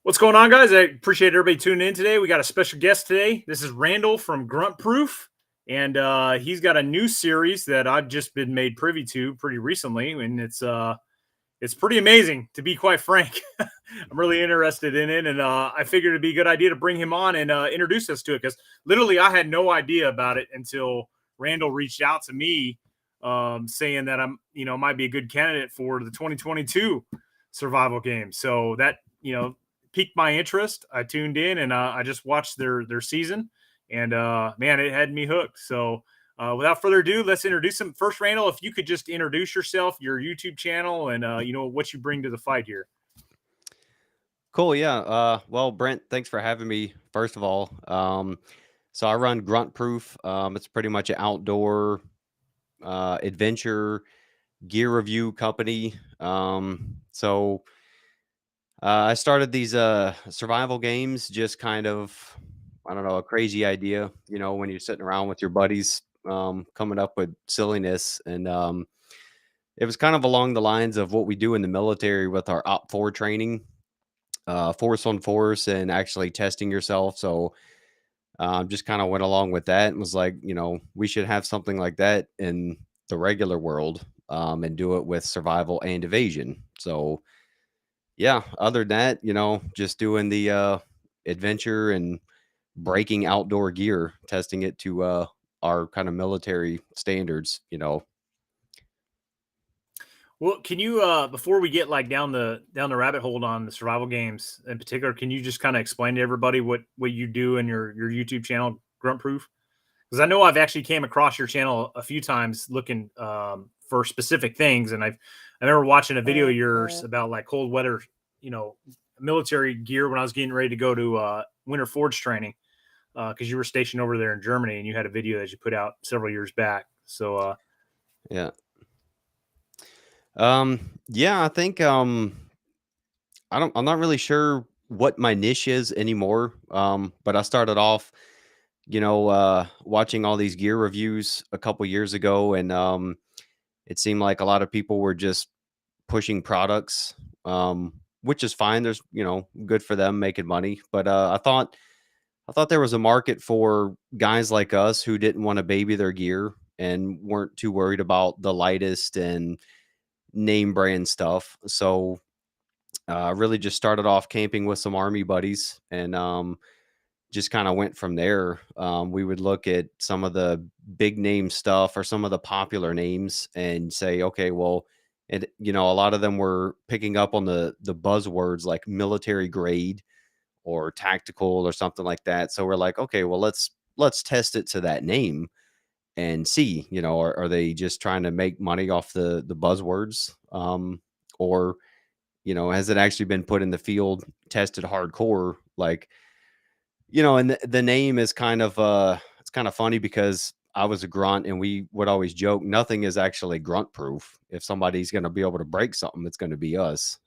What's going on, guys? I appreciate everybody tuning in today. We got a special guest today. This is Randall from Grunt Proof, and he's got a new series that I've just been made privy to pretty recently, and it's pretty amazing, to be quite frank. I'm really interested in it, and I figured it'd be a good idea to bring him on and introduce us to it because literally I had no idea about it until Randall reached out to me, saying that might be a good candidate for the 2022 survival game. So that piqued my interest. I tuned in and I just watched their season, and man, it had me hooked. So without further ado, let's introduce him first. Randall, if you could just introduce yourself, your YouTube channel, and what you bring to the fight here. Cool. Yeah. Well, Brent, thanks for having me. First of all, so I run Grunt Proof. It's pretty much an outdoor adventure gear review company. So I started these survival games, just kind of, I don't know, a crazy idea. When you're sitting around with your buddies, coming up with silliness, and it was kind of along the lines of what we do in the military with our Op 4 training, force on force and actually testing yourself. So just kind of went along with that and was like, we should have something like that in the regular world, and do it with survival and evasion. So yeah, other than that, just doing the adventure and breaking outdoor gear, testing it to our kind of military standards. Well, can you before we get like down the rabbit hole on the survival games in particular, can you just kind of explain to everybody what you do in your YouTube channel, Grunt Proof? Because I know I've actually came across your channel a few times looking for specific things, and I remember watching a video of yours about like cold weather, you know, military gear when I was getting ready to go to Winter Forge training because you were stationed over there in Germany, and you had a video that you put out several years back. So Yeah. Yeah, I think I'm not really sure what my niche is anymore. But I started off, watching all these gear reviews a couple years ago, and it seemed like a lot of people were just pushing products, which is fine. There's, good for them making money. But I thought there was a market for guys like us who didn't want to baby their gear and weren't too worried about the lightest and name brand stuff. So really just started off camping with some army buddies, and just kind of went from there. We would look at some of the big name stuff or some of the popular names and say, okay, well, and a lot of them were picking up on the buzzwords like military grade or tactical or something like that. So we're like, okay, well, let's test it to that name and see, are they just trying to make money off the buzzwords, or has it actually been put in the field, tested hardcore? Like, and the name is kind of it's kind of funny because I was a grunt and we would always joke nothing is actually grunt proof. If somebody's going to be able to break something, it's going to be us.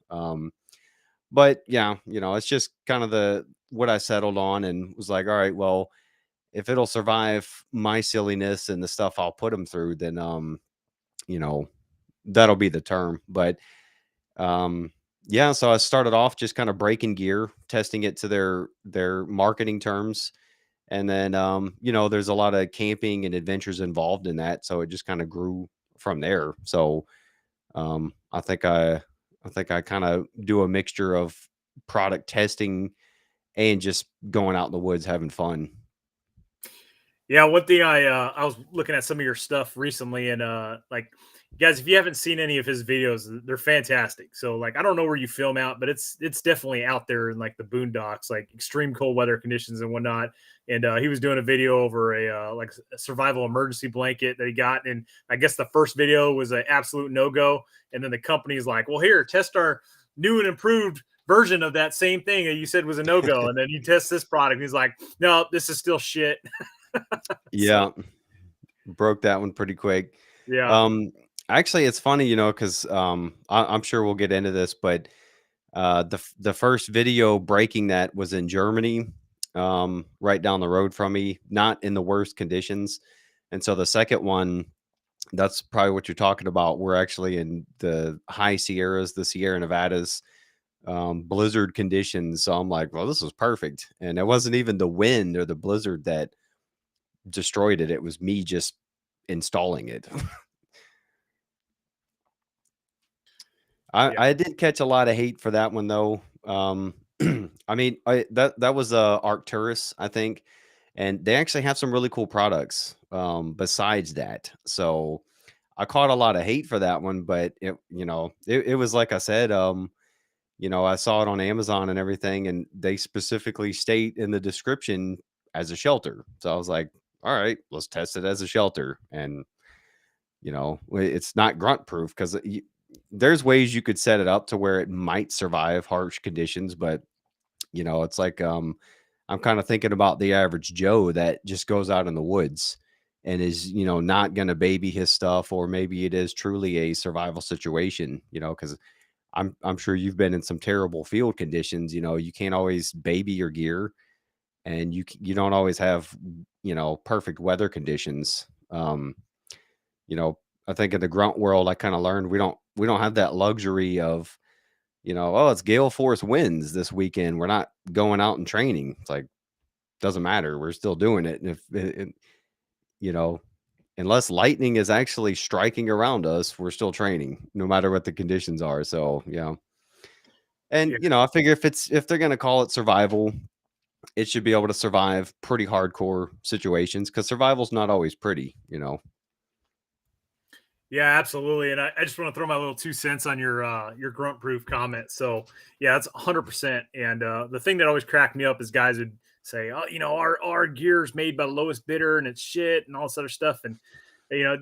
But yeah, it's just kind of the what I settled on and was like, all right, well, if it'll survive my silliness and the stuff I'll put them through, then you know, that'll be the term. But um yeah, so I started off just kind of breaking gear, testing it to their marketing terms. And then there's a lot of camping and adventures involved in that. So it just kind of grew from there. So I think I kind of do a mixture of product testing and just going out in the woods having fun. yeah, one thing I was looking at some of your stuff recently, and like guys, if you haven't seen any of his videos, they're fantastic. So like I don't know where you film out, but it's definitely out there in like the boondocks, like extreme cold weather conditions and whatnot. And he was doing a video over a like a survival emergency blanket that he got, and I guess the first video was an absolute no go, and then the company's like, well, here, test our new and improved version of that same thing that you said was a no go, and then you test this product, and he's like, no, this is still shit. So Yeah, broke that one pretty quick. yeah. Um, Actually, it's funny, because I'm sure we'll get into this, but the first video breaking that was in Germany, right down the road from me, not in the worst conditions. And so the second one, that's probably what you're talking about. We're actually in the high Sierras, the Sierra Nevadas, blizzard conditions. So I'm like, well, this was perfect. And it wasn't even the wind or the blizzard that destroyed it. It was me just installing it. Yeah. I did catch a lot of hate for that one though. I mean, that was Arcturus, I think, and they actually have some really cool products besides that. So I caught a lot of hate for that one, but it was like I said, I saw it on Amazon and everything, and they specifically state in the description as a shelter. So I was like, all right, let's test it as a shelter. And it's not grunt proof because there's ways you could set it up to where it might survive harsh conditions, but it's like I'm kind of thinking about the average Joe that just goes out in the woods and is not going to baby his stuff, or maybe it is truly a survival situation, because I'm sure you've been in some terrible field conditions. You can't always baby your gear, and you don't always have perfect weather conditions. You know, I think in the grunt world, I kind of learned we don't have that luxury of, oh, it's gale force winds this weekend. We're not going out and training. It's like, doesn't matter. We're still doing it. And if you know, unless lightning is actually striking around us, we're still training, no matter what the conditions are. So yeah. And Yeah. I figure if they're gonna call it survival, it should be able to survive pretty hardcore situations because survival's not always pretty. Yeah, absolutely. And I just want to throw my little 2 cents on your grunt proof comment. So yeah, it's 100%. And the thing that always cracked me up is guys would say, oh, our gear's made by the lowest bidder and it's shit and all this other stuff. And you know,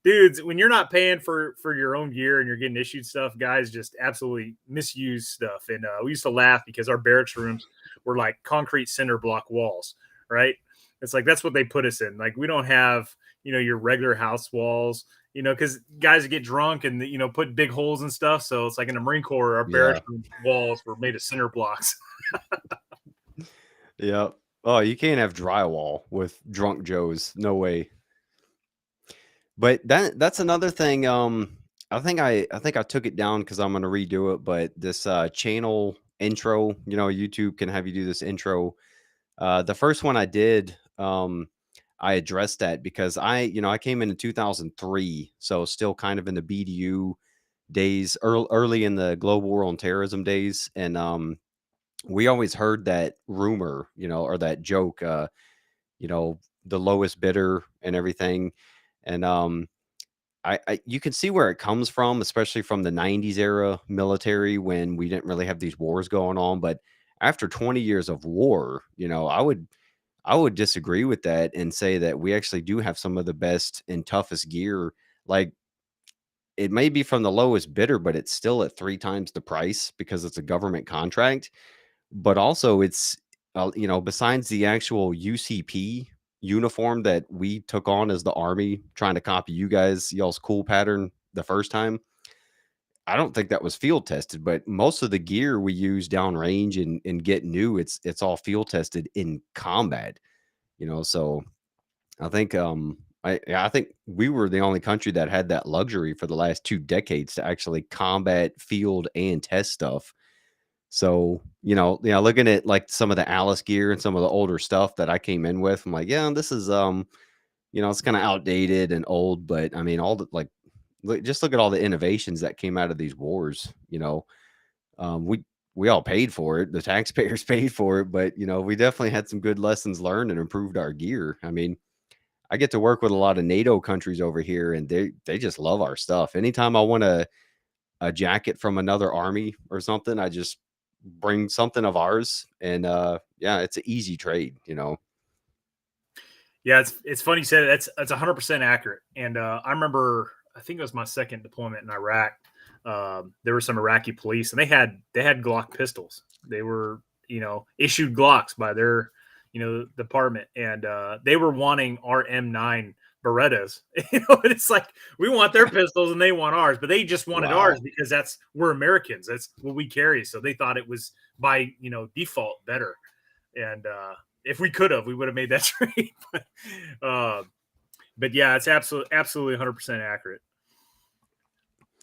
dudes, when you're not paying for your own gear and you're getting issued stuff, guys just absolutely misuse stuff. And we used to laugh because our barracks rooms were like concrete cinder block walls, right? It's like that's what they put us in. Like we don't have your regular house walls, because guys get drunk and put big holes and stuff. So it's like in the Marine Corps, our barracks Yeah. room walls were made of cinder blocks. Yeah. Oh, you can't have drywall with drunk Joes. No way. But that's another thing. I think I took it down because I'm gonna redo it. But this channel intro, YouTube can have you do this intro. The first one I did, I addressed that because I came in 2003, so still kind of in the BDU days, early in the global war on terrorism days, and we always heard that rumor, or that joke, you know, the lowest bidder and everything, and you can see where it comes from, especially from the 90s era military when we didn't really have these wars going on. But after 20 years of war, I would disagree with that and say that we actually do have some of the best and toughest gear. Like, it may be from the lowest bidder, but it's still at 3 times the price because it's a government contract. But also, it's besides the actual UCP uniform that we took on as the Army, trying to copy y'all's cool pattern the first time. I don't think that was field tested, but most of the gear we use downrange and get new, it's all field tested in combat. So I think I think we were the only country that had that luxury for the last 2 decades to actually combat, field, and test stuff. So, looking at like some of the Alice gear and some of the older stuff that I came in with, I'm like, yeah, this is it's kind of outdated and old, but I mean, all the like, just look at all the innovations that came out of these wars. We all paid for it. The taxpayers paid for it, but we definitely had some good lessons learned and improved our gear. I mean, I get to work with a lot of NATO countries over here, and they just love our stuff. Anytime I want a jacket from another army or something, I just bring something of ours, and yeah, it's an easy trade. Yeah, it's funny you said it. That's 100% accurate. And I remember, I think it was my second deployment in Iraq. There were some Iraqi police, and they had Glock pistols. They were issued Glocks by their department, and they were wanting our M9 Berettas. And it's like we want their pistols and they want ours, but they just wanted ours Wow. because we're Americans. That's what we carry. So they thought it was by default better. And if we could have, we would have made that trade. Uh, but yeah, it's absolutely 100% accurate.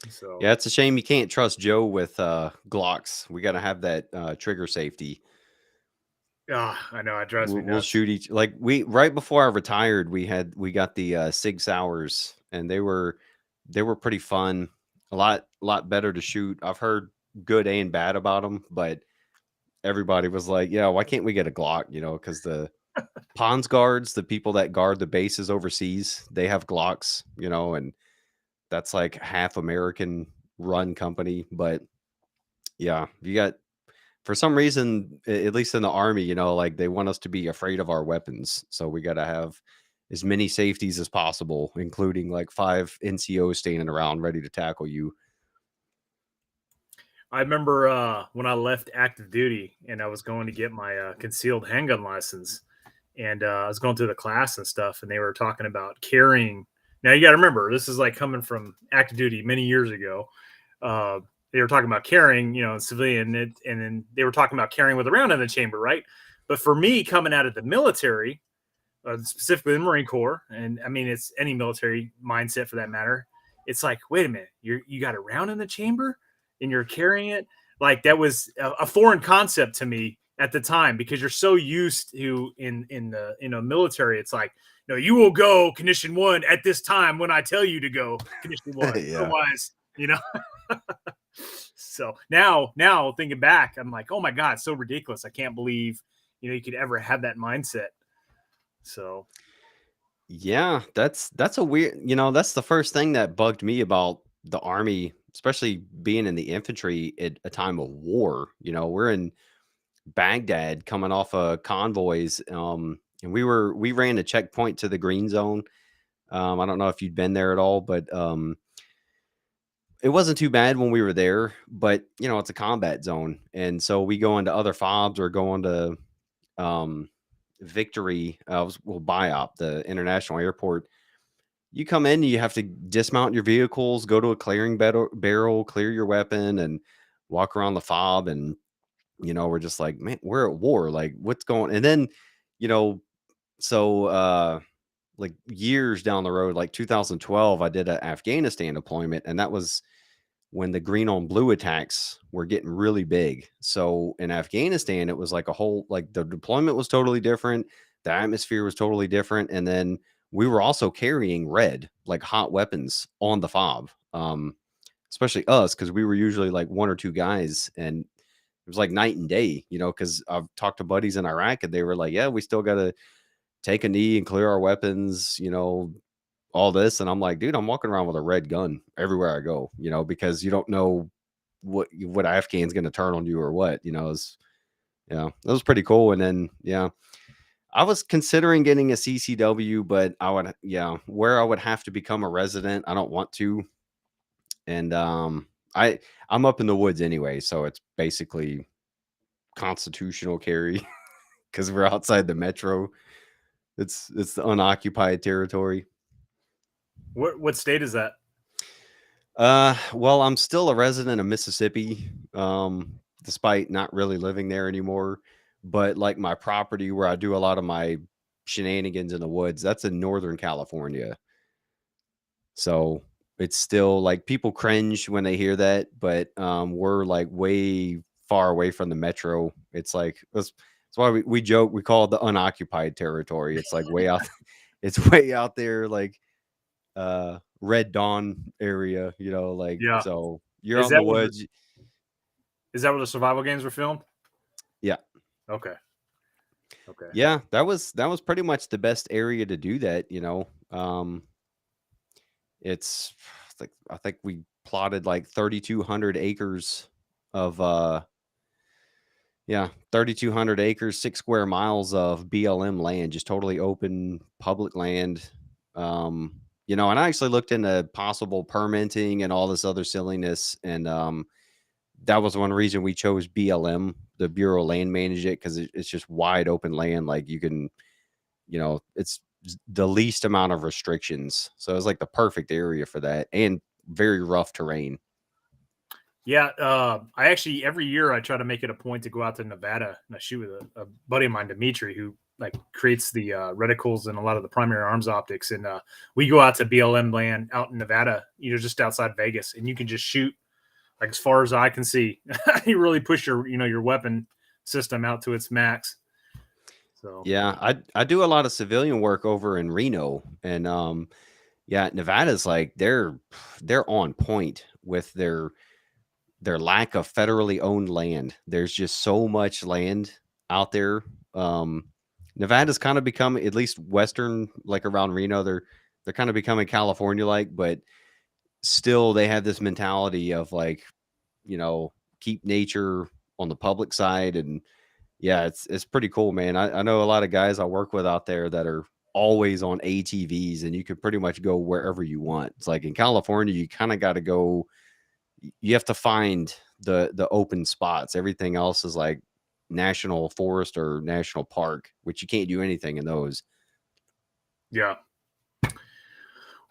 So Yeah, it's a shame you can't trust Joe with Glocks. We got to have that trigger safety. I know it drives me We'll nuts. shoot each like we right before I retired. We got the Sig Sauers, and they were pretty fun. A lot better to shoot. I've heard good and bad about them, but everybody was like, "Yeah, why can't we get a Glock?" Because the Pons guards, the people that guard the bases overseas, they have Glocks. And that's like half American run company. But yeah, you got for some reason, at least in the army, like they want us to be afraid of our weapons. So we got to have as many safeties as possible, including like 5 NCOs standing around ready to tackle you. I remember when I left active duty and I was going to get my concealed handgun license, and I was going through the class and stuff, and they were talking about carrying. Now you got to remember, this is like coming from active duty many years ago. Uh, they were talking about carrying, civilian, and then they were talking about carrying with a round in the chamber, right? But for me, coming out of the military, specifically the Marine Corps, and I mean it's any military mindset for that matter. It's like, wait a minute, you got a round in the chamber, and you're carrying it. Like that was a foreign concept to me at the time because you're so used to in the military. It's like, no, you will go condition one at this time when I tell you to go condition one. Yeah. Otherwise, So now thinking back, I'm like, oh my god, it's so ridiculous. I can't believe you could ever have that mindset. So Yeah, that's a weird, that's the first thing that bugged me about the army, especially being in the infantry at a time of war. We're in Baghdad coming off of convoys, and we ran a checkpoint to the green zone. I don't know if you'd been there at all, but it wasn't too bad when we were there. But it's a combat zone, and so we go into other fobs or go into um, Victory, BIOP, the international airport. You come in, you have to dismount your vehicles, go to a clearing barrel, clear your weapon, and walk around the fob. And we're just like, man, we're at war. Like, what's going? And then, you know, so like years down the road, like 2012, I did an Afghanistan deployment, and that was when the green on blue attacks were getting really big. So in Afghanistan, it was like a whole, like the deployment was totally different. The atmosphere was totally different. And then we were also carrying red, like hot weapons on the fob. Especially us, because we were usually like one or two guys, and it was like night and day, because I've talked to buddies in Iraq and they were like, yeah, we still got to take a knee and clear our weapons, all this. And I'm like, dude, I'm walking around with a red gun everywhere I go, because you don't know what Afghan's going to turn on you or what, that was pretty cool. And then, yeah, I was considering getting a CCW, but where I would have to become a resident, I don't want to. And I'm up in the woods anyway, so it's basically constitutional carry because we're outside the metro. It's the unoccupied territory. what state is that? Well, I'm still a resident of Mississippi, despite not really living there anymore. But like my property where I do a lot of my shenanigans in the woods, that's in Northern California. So it's still like people cringe when they hear that, but we're like way far away from the metro. It's like that's why we joke, we call it the unoccupied territory. It's like way out it's way out there, like Red Dawn area, like Yeah. so you're out Is in the that where woods. the survival games were filmed? Yeah. Okay. Okay. Yeah, that was pretty much the best area to do that. It's like I think we plotted like 3,200 acres of 3,200 acres, 6 square miles of BLM land, just totally open public land. And I actually looked into possible permitting and all this other silliness, and that was one reason we chose BLM, the Bureau of Land Management, because it's just wide open land. Like you can, it's the least amount of restrictions. So it's like the perfect area for that, and very rough terrain. Yeah, I actually every year I try to make it a point to go out to Nevada and I shoot with a buddy of mine, Dimitri, who like creates the reticles and a lot of the primary arms optics. And we go out to BLM land out in Nevada, just outside Vegas, and you can just shoot like as far as I can see. You really push your weapon system out to its max. So Yeah, I do a lot of civilian work over in Reno, and yeah, Nevada's like they're on point with their lack of federally owned land. There's just so much land out there. Um, Nevada's kind of become, at least western, like around Reno, they're kind of becoming California like, but still they have this mentality of like, you know, keep nature on the public side. And yeah, it's pretty cool, man. I know a lot of guys I work with out there that are always on ATVs, and you can pretty much go wherever you want. It's like in California, you kind of got to go, you have to find the open spots. Everything else is like national forest or national park, which you can't do anything in those. yeah.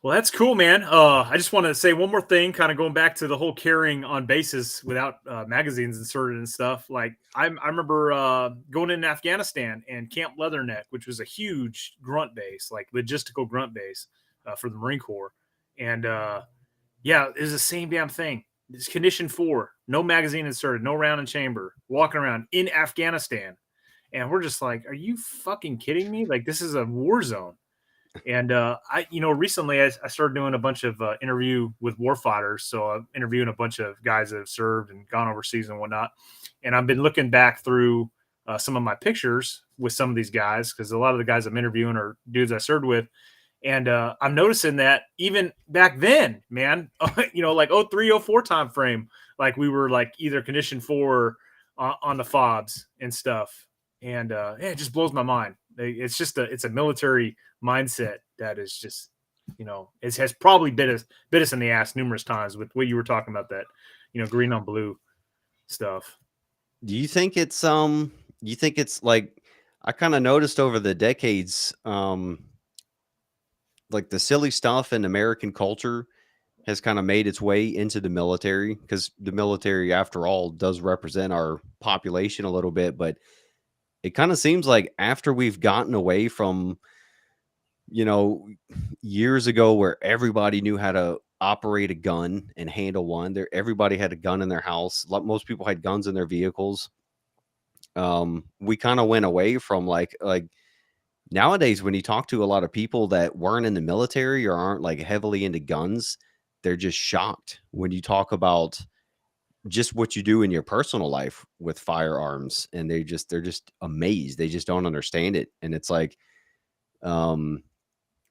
Well, that's cool, man. I just want to say one more thing, kind of going back to the whole carrying on bases without magazines inserted and stuff. Like I remember going in Afghanistan and Camp Leatherneck, which was a huge grunt base, like logistical grunt base for the Marine Corps. And yeah, it was the same damn thing. It's condition 4, no magazine inserted, no round and chamber, walking around in Afghanistan. And we're just like, are you fucking kidding me? Like, this is a war zone. And recently I started doing a bunch of interview with warfighters. So I'm interviewing a bunch of guys that have served and gone overseas and whatnot. And I've been looking back through some of my pictures with some of these guys, because a lot of the guys I'm interviewing are dudes I served with. And I'm noticing that even back then, man, like 03, 04 time frame, like we were like either condition 4 on the fobs and stuff. And it just blows my mind. It's a military mindset that is just, it has probably bit us in the ass numerous times with what you were talking about, that, green on blue stuff. Do you think it's like, I kind of noticed over the decades, like the silly stuff in American culture has kind of made its way into the military, because the military, after all, does represent our population a little bit. But it kind of seems like after we've gotten away from, you know, years ago where everybody knew how to operate a gun and handle one, there everybody had a gun in their house. Most people had guns in their vehicles. We kind of went away from like nowadays, when you talk to a lot of people that weren't in the military or aren't like heavily into guns, they're just shocked when you talk about just what you do in your personal life with firearms, and they're just amazed. They just don't understand it. And it's like, um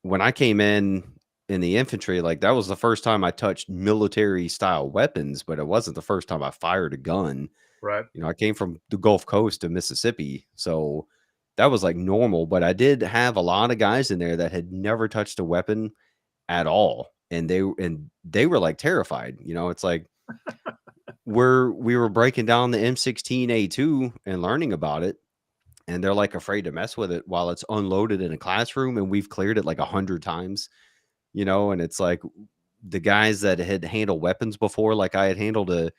when I came in the infantry, like that was the first time I touched military style weapons, but it wasn't the first time I fired a gun. Right. I came from the Gulf Coast of Mississippi, so that was like normal. But I did have a lot of guys in there that had never touched a weapon at all, and they were like terrified. It's like we were breaking down the M16A2 and learning about it, and they're like afraid to mess with it while it's unloaded in a classroom, and we've cleared it like 100 times. And it's like the guys that had handled weapons before, like I had handled a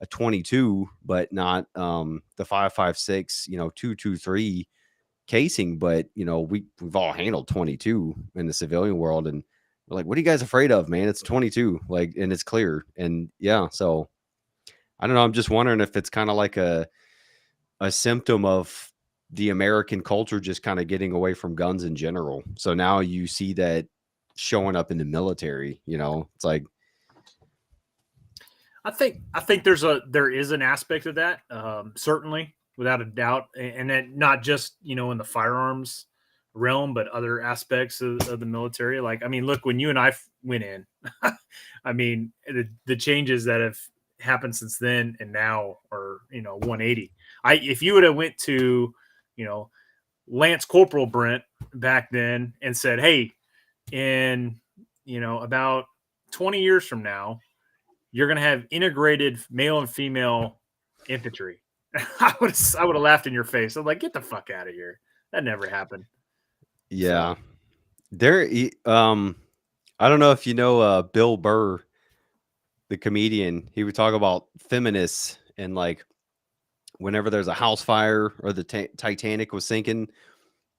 22, but not the 5.56, 223 casing. But we've all handled 22 in the civilian world, and we're like, what are you guys afraid of, man? It's 22, like, and it's clear. And yeah, so I don't know. I'm just wondering if it's kind of like a symptom of the American culture just kind of getting away from guns in general. So now you see that showing up in the military. It's like, I think there is an aspect of that, certainly, without a doubt, and then not just in the firearms realm, but other aspects of the military. Like, I mean, look, when you and I went in, I mean, the changes that have happened since then and now are 180. If you would have went to you know Lance Corporal Brent back then and said, hey, in about 20 years from now, you're going to have integrated male and female infantry. I would have laughed in your face. I'm like, get the fuck out of here. That never happened. yeah, there. I don't know if you know Bill Burr, the comedian. He would talk about feminists, and like whenever there's a house fire or the Titanic was sinking,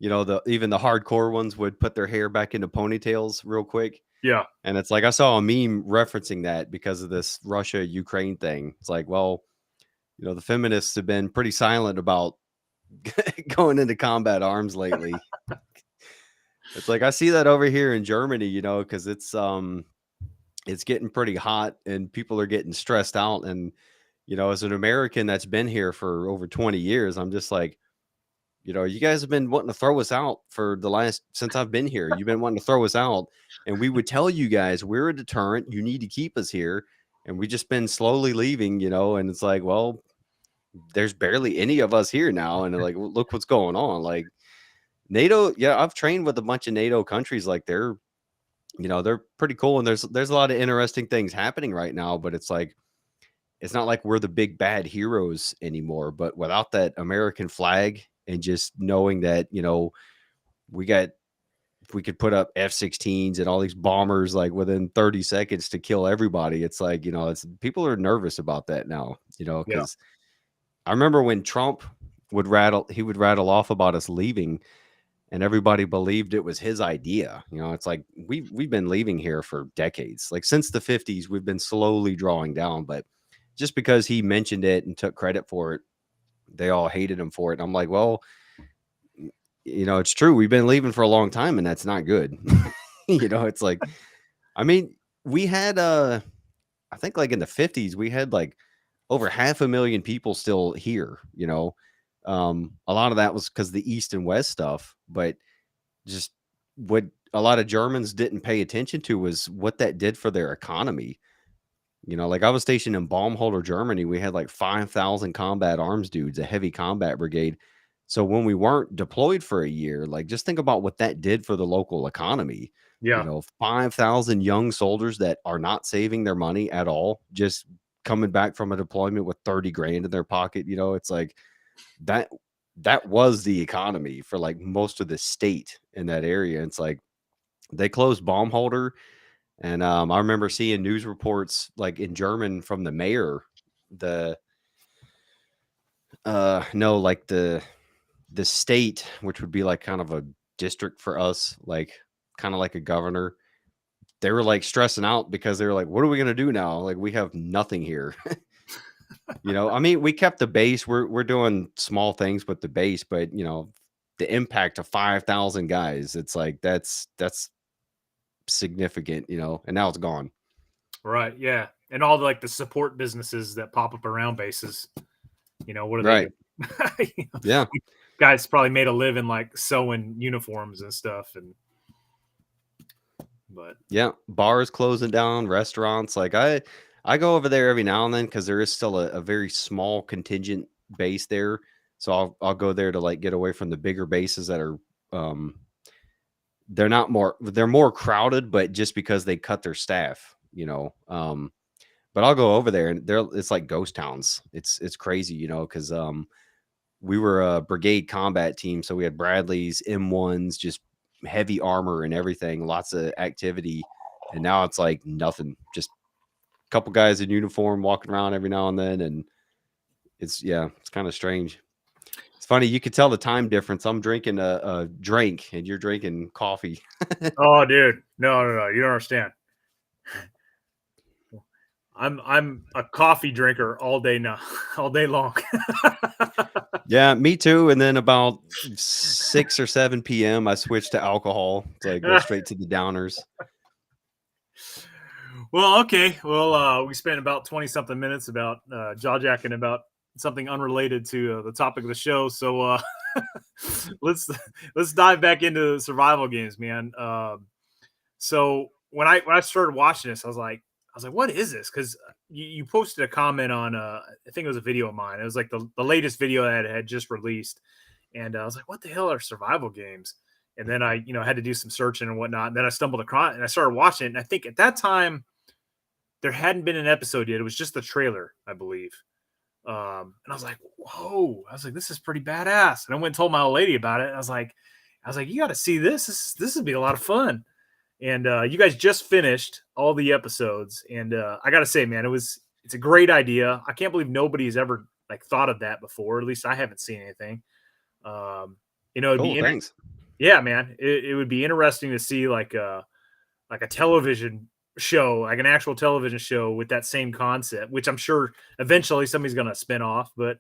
you know, even the hardcore ones would put their hair back into ponytails real quick. Yeah. And it's like I saw a meme referencing that because of this Russia-Ukraine thing. It's like, well, you know, the feminists have been pretty silent about going into combat arms lately. It's like I see that over here in Germany, you know, because it's getting pretty hot and people are getting stressed out. And, you know, as an American that's been here for over 20 years, I'm just like, you know, you guys have been wanting to throw us out for the last since I've been here. You've been wanting to throw us out. And we would tell you guys we're a deterrent. You need to keep us here. And we just been slowly leaving, you know, and it's like, well, there's barely any of us here now. And like, look what's going on. Like NATO, yeah, I've trained with a bunch of NATO countries. Like they're, you know, they're pretty cool. And there's a lot of interesting things happening right now, but it's like, it's not like we're the big bad heroes anymore. But without that American flag and just knowing that, you know, we could put up F-16s and all these bombers like within 30 seconds to kill everybody. It's like, you know, it's people are nervous about that now, you know, Yeah. because I remember when Trump would rattle off about us leaving and everybody believed it was his idea. You know, it's like we've been leaving here for decades. Like since the 50s, we've been slowly drawing down, but just because he mentioned it and took credit for it, they all hated him for it. And I'm like, well, you know, it's true. We've been leaving for a long time and that's not good. You know, it's like, I mean, we had I think like in the 50s, we had like over 500,000 people still here, you know. A lot of that was because the East and West stuff, but just what a lot of Germans didn't pay attention to was what that did for their economy. You know, like I was stationed in Baumholder, Germany. We had like 5,000 combat arms dudes, a heavy combat brigade. So when we weren't deployed for a year, like just think about what that did for the local economy. You Yeah. know, 5,000 young soldiers that are not saving their money at all, just coming back from a deployment with 30 grand in their pocket. You know, it's like that that was the economy for like most of the state in that area. It's like they closed Baumholder and I remember seeing news reports like in German from the mayor, the no, like the state, which would be like kind of a district for us, like kind of like a governor. They were like stressing out because they were like, what are we gonna do now? Like we have nothing here. You know, I mean, we kept the base. We're doing small things with the base, but you know, the impact of 5,000 guys, it's like that's significant, you know, and now it's gone. Right. Yeah. And all the, like the support businesses that pop up around bases, you know, what do they do? Right. You know, Yeah. guys probably made a living like sewing uniforms and stuff. And, but Yeah, bars closing down, restaurants. Like I go over there every now and then because there is still a very small contingent base there. So I'll go there to like get away from the bigger bases that are um they're more crowded, but just because they cut their staff, you know. But I'll go over there and it's like ghost towns. It's crazy, you know, because we were a brigade combat team, so we had Bradleys, M1s, just heavy armor and everything, lots of activity. And now it's like nothing, just a couple guys in uniform walking around every now and then. And it's kind of strange. It's funny, you could tell the time difference. I'm drinking a drink and you're drinking coffee. oh, dude, no, you don't understand. I'm a coffee drinker all day now, all day long. Yeah, me too. And then about 6 or 7 p.m., I switched to alcohol to like go straight to the downers. Well, okay. Well, we spent about 20 something minutes about jaw jacking about something unrelated to the topic of the show. So let's let's dive back into survival games, man. So when I started watching this, I was like, what is this? Because you posted a comment on I think it was a video of mine. It was like the latest video that had just released, and I was like, what the hell are survival games? And then I had to do some searching and whatnot. And then I stumbled across it and I started watching it. And I think at that time there hadn't been an episode yet. It was just the trailer, I believe. And I was like, whoa! I was like, this is pretty badass. And I went and told my old lady about it. And I was like, you got to see this. This would be a lot of fun. And you guys just finished all the episodes, and I got to say, man, it's a great idea. I can't believe nobody's ever like thought of that before. At least I haven't seen anything. It'd Cool, be thanks. Yeah, man, it would be interesting to see like a television show, like an actual television show with that same concept, which I'm sure eventually somebody's going to spin off. But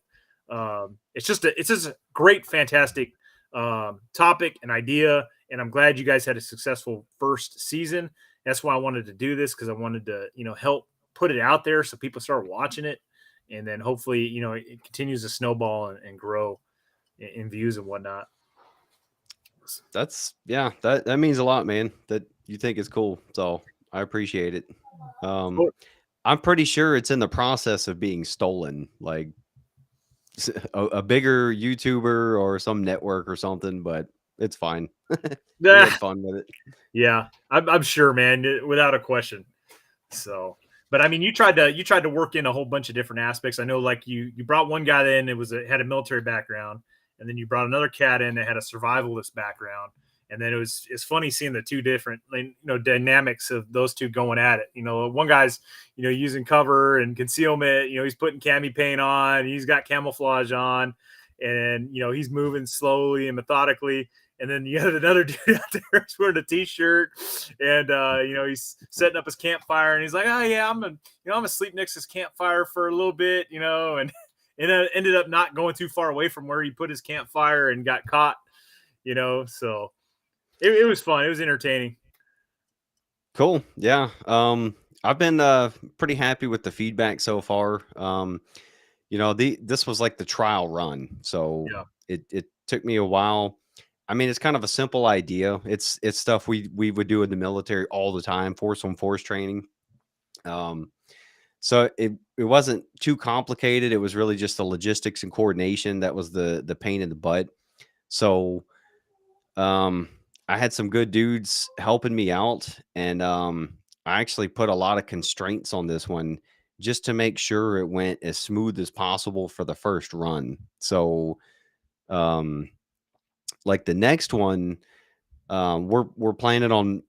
it's just a great, fantastic topic and idea, and I'm glad you guys had a successful first season. That's why I wanted to do this because I wanted to help put it out there so people start watching it, and then hopefully it continues to snowball and grow in views and whatnot. That's yeah, that means a lot, man. That you think is cool. So I appreciate it. Um, I'm pretty sure it's in the process of being stolen. Like a bigger YouTuber or some network or something, but it's fine. We had fun with it. Yeah, I'm sure, man, without a question. So, but I mean, you tried to work in a whole bunch of different aspects. I know, like you brought one guy in, had a military background, and then you brought another cat in that had a survivalist background, and then it's funny seeing the two different dynamics of those two going at it. One guy's using cover and concealment. He's putting cami paint on, he's got camouflage on, and he's moving slowly and methodically, and then you have another dude out there who's wearing a t-shirt, and he's setting up his campfire, and he's like, oh yeah, I'm gonna sleep next to this campfire for a little bit, and it ended up not going too far away from where he put his campfire and got caught. So it was fun, it was entertaining. Cool. Yeah. I've been pretty happy with the feedback so far. This was like the trial run, so Yeah. it took me a while. I mean, it's kind of a simple idea. It's stuff we would do in the military all the time, force on force training. Um, so it wasn't too complicated. It was really just the logistics and coordination that was the pain in the butt. So um, I had some good dudes helping me out, and I actually put a lot of constraints on this one just to make sure it went as smooth as possible for the first run. So, um, like the next one, we're planning on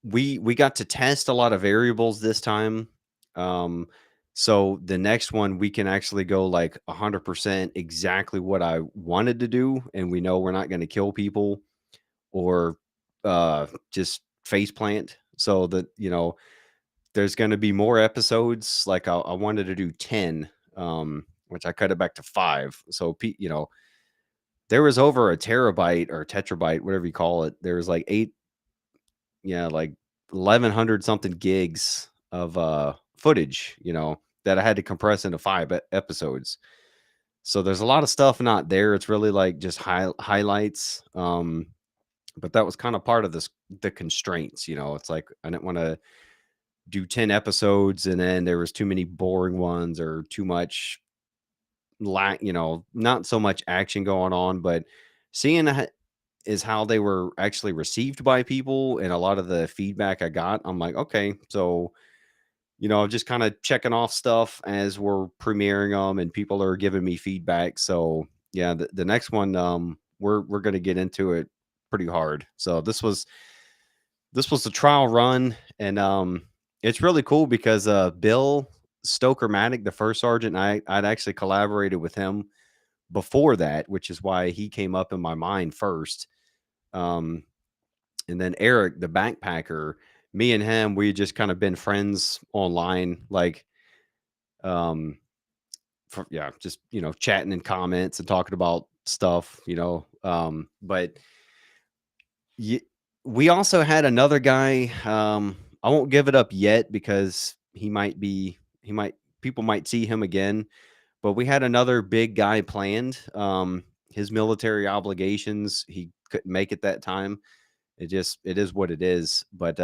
we got to test a lot of variables this time. Um, so the next one we can actually go like 100% exactly what I wanted to do, and we know we're not going to kill people or just face plant. So that there's going to be more episodes. Like I wanted to do 10, which I cut it back to 5. So there was over a terabyte or tetrabyte, whatever you call it. There was like 8, yeah, like 1100 something gigs of footage, that I had to compress into 5 episodes. So there's a lot of stuff not there. It's really like just highlights. But that was kind of part of the constraints. It's like I didn't want to do 10 episodes and then there was too many boring ones or too much not so much action going on. But seeing is how they were actually received by people and a lot of the feedback I got, I'm like, okay, so just kind of checking off stuff as we're premiering them and people are giving me feedback. So yeah, the next one, we're going to get into it pretty hard. So this was the trial run, and it's really cool because Bill Stoker-Matic, the first sergeant, I'd actually collaborated with him before that, which is why he came up in my mind first. Um, and then Eric, the backpacker, me and him, we just kind of been friends online, like um, yeah, just chatting in comments and talking about stuff, but Ye we also had another guy, I won't give it up yet because he might people might see him again, but we had another big guy planned. His military obligations, he couldn't make it that time. It is what it is. But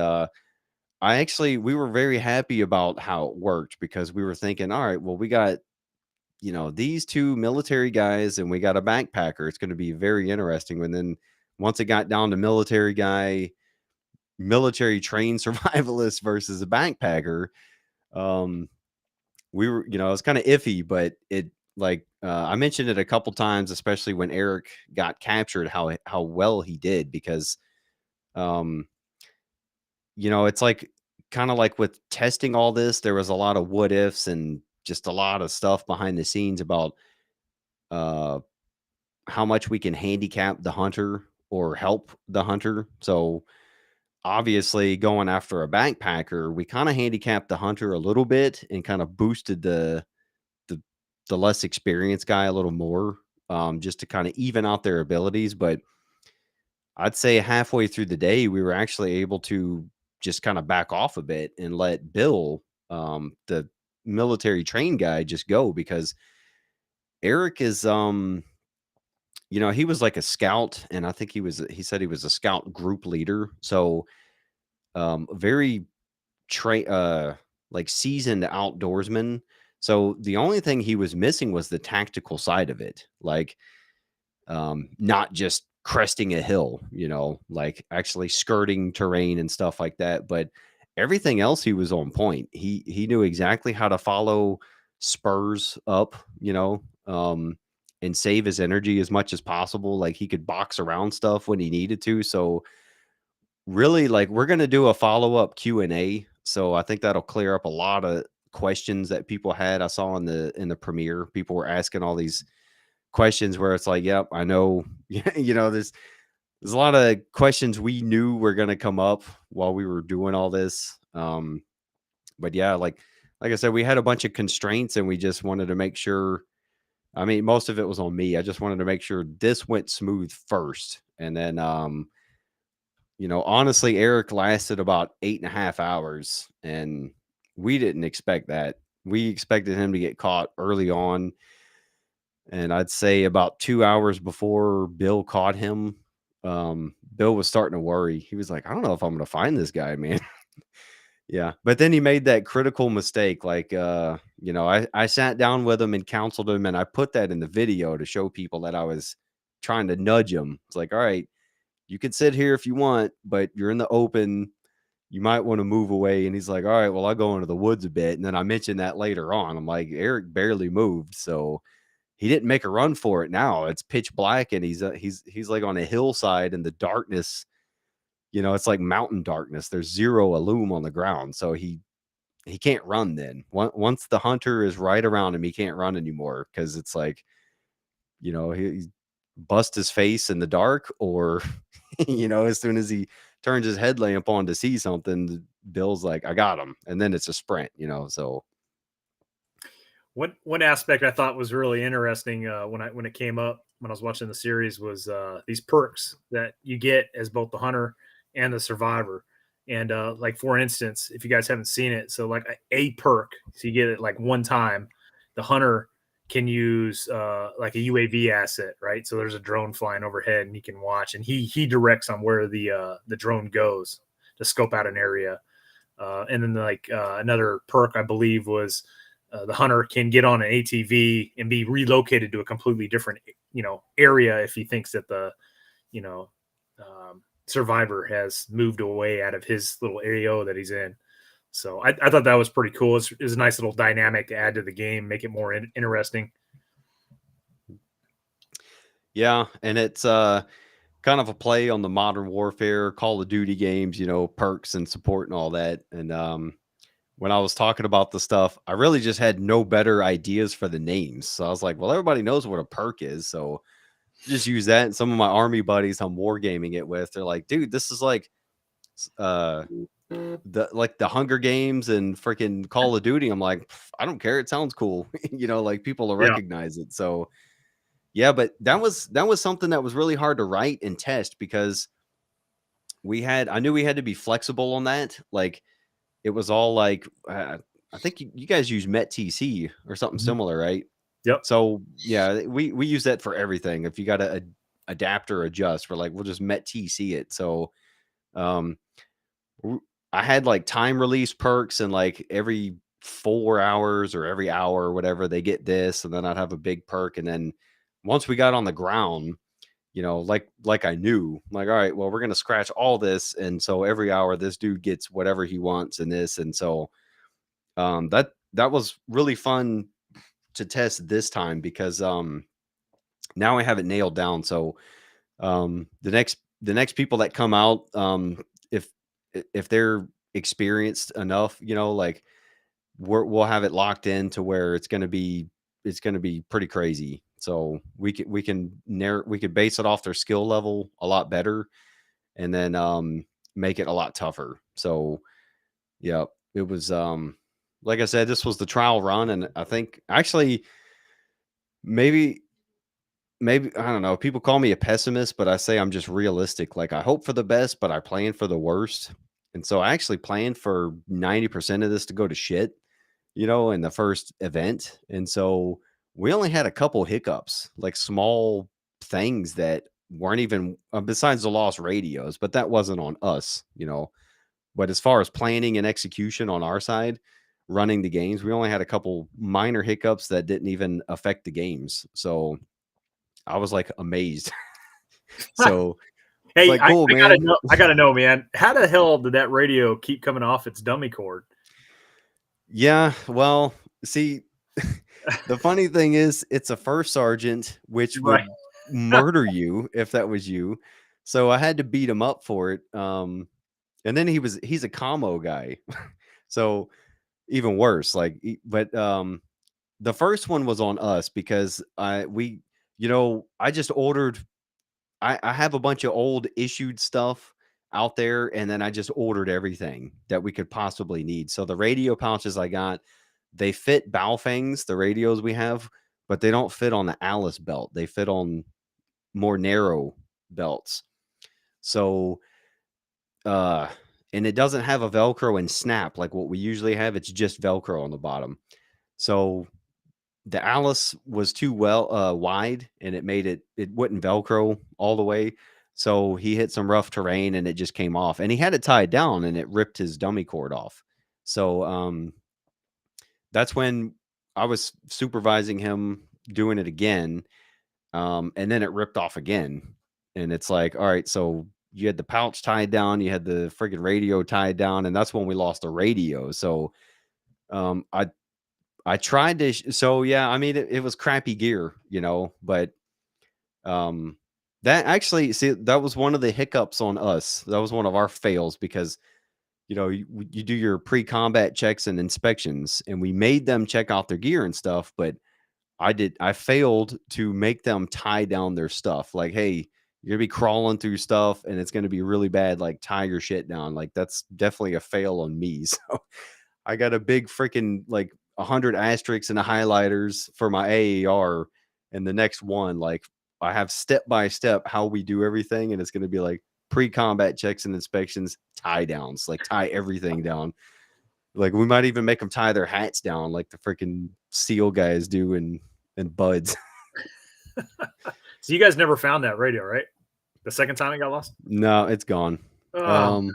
we were very happy about how it worked because we were thinking, all right, well, we got, these two military guys and we got a backpacker. It's going to be very interesting. And then once it got down to military trained survivalist versus a backpacker, um, we were, it was kind of iffy, but I mentioned it a couple times, especially when Eric got captured, how well he did because, um, it's like kind of like with testing all this, there was a lot of what ifs and just a lot of stuff behind the scenes about uh how much we can handicap the hunter or help the hunter. So obviously going after a backpacker, we kind of handicapped the hunter a little bit and kind of boosted the the less experienced guy a little more, just to kind of even out their abilities. But I'd say halfway through the day, we were actually able to just kind of back off a bit and let Bill, the military train guy, just go because Eric is, he was like a scout, and I think he said he was a scout group leader. So, very like seasoned outdoorsman. So the only thing he was missing was the tactical side of it. Like, not just cresting a hill, like actually skirting terrain and stuff like that. But everything else, he was on point. He knew exactly how to follow spurs up, and save his energy as much as possible. Like he could box around stuff when he needed to. So really, like we're gonna do a follow-up Q&A. So I think that'll clear up a lot of questions that people had. I saw in the premiere, people were asking all these questions where it's like, yep, I know, there's a lot of questions we knew were going to come up while we were doing all this. But yeah, like I said, we had a bunch of constraints and we just wanted to make sure. I mean, most of it was on me. I just wanted to make sure this went smooth first. And then, honestly, Eric lasted about 8.5 hours, and we didn't expect that. We expected him to get caught early on. And I'd say about 2 hours before Bill caught him, Bill was starting to worry. He was like, "I don't know if I'm gonna find this guy, man." Yeah, but then he made that critical mistake, like, I sat down with him and counseled him, and I put that in the video to show people that I was trying to nudge him. It's like, "All right, you can sit here if you want, but you're in the open. You might wanna move away." And he's like, "All right, well, I'll go into the woods a bit." And then I mentioned that later on. I'm like, "Eric barely moved, so he didn't make a run for it. Now it's pitch black and he's like on a hillside in the darkness. It's like mountain darkness. There's zero illume on the ground. So he can't run then. Once the hunter is right around him, he can't run anymore because it's like, he bust his face in the dark or, as soon as he turns his headlamp on to see something, Bill's like, I got him. And then it's a sprint, so. One aspect I thought was really interesting when it came up when I was watching the series was these perks that you get as both the hunter and the survivor. And like for instance, if you guys haven't seen it, so like a perk, so you get it like one time. The hunter can use like a UAV asset, right? So there's a drone flying overhead, and he can watch, and he directs on where the drone goes to scope out an area. And then like another perk I believe was the hunter can get on an ATV and be relocated to a completely different, area if he thinks that the, you know, survivor has moved away out of his little AO that he's in. So I thought that was pretty cool. It's a nice little dynamic to add to the game, make it more interesting. Yeah, and it's kind of a play on the modern warfare, Call of Duty games, perks and support and all that. And when I was talking about the stuff, I really just had no better ideas for the names. So I was like, well, everybody knows what a perk is. So just use that. And some of my army buddies I'm wargaming it with, they're like, dude, this is like uh the Hunger Games and freaking Call of Duty. I'm like, I don't care. It sounds cool. Like people will Yeah. recognize it. So yeah, but that was something that was really hard to write and test because I knew we had to be flexible on that. Like it was all like, I think you guys use METTC or something Mhm. similar, right? Yep. So yeah, we use that for everything. If you got to adapt or adjust, we're like, we'll just METTC it. So um, I had like time release perks, and like every 4 hours or every hour or whatever, they get this, and then I'd have a big perk. And then once we got on the ground, like I knew, like, all right, well, we're gonna scratch all this, and so every hour this dude gets whatever he wants in this, and so that was really fun to test this time because now I have it nailed down. So the next people that come out, if if they're experienced enough, like we'll have it locked in to where it's going to be it's going to be pretty crazy. So we could base it off their skill level a lot better, and then make it a lot tougher. So yeah, it was like I said, this was the trial run, and I think actually maybe I don't know. People call me a pessimist, but I say I'm just realistic. Like I hope for the best, but I plan for the worst. And so I actually planned for 90% of this to go to shit, in the first event. And so we only had a couple hiccups, like small things that weren't even besides the lost radios, but that wasn't on us. But as far as planning and execution on our side, running the games, we only had a couple minor hiccups that didn't even affect the games. So I was like amazed. So it's Hey, like, cool, I gotta man. know. I gotta know, man. How the hell did that radio keep coming off its dummy cord? Yeah. Well, see, the funny thing is, it's a first sergeant, which Right. would murder you if that was you. So I had to beat him up for it. And then he's a commo guy. So even worse. But the first one was on us because I just ordered. I have a bunch of old issued stuff out there, and then I just ordered everything that we could possibly need. So the radio pouches I got, they fit Baofeng's, the radios we have, but they don't fit on the Alice belt. They fit on more narrow belts. So and it doesn't have a Velcro and snap like what we usually have. It's just Velcro on the bottom. So the Alice was too wide, and it wouldn't Velcro all the way. So he hit some rough terrain and it just came off. And he had it tied down and it ripped his dummy cord off. So that's when I was supervising him doing it again. And then it ripped off again. And it's like, all right, so you had the pouch tied down, you had the friggin' radio tied down, and that's when we lost the radio. So I tried to so yeah, I mean it was crappy gear, but um that actually see that was one of the hiccups on us. That was one of our fails because you do your pre-combat checks and inspections, and we made them check out their gear and stuff, but I failed to make them tie down their stuff. Like, hey, you're gonna be crawling through stuff and it's gonna be really bad. Like, tie your shit down. Like, that's definitely a fail on me. So I got a big freaking like 100 asterisks and highlighters for my AAR. And the next one, like, I have step by step how we do everything. And it's going to be like pre combat checks and inspections, tie downs, like tie everything down. Like, we might even make them tie their hats down like the freaking SEAL guys do and buds. So you guys never found that radio, right? The second time it got lost? No, it's gone. Oh,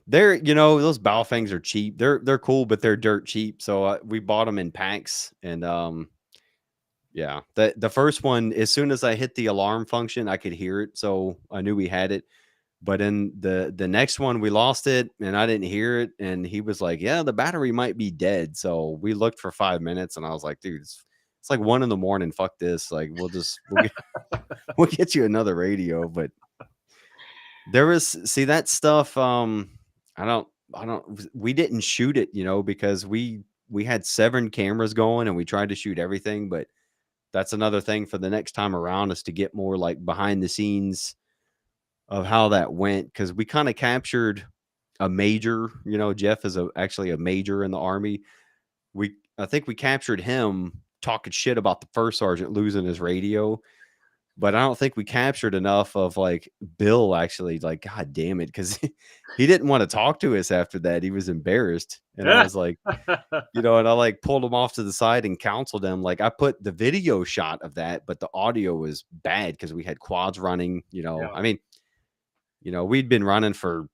Those Baofangs are cheap. They're cool, but they're dirt cheap. So we bought them in packs, and yeah, the first one, as soon as I hit the alarm function, I could hear it, so I knew we had it. But in the next one, we lost it, and I didn't hear it. And he was like, "Yeah, the battery might be dead." So we looked for 5 minutes, and I was like, "Dude, it's like 1 a.m. Fuck this! Like, we'll get you another radio." But there was see that stuff. We didn't shoot it, because we had 7 cameras going and we tried to shoot everything, but that's another thing for the next time around is to get more like behind the scenes of how that went, because we kind of captured a major. Jeff is actually a major in the Army. I think we captured him talking shit about the first sergeant losing his radio, but I don't think we captured enough of like Bill actually, like, God damn it, because he didn't want to talk to us after that. He was embarrassed. And I yeah. was like, and I like pulled him off to the side and counseled him. Like, I put the video shot of that, but the audio was bad because we had quads running. Yeah. I mean, we'd been running for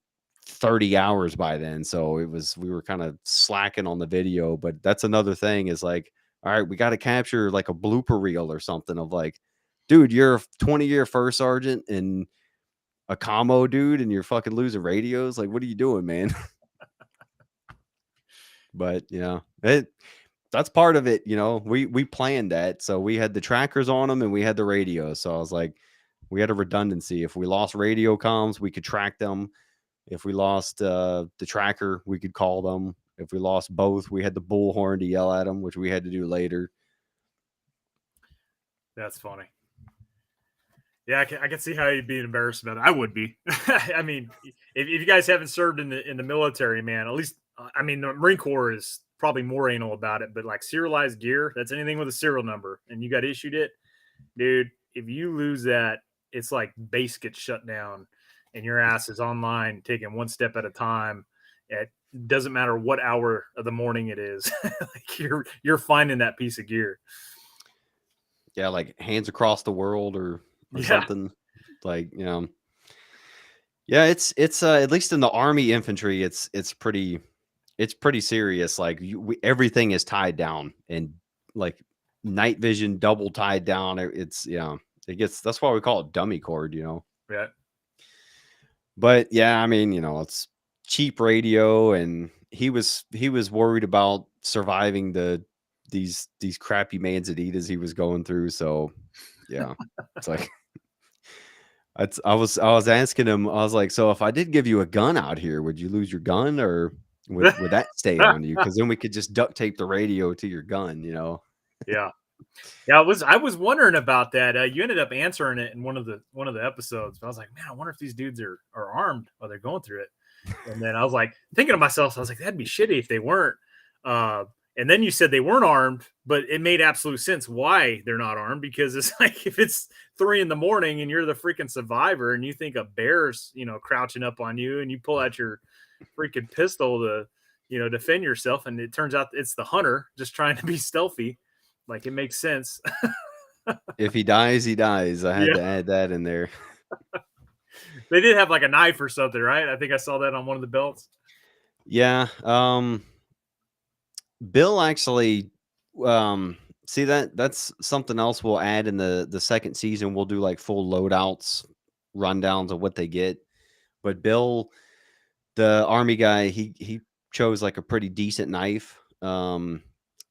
30 hours by then. So we were kind of slacking on the video. But that's another thing is like, all right, we got to capture like a blooper reel or something of like, dude, you're a 20-year first sergeant and a commo dude, and you're fucking losing radios. Like, what are you doing, man? But that's part of it. We planned that, so we had the trackers on them and we had the radios. So I was like, we had a redundancy. If we lost radio comms, we could track them. If we lost the tracker, we could call them. If we lost both, we had the bullhorn to yell at them, which we had to do later. That's funny. Yeah, I can see how you'd be embarrassed about it. I would be. I mean, if you guys haven't served in the military, man, at least I mean the Marine Corps is probably more anal about it. But like serialized gear, that's anything with a serial number, and you got issued it, dude. If you lose that, it's like base gets shut down, and your ass is online taking one step at a time. It doesn't matter what hour of the morning it is. Like you're finding that piece of gear. Yeah, like Hands Across the World or Yeah, something. Like, yeah, it's at least in the Army infantry, it's pretty serious. Like everything is tied down and like night vision double tied down. It's it gets that's why we call it dummy cord. yeah. But yeah, I mean, it's cheap radio, and he was worried about surviving these crappy manzanitas he was going through. So yeah, it's like I was asking him. I was like, so if I did give you a gun out here, would you lose your gun, or would that stay on you? Because then we could just duct tape the radio to your gun. Yeah. Yeah, I was wondering about that. You ended up answering it in one of the episodes. But I was like, man, I wonder if these dudes are armed while they're going through it. And then I was like thinking to myself, I was like, that'd be shitty if they weren't. Uh, and then you said they weren't armed, but it made absolute sense why they're not armed, because it's like if it's 3 in the morning and you're the freaking survivor and you think a bear's crouching up on you and you pull out your freaking pistol to defend yourself, and it turns out it's the hunter just trying to be stealthy. Like it makes sense. If he dies, he dies. I had Yeah. to add that in there. They did have like a knife or something, right? I think I saw that on one of the belts. Yeah. Bill actually, see that's something else we'll add in the second season. We'll do like full loadouts, rundowns of what they get. But Bill, the army guy, he chose like a pretty decent knife.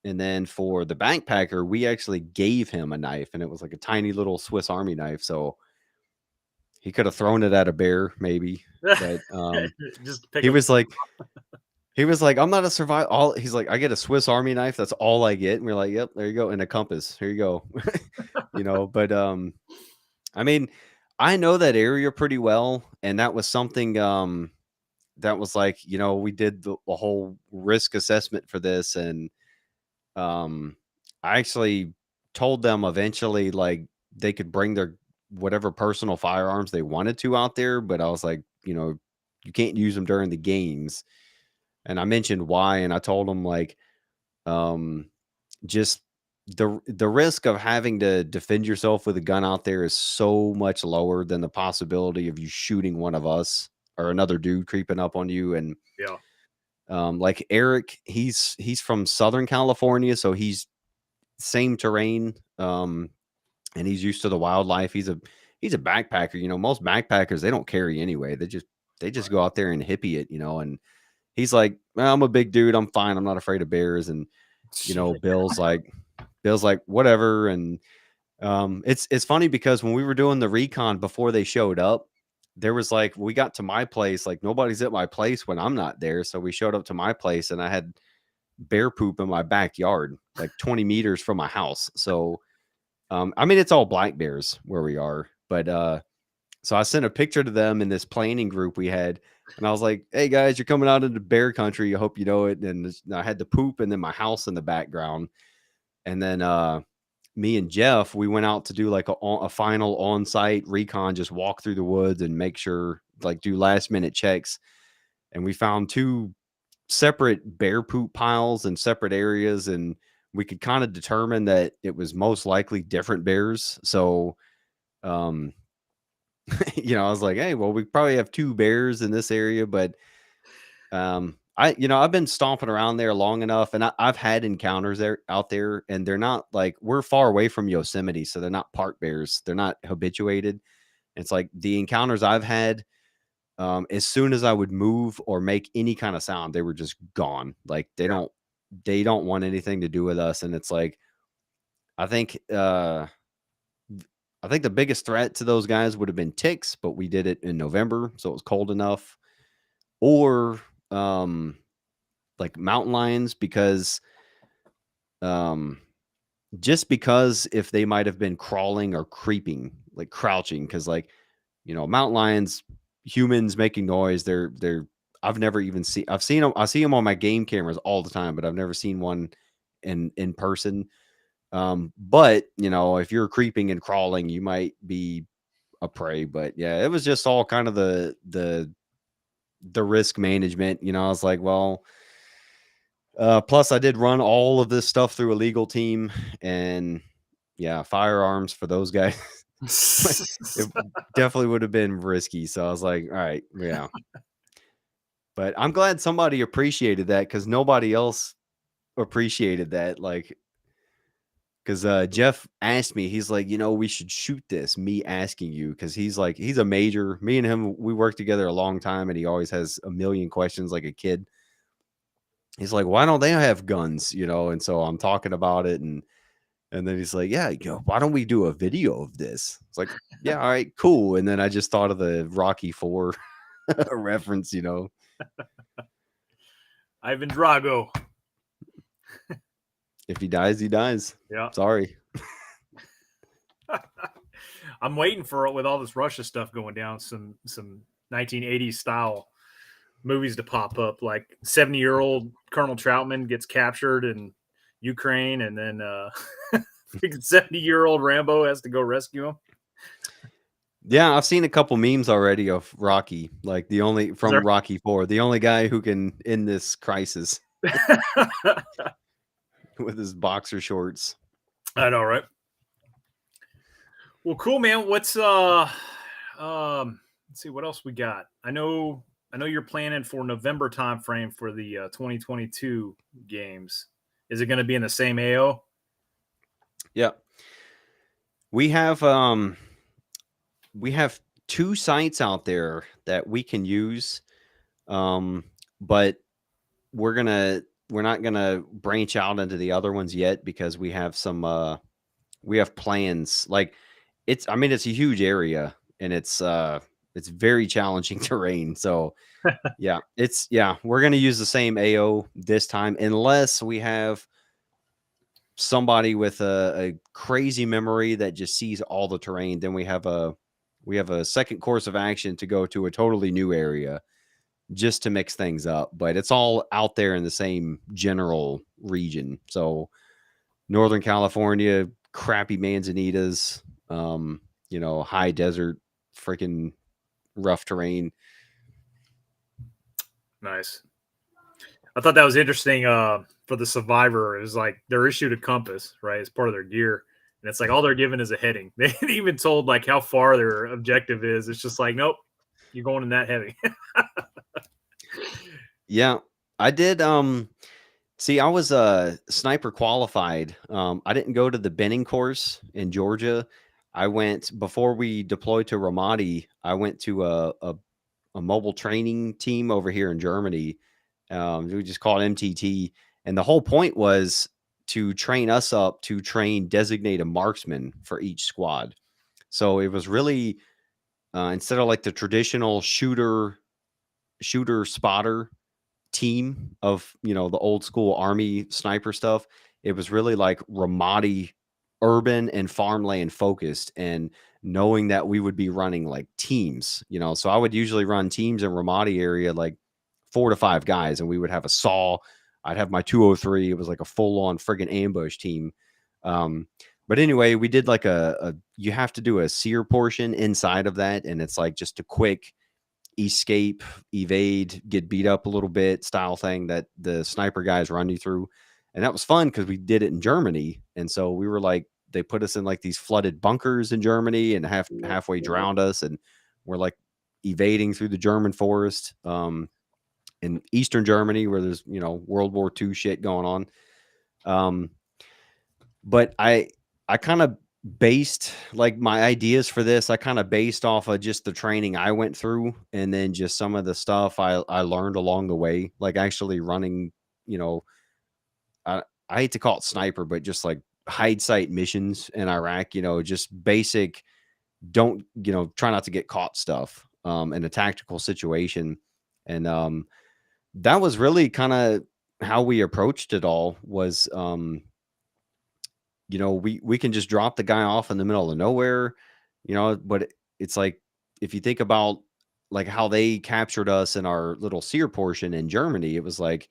And then for the backpacker, we actually gave him a knife, and it was like a tiny little Swiss Army knife. So he could have thrown it at a bear, maybe. But Just pick he up. was like, I'm not a survivor. He's like, I get a Swiss Army knife. That's all I get. And we're like, yep, there you go, and a compass. Here you go. But I mean, I know that area pretty well, and that was something that was like, we did the whole risk assessment for this, and I actually told them eventually like they could bring their whatever personal firearms they wanted to out there, but I was like, you can't use them during the games. And I mentioned why, and I told them like, um, just the risk of having to defend yourself with a gun out there is so much lower than the possibility of you shooting one of us or another dude creeping up on you. And Yeah. like Eric, he's from Southern California, so he's same terrain, and he's used to the wildlife. He's a backpacker. Most backpackers, they don't carry anyway. They just go out there and hippie it. And he's like, well, I'm a big dude. I'm fine. I'm not afraid of bears. And Bill's like whatever. And it's funny because when we were doing the recon before they showed up, there was like we got to my place, like nobody's at my place when I'm not there. So we showed up to my place, and I had bear poop in my backyard, like 20 meters from my house. So I mean, it's all black bears where we are, but so I sent a picture to them in this planning group we had, and I was like, "Hey guys, you're coming out into bear country. I hope you know it." And I had the poop and then my house in the background, and then me and Jeff, we went out to do like a final on-site recon, just walk through the woods and make sure, like, do last-minute checks, and we found two separate bear poop piles in separate areas, and we could kind of determine that it was most likely different bears. So um I was like, hey, well, we probably have two bears in this area, but I've been stomping around there long enough, and I've had encounters there out there, and they're not like, we're far away from Yosemite, so they're not park bears, they're not habituated. It's like the encounters I've had, as soon as I would move or make any kind of sound, they were just gone. Like Yeah. they don't want anything to do with us. And it's like, I think I think the biggest threat to those guys would have been ticks, but we did it in November, so it was cold enough. Or like mountain lions, because um just because if they might have been crawling or creeping, like crouching, because like, mountain lions, humans making noise, they're I've never even seen I've seen them I see them on my game cameras all the time, but I've never seen one in person. But if you're creeping and crawling, you might be a prey. But yeah, it was just all kind of the risk management. I was like, well, plus I did run all of this stuff through a legal team, and yeah, firearms for those guys. It definitely would have been risky. So I was like, all right, yeah. But I'm glad somebody appreciated that, because nobody else appreciated that. Like, because Jeff asked me, he's like, we should shoot this. Me asking you, because he's like, he's a major. Me and him, we worked together a long time, and he always has a million questions like a kid. He's like, why don't they have guns? And so I'm talking about it, and then he's like, yeah, why don't we do a video of this? It's like, yeah, all right, cool. And then I just thought of the Rocky 4 reference. Ivan Drago. If he dies, he dies. Yeah. Sorry. I'm waiting for it with all this Russia stuff going down. Some 1980s style movies to pop up, like 70-year-old Colonel Troutman gets captured in Ukraine, and then 70-year-old Rambo has to go rescue him. Yeah, I've seen a couple memes already of Rocky, like from Rocky 4, the only guy who can end this crisis with his boxer shorts. I know, right? Well, cool, man. What's let's see what else we got. I know you're planning for November time frame for the 2022 games. Is it going to be in the same AO? Yeah. We have 2 sites out there that we can use. But we're not gonna branch out into the other ones yet, because we have plans. Like, it's a huge area, and it's very challenging terrain. So yeah, we're gonna use the same AO this time, unless we have somebody with a crazy memory that just sees all the terrain. Then we have a second course of action to go to a totally new area, just to mix things up. But it's all out there in the same general region. So Northern California, crappy manzanitas, high desert, freaking rough terrain. Nice. I thought that was interesting. For the Survivor, it was like they're issued a compass, right, as part of their gear, and it's like all they're given is a heading. They ain't even told like how far their objective is. It's just like, nope, you're going in that heavy. Yeah, I did. See, I was sniper qualified. I didn't go to the Benning course in Georgia. I went, before we deployed to Ramadi, I went to a mobile training team over here in Germany. We just call it MTT. And the whole point was to train us up to train designated marksmen for each squad. So it was really, instead of like the traditional shooter spotter team of, the old school army sniper stuff, it was really like Ramadi urban and farmland focused, and knowing that we would be running like teams, so I would usually run teams in Ramadi area, like 4 to 5 guys, and we would have a saw. I'd have my 203. It was like a full-on friggin' ambush team. But anyway, we did like you have to do a sear portion inside of that, and it's like just a quick escape, evade, get beat up a little bit style thing that the sniper guys run you through. And that was fun because we did it in Germany. And so we were like, they put us in like these flooded bunkers in Germany, and halfway drowned us. And we're like evading through the German forest in Eastern Germany, where there's, World War II shit going on. But I kind of based like my ideas for this, I kind of based off of just the training I went through, and then just some of the stuff I learned along the way, like actually running, I hate to call it sniper, but just like hide site missions in Iraq, just basic, don't, try not to get caught stuff in a tactical situation. And that was really kind of how we approached it all, was you know, we can just drop the guy off in the middle of nowhere, you know, but it's like if you think about like how they captured us in our little seer portion in Germany, it was like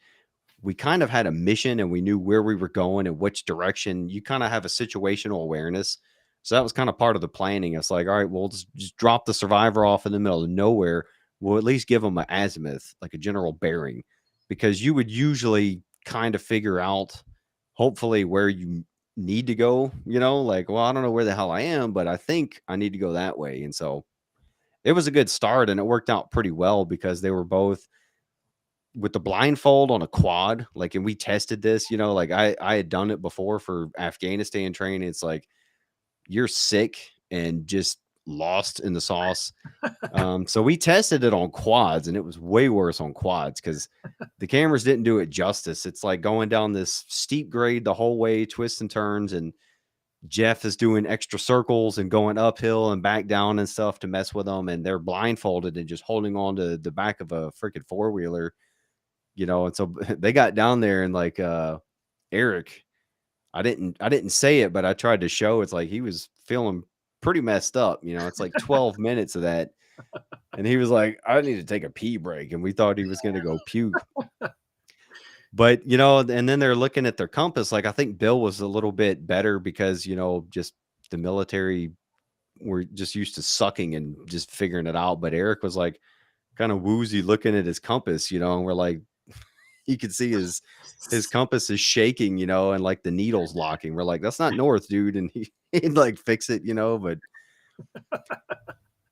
we kind of had a mission and we knew where we were going and which direction. You kind of have a situational awareness. So that was kind of part of the planning. It's like, all right, we'll just drop the survivor off in the middle of nowhere. We'll at least give them an azimuth, like a general bearing, because you would usually kind of figure out, hopefully, where you need to go. You know, like, well, I don't know where the hell I am, but I think I need to go that way. And so it was a good start and it worked out pretty well because they were both with the blindfold on a quad, like, and we tested this, you know, like I had done it before for Afghanistan training. It's like you're sick and just lost in the sauce. So we tested it on quads, and it was way worse on quads because the cameras didn't do it justice. It's like going down this steep grade the whole way, twists and turns, and Jeff is doing extra circles and going uphill and back down and stuff to mess with them, and they're blindfolded and just holding on to the back of a freaking four-wheeler, you know. And so they got down there and like Eric, I didn't say it, but I tried to show it's like he was feeling pretty messed up, you know. It's like 12 minutes of that. And he was like, I need to take a pee break. And we thought he was gonna go puke. But you know, and then they're looking at their compass. Like I think Bill was a little bit better because, you know, just the military were just used to sucking and just figuring it out. But Eric was like kind of woozy looking at his compass, you know, and we're like, you could see his compass is shaking, you know, and like the needle's locking. We're like, that's not north, dude. And he'd like fix it, you know. But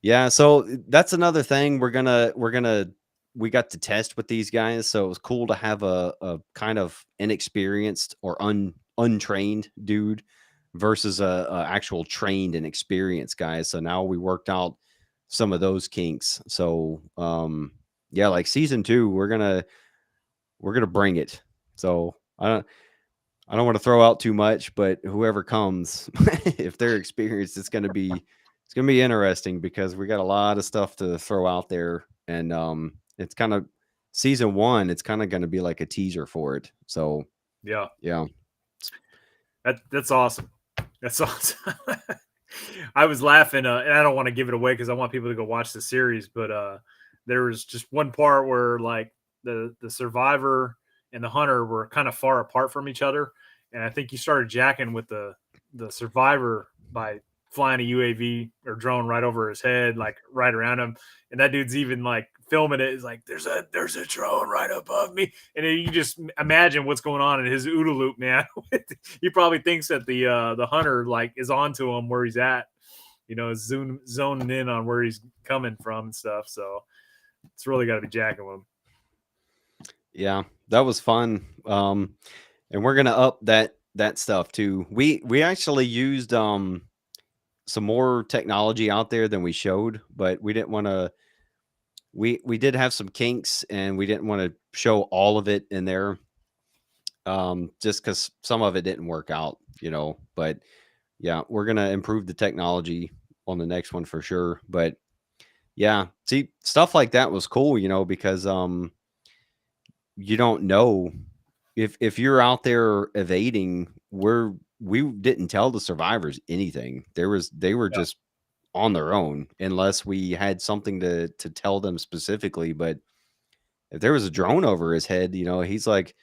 yeah, so that's another thing we got to test with these guys. So it was cool to have a kind of inexperienced or untrained dude versus a actual trained and experienced guy. So now we worked out some of those kinks. So yeah, like season 2, we're gonna bring it. So I don't want to throw out too much, but whoever comes, if they're experienced, it's gonna be interesting because we got a lot of stuff to throw out there, and it's kind of season 1. It's kind of gonna be like a teaser for it. So Yeah, yeah, that's awesome. That's awesome. I was laughing, and I don't want to give it away because I want people to go watch the series. But there was just one part where like the survivor and the hunter were kind of far apart from each other, and I think you started jacking with the survivor by flying a UAV or drone right over his head, like right around him, and that dude's even like filming it. Is like there's a drone right above me, and then you just imagine what's going on in his OODA loop, man. He probably thinks that the hunter like is onto him where he's at, you know, zoning in on where he's coming from and stuff. So it's really got to be jacking with him. yeah, that was fun. And we're gonna up that stuff too. We actually used some more technology out there than we showed, but we didn't want to. We did have some kinks, and we didn't want to show all of it in there, just because some of it didn't work out, you know. But yeah, we're gonna improve the technology on the next one for sure. But yeah, see, stuff like that was cool, you know, because you don't know if you're out there evading. We didn't tell the survivors anything. They were Yeah, just on their own unless we had something to tell them specifically. But if there was a drone over his head, you know, he's like,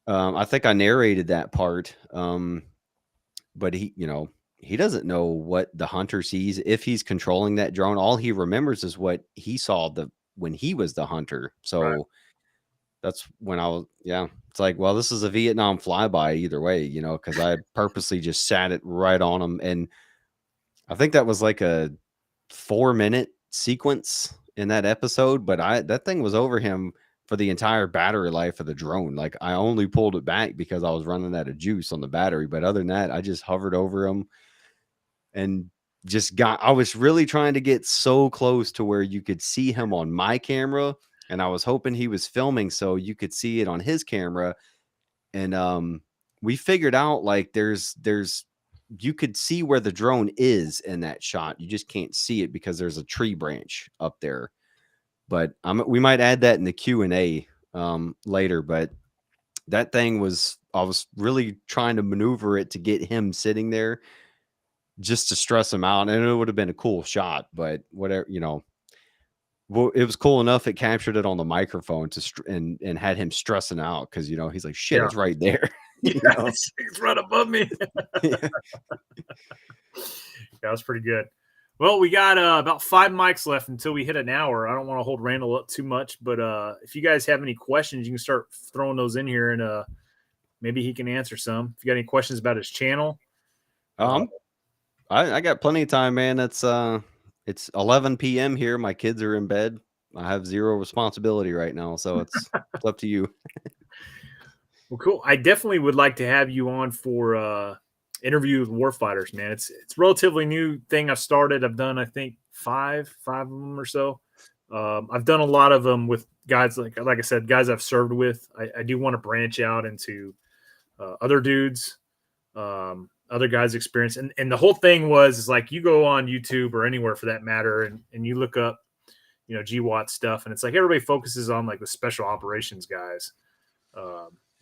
I think I narrated that part. But he, you know, he doesn't know what the hunter sees if he's controlling that drone. All he remembers is what he saw when he was the hunter. right. So that's when I was, yeah. It's like, well, this is a Vietnam flyby either way, you know, because I purposely just sat it right on him, and I think that was like a 4-minute sequence in that episode, but that thing was over him for the entire battery life of the drone. Like I only pulled it back because I was running out of juice on the battery, but other than that, I just hovered over him and I was really trying to get so close to where you could see him on my camera, and I was hoping he was filming so you could see it on his camera. And we figured out like there's you could see where the drone is in that shot. You just can't see it because there's a tree branch up there. But we might add that in the Q&A later. But that thing was I was really trying to maneuver it to get him sitting there just to stress him out, and it would have been a cool shot, but whatever, well, it was cool enough. It captured it on the microphone and had him stressing out because he's like, "Shit, Yeah. it's right there." Yeah, it's right above me. Yeah. That was pretty good. Well, we got about 5 mics left until we hit an hour. I don't want to hold Randall up too much, but if you guys have any questions, you can start throwing those in here, and maybe he can answer some. If you got any questions about his channel, I got plenty of time, man. It's 11 p.m. here. My kids are in bed. I have zero responsibility right now, so it's up to you. well, cool. I definitely would like to have you on for interview with warfighters, man. It's relatively new thing I've started. I've done, I think, five of them or so. I've done a lot of them with guys like I said, guys I've served with. I do want to branch out into other dudes, other guys' experience, and the whole thing is like you go on YouTube or anywhere for that matter, and you look up, GWAT stuff, and it's like everybody focuses on like the special operations guys,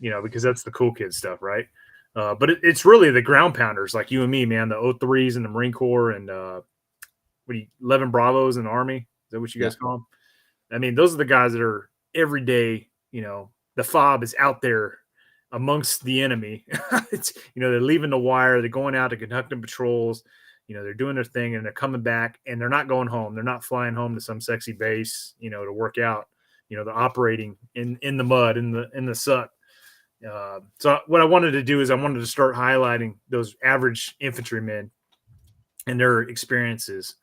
because that's the cool kid stuff, right? But it's really the ground pounders like you and me, man, the O3s in the Marine Corps and 11 Bravos in the Army. Is that what you guys call them? I mean, those are the guys that are every day, the fob is out there amongst the enemy. It's, they're leaving the wire, they're going out to conducting patrols, they're doing their thing and they're coming back and they're not going home. They're not flying home to some sexy base, to work out. They're operating in the mud, in the suck. So what I wanted to do is I wanted to start highlighting those average infantrymen and their experiences.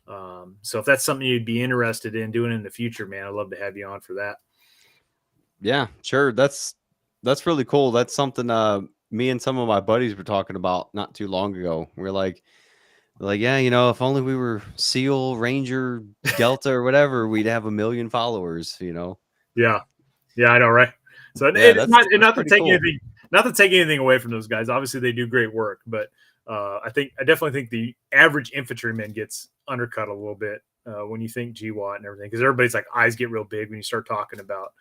So if that's something you'd be interested in doing in the future, man, I'd love to have you on for that. Yeah, sure. That's really cool. That's something me and some of my buddies were talking about not too long ago. We're like, yeah, if only we were SEAL, Ranger, Delta, or whatever, we'd have 1 million followers. Yeah, I know, right? So Yeah, it's that's not to pretty take cool. anything away from those guys. Obviously, they do great work, but I definitely think the average infantryman gets undercut a little bit when you think GWAT and everything, because everybody's like eyes get real big when you start talking about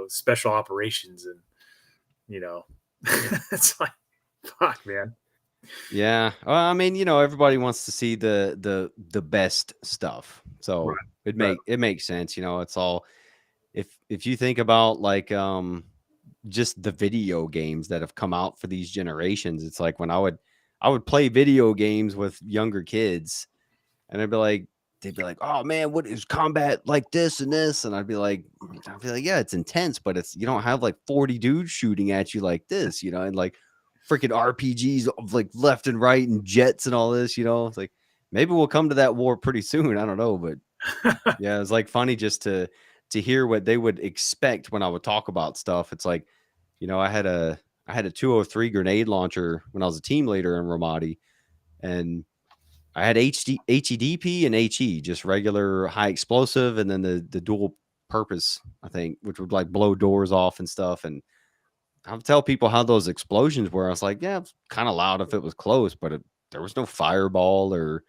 special operations and it's like fuck, man. Yeah. Well, I mean, everybody wants to see the best stuff. So Right. it makes sense. It's all if you think about like just the video games that have come out for these generations, it's like when I would play video games with younger kids and they'd be like, "Oh man, what is combat like this and this?" And I'd be like, "Yeah, it's intense, but you don't have like 40 dudes shooting at you like this, and like freaking RPGs of like left and right and jets and all this, It's like maybe we'll come to that war pretty soon. I don't know, but yeah, it's like funny just to hear what they would expect when I would talk about stuff. It's like, I had a 203 grenade launcher when I was a team leader in Ramadi, and I had HEDP and HE, just regular high explosive, and then the dual purpose, I think, which would like blow doors off and stuff. And I would tell people how those explosions were. I was like, yeah, it's kind of loud if it was close, but there was no fireball or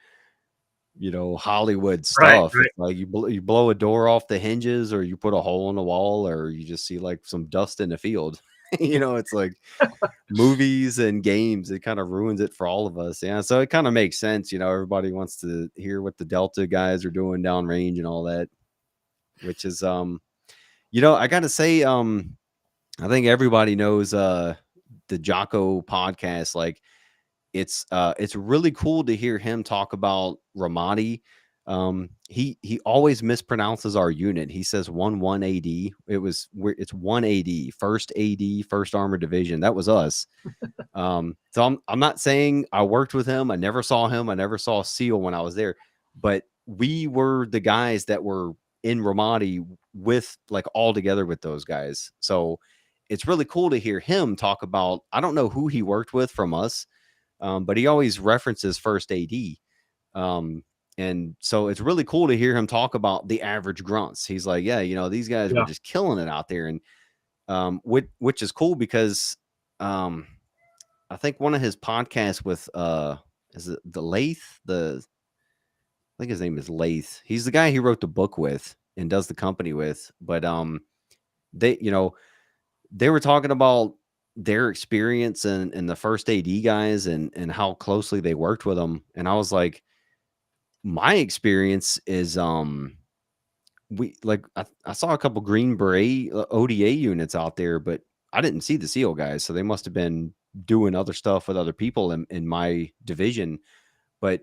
Hollywood Right. stuff. It's like you blow a door off the hinges, or you put a hole in the wall, or you just see like some dust in the field. It's like movies and games, it kind of ruins it for all of us. Yeah, so it kind of makes sense. Everybody wants to hear what the Delta guys are doing downrange and all that, which is I gotta say, I think everybody knows the Jocko podcast. Like it's really cool to hear him talk about Ramadi. He always mispronounces our unit. He says 11 AD. It's 1 AD, first AD, first Armored Division. That was us. So I'm not saying I worked with him. I never saw him. I never saw SEAL when I was there, but we were the guys that were in Ramadi with like all together with those guys. So it's really cool to hear him talk about, I don't know who he worked with from us, but he always references first AD. And so it's really cool to hear him talk about the average grunts. He's like, yeah, these guys were just killing it out there. And which is cool because I think one of his podcasts with is it the Lath? I think his name is Lath. He's the guy he wrote the book with and does the company with. But they were talking about their experience and the first AD guys and how closely they worked with them. And I was like, my experience is we like I saw a couple Green Beret ODA units out there, but I didn't see the SEAL guys, so they must have been doing other stuff with other people in my division. But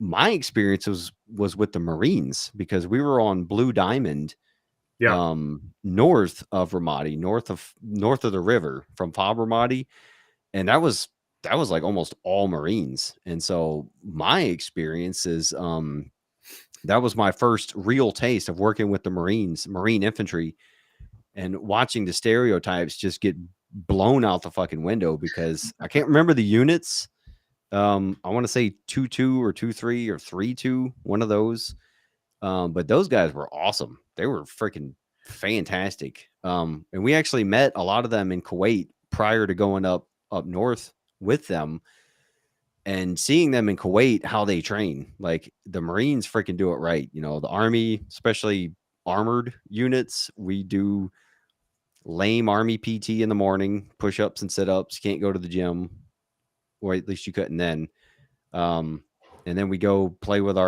my experience was with the Marines because we were on Blue Diamond, Yeah. north of Ramadi, north of the river from Fob Ramadi, and that was like almost all Marines. And so my experience is that was my first real taste of working with the Marines, Marine infantry, and watching the stereotypes just get blown out the fucking window because I can't remember the units. I want to say 2-2 or 2-3 or 3-2, one of those. But those guys were awesome. They were freaking fantastic. And we actually met a lot of them in Kuwait prior to going up north with them and seeing them in Kuwait, how they train. Like the Marines freaking do it right. You know, the Army, especially armored units, we do lame Army PT in the morning, push ups and sit ups. Can't go to the gym, or at least you couldn't then. And then we go play with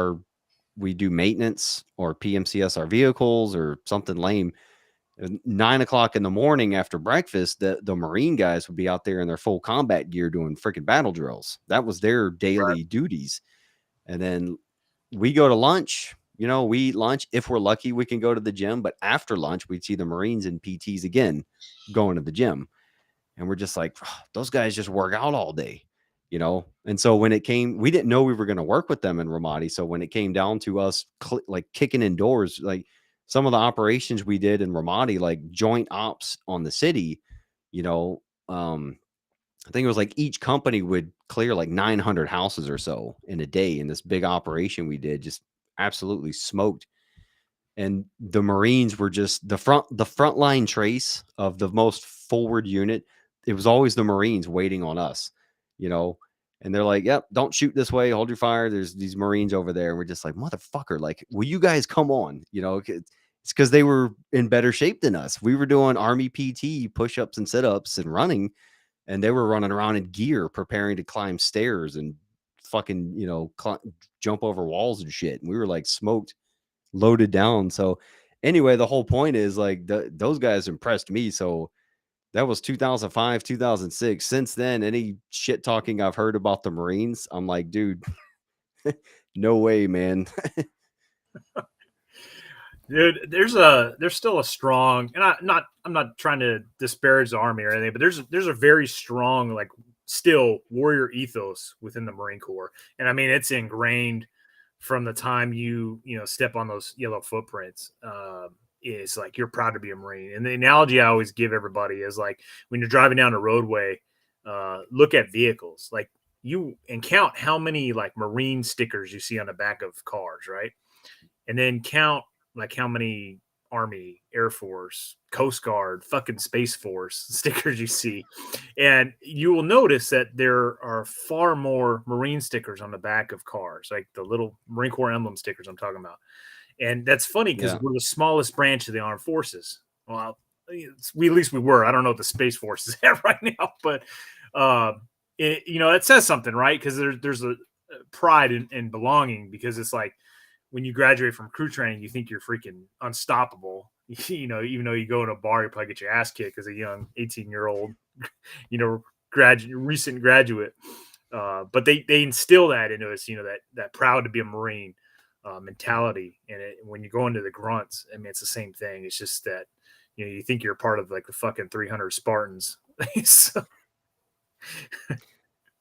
we do maintenance or PMCS our vehicles or something lame. 9 o'clock in the morning after breakfast, the Marine guys would be out there in their full combat gear doing freaking battle drills. That was their daily duties. And then we go to lunch. You know, we eat lunch. If we're lucky, we can go to the gym. But after lunch, we'd see the Marines and PTs again going to the gym. And we're just like, "Oh, those guys just work out all day, you know?" And so when it came, we didn't know we were going to work with them in Ramadi. So when it came down to us like kicking in doors, like some of the operations we did in Ramadi, like joint ops on the city, you know, I think it was like each company would clear like 900 houses or so in a day in this big operation we did, just absolutely smoked. And the Marines were just the frontline trace of the most forward unit. It was always the Marines waiting on us, you know. And they're like, "Yep, don't shoot this way. Hold your fire. There's these Marines over there." And we're just like, "Motherfucker! Like, will you guys come on?" You know, it's because they were in better shape than us. We were doing Army PT push ups and sit ups and running, and they were running around in gear preparing to climb stairs and fucking jump over walls and shit. And we were like smoked, loaded down. So anyway, the whole point is like those guys impressed me. So that was 2005, 2006. Since then, any shit talking I've heard about the Marines, I'm like, dude, no way, man. Dude, there's still a strong, and I'm not trying to disparage the Army or anything, but there's a very strong, like, still warrior ethos within the Marine Corps. And I mean, it's ingrained from the time you step on those yellow footprints. Is like you're proud to be a Marine. And the analogy I always give everybody is like when you're driving down a roadway, look at vehicles, like you and count how many like Marine stickers you see on the back of cars, right? And then count like how many Army, Air Force, Coast Guard, fucking Space Force stickers you see. And you will notice that there are far more Marine stickers on the back of cars, like the little Marine Corps emblem stickers I'm talking about. And that's funny because Yeah. we're the smallest branch of the armed forces. Well, we at least we were. I don't know what the Space Force is at right now, but it says something, right? Because there's a pride in belonging, because it's like when you graduate from crew training, you think you're freaking unstoppable. Even though you go in a bar, you probably get your ass kicked as a young 18-year-old, recent graduate. But they instill that into us, that proud to be a Marine mentality. And when you go into the grunts, I mean, it's the same thing. It's just that, you think you're part of like the fucking 300 Spartans. So,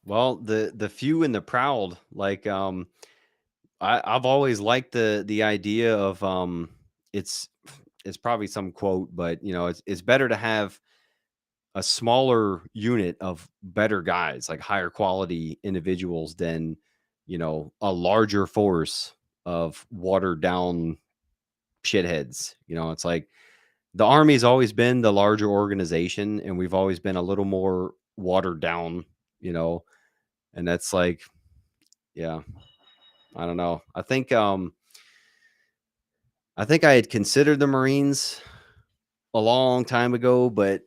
Well, the few and the proud, like I've always liked the idea of it's it's probably some quote, but it's better to have a smaller unit of better guys, like higher quality individuals than, a larger force of watered down shitheads. It's like the Army's always been the larger organization and we've always been a little more watered down, you know, and that's like, yeah, I don't know. I think I had considered the Marines a long time ago, but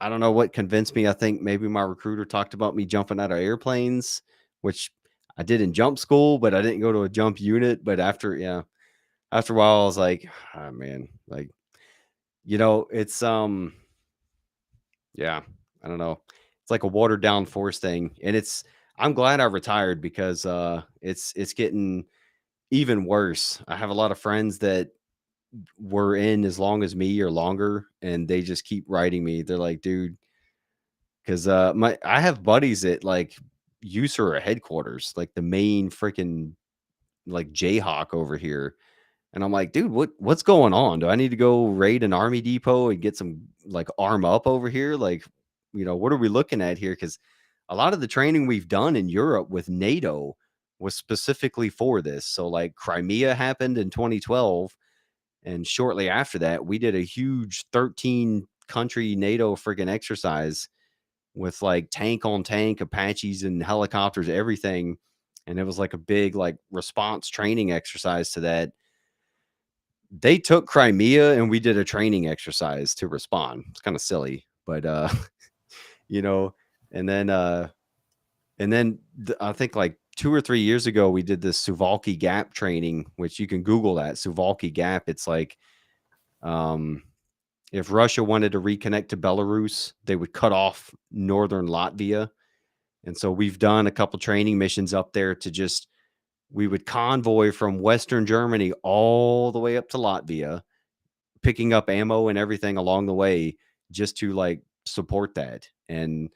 I don't know what convinced me. I think maybe my recruiter talked about me jumping out of airplanes, which I did in jump school, but I didn't go to a jump unit. But after a while, I was like, oh, man, like, it's yeah, I don't know. It's like a watered down force thing, and I'm glad I retired because it's getting even worse. I have a lot of friends that were in as long as me or longer, and they just keep writing me. They're like, dude, because I have buddies at like USER headquarters, like the main freaking like Jayhawk over here. And I'm like, dude, what's going on? Do I need to go raid an army depot and get some like arm up over here? Like, what are we looking at here? Because a lot of the training we've done in Europe with NATO was specifically for this. So like Crimea happened in 2012. And shortly after that, we did a huge 13 country NATO friggin' exercise with like tank on tank, Apaches and helicopters, everything. And it was like a big like response training exercise to that. They took Crimea and we did a training exercise to respond. It's kind of silly, but you know, and then I think like 2 or 3 years ago we did this Suwalki Gap training, which you can Google that Suwalki Gap. It's like if Russia wanted to reconnect to Belarus, they would cut off northern Latvia. And so we've done a couple training missions up there we would convoy from Western Germany all the way up to Latvia, picking up ammo and everything along the way just to like support that. And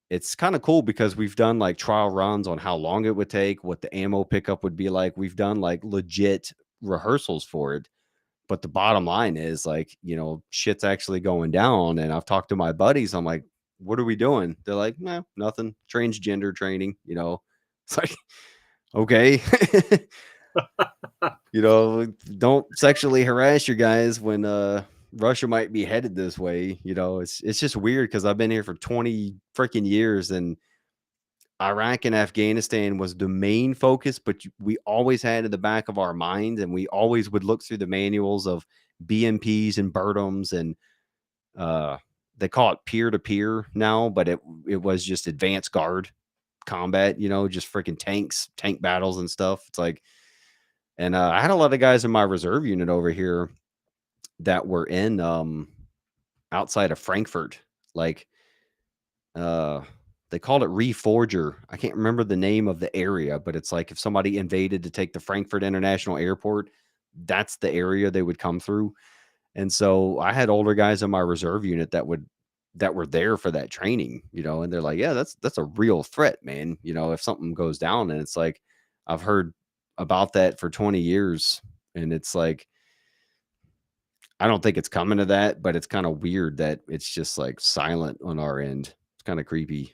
it's kind of cool because we've done like trial runs on how long it would take, what the ammo pickup would be like. We've done like legit rehearsals for it. But the bottom line is like, shit's actually going down. And I've talked to my buddies. I'm like, what are we doing? They're like, nah, nothing. Transgender training, It's like, okay. Don't sexually harass your guys when Russia might be headed this way. It's just weird because I've been here for 20 freaking years, and Iraq and Afghanistan was the main focus, but we always had in the back of our minds, and we always would look through the manuals of BMPs and Bertams, and they call it peer-to-peer now, but it was just advanced guard combat, just freaking tank battles and stuff. It's like, and I had a lot of guys in my reserve unit over here that were in outside of Frankfurt, like they called it Reforger. I can't remember the name of the area, but it's like if somebody invaded to take the Frankfurt International Airport, that's the area they would come through. And so I had older guys in my reserve unit that were there for that training, and they're like, yeah, that's a real threat, man. If something goes down, and it's like, I've heard about that for 20 years. And it's like, I don't think it's coming to that, but it's kind of weird that it's just like silent on our end. It's kind of creepy.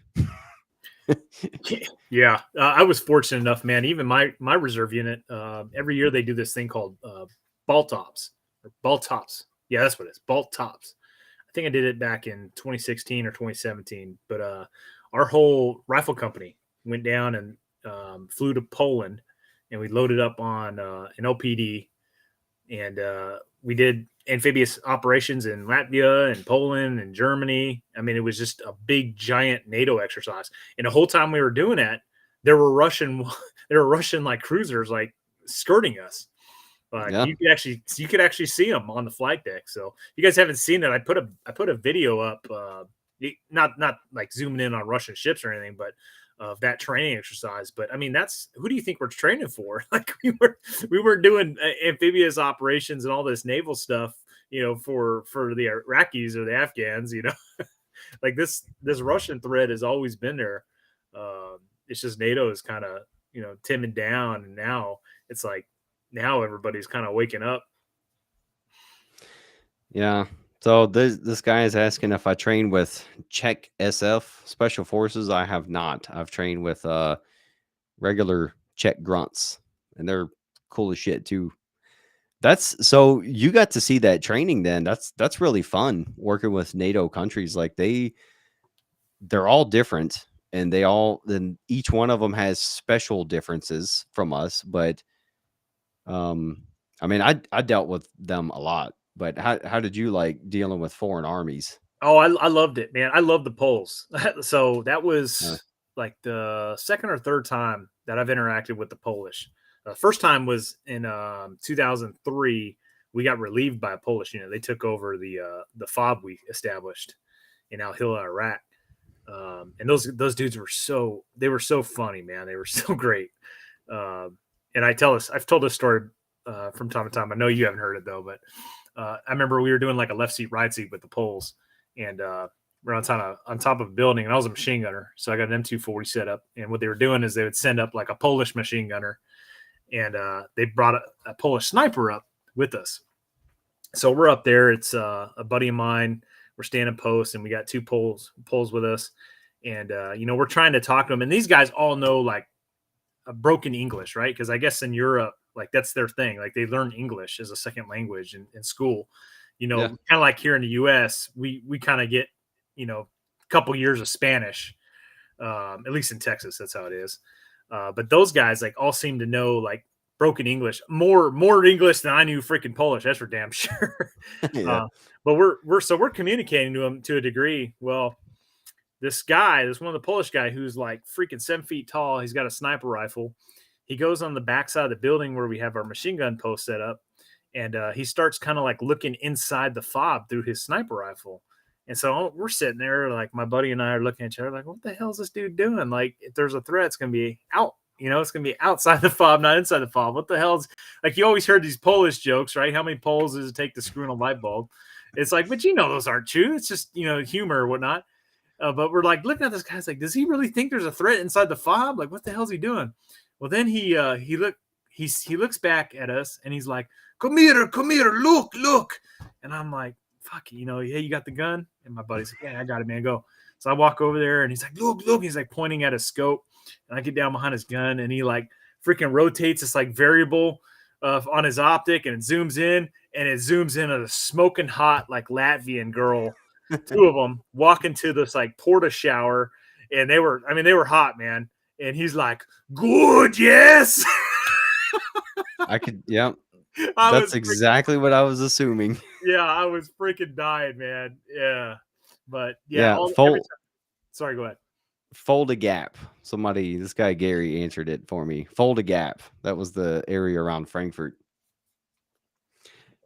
Yeah, I was fortunate enough, man. Even my reserve unit, every year they do this thing called ball tops or ball tops. Yeah, that's what it is. Ball tops. I think I did it back in 2016 or 2017. But our whole rifle company went down and flew to Poland, and we loaded up on an LPD, and we did amphibious operations in Latvia and Poland and Germany. I mean, it was just a big, giant NATO exercise. And the whole time we were doing that, there were Russian like cruisers like skirting us. Yeah. You could actually see them on the flight deck. So if you guys haven't seen it, I put a video up, not like zooming in on Russian ships or anything, but of that training exercise. But I mean, who do you think we're training for? Like we were doing amphibious operations and all this naval stuff, for the Iraqis or the Afghans, like this Russian threat has always been there. It's just NATO is kind of, timid down, and now it's like, now everybody's kind of waking up. Yeah. So this guy is asking if I train with Czech SF Special Forces. I have not. I've trained with regular Czech grunts, and they're cool as shit too. So you got to see that training then. That's really fun working with NATO countries. Like they're all different, and then each one of them has special differences from us. But I mean, I dealt with them a lot. But how did you like dealing with foreign armies? Oh, I loved it, man. I love the Poles. So that Uh, was like the second or third time that I've interacted with the Polish. First time was in 2003. We got relieved by a Polish unit. They took over the fob we established in Al Hila, Iraq. And those dudes were so funny, man. They were so great. And I've told this story from time to time. I know you haven't heard it though, but I remember we were doing like a left seat, right seat with the Poles, and we're on top of a building, and I was a machine gunner, so I got an M240 set up. And what they were doing is they would send up like a Polish machine gunner, and they brought a Polish sniper up with us. So we're up there. It's a buddy of mine. We're standing post, and we got two Poles with us, and we're trying to talk to them. And these guys all know like a broken English, right? Because I guess in Europe, like that's their thing. Like they learn English as a second language in school. yeah. Kind of like here in the U.S., we kind of get a couple years of Spanish, at least in Texas, that's how it is. But those guys like all seem to know like broken English, more English than I knew freaking Polish. That's for damn sure. Yeah. uh, but we're communicating to them to a degree. Well, this one of the Polish guy who's like freaking 7 feet tall. He's got a sniper rifle. He goes on the backside of the building where we have our machine gun post set up, and he starts kind of like looking inside the fob through his sniper rifle. And so we're sitting there, like my buddy and I are looking at each other, like, what the hell is this dude doing? Like, if there's a threat, it's gonna be out. It's gonna be outside the fob, not inside the fob. What the hell's like? You always heard these Polish jokes, right? How many Poles does it take to screw in a light bulb? It's like, but those aren't true. It's just humor or whatnot. But we're like looking at this guy's like, does he really think there's a threat inside the fob? Like, what the hell's he doing? Well, then he looks back at us and he's like, come here, look. And I'm like, fuck, hey, you got the gun? And my buddy's like, yeah, I got it, man, go. So I walk over there and he's like, look. He's like pointing at a scope, and I get down behind his gun and he like freaking rotates this like variable on his optic, and it zooms in at a smoking hot like Latvian girl, two of them walking to this like porta shower, and they were hot, man. And he's like, good, yes. I could, yeah. I That's was exactly what I was assuming. I was freaking dying, man. Yeah, but yeah, Yeah, every time. Sorry, go ahead. fold a gap. This guy Gary answered it for me. Fold a gap. That was the area around Frankfurt.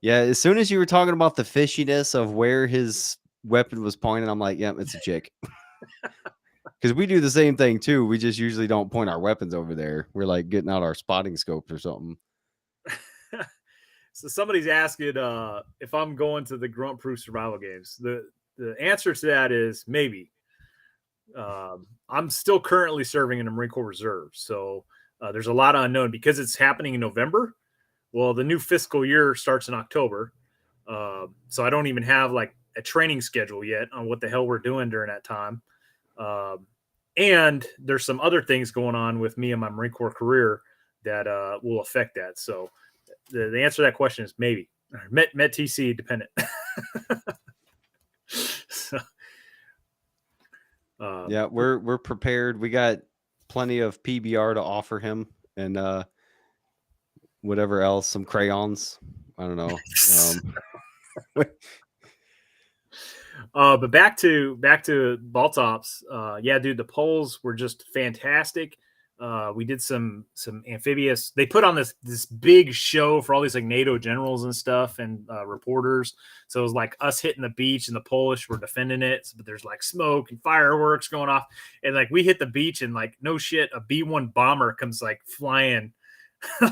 Yeah, as soon as you were talking about the fishiness of where his weapon was pointed, I'm like, yeah, it's a chick. Because we do the same thing too. We just usually don't point our weapons over there. We're like getting out our spotting scopes or something. So somebody's asking if I'm going to the Grunt Proof survival games. The answer to that is maybe. I'm still currently serving in the Marine Corps Reserve, so there's a lot of unknown because it's happening in November. Well, the new fiscal year starts in October, so I don't even have like a training schedule yet on what the hell we're doing during that time. And there's some other things going on with me and my Marine Corps career that will affect that. So the answer to that question is maybe. Met TC dependent. So, yeah, we're prepared. We got plenty of PBR to offer him, and whatever else, some crayons. I don't know. But back to Baltops. Yeah, dude, the polls were just fantastic. We did some amphibious. They put on this big show for all these like NATO generals and stuff and reporters. So it was like us hitting the beach and the Polish were defending it. But there's like smoke and fireworks going off, and like we hit the beach and like no shit, a B-1 bomber comes like flying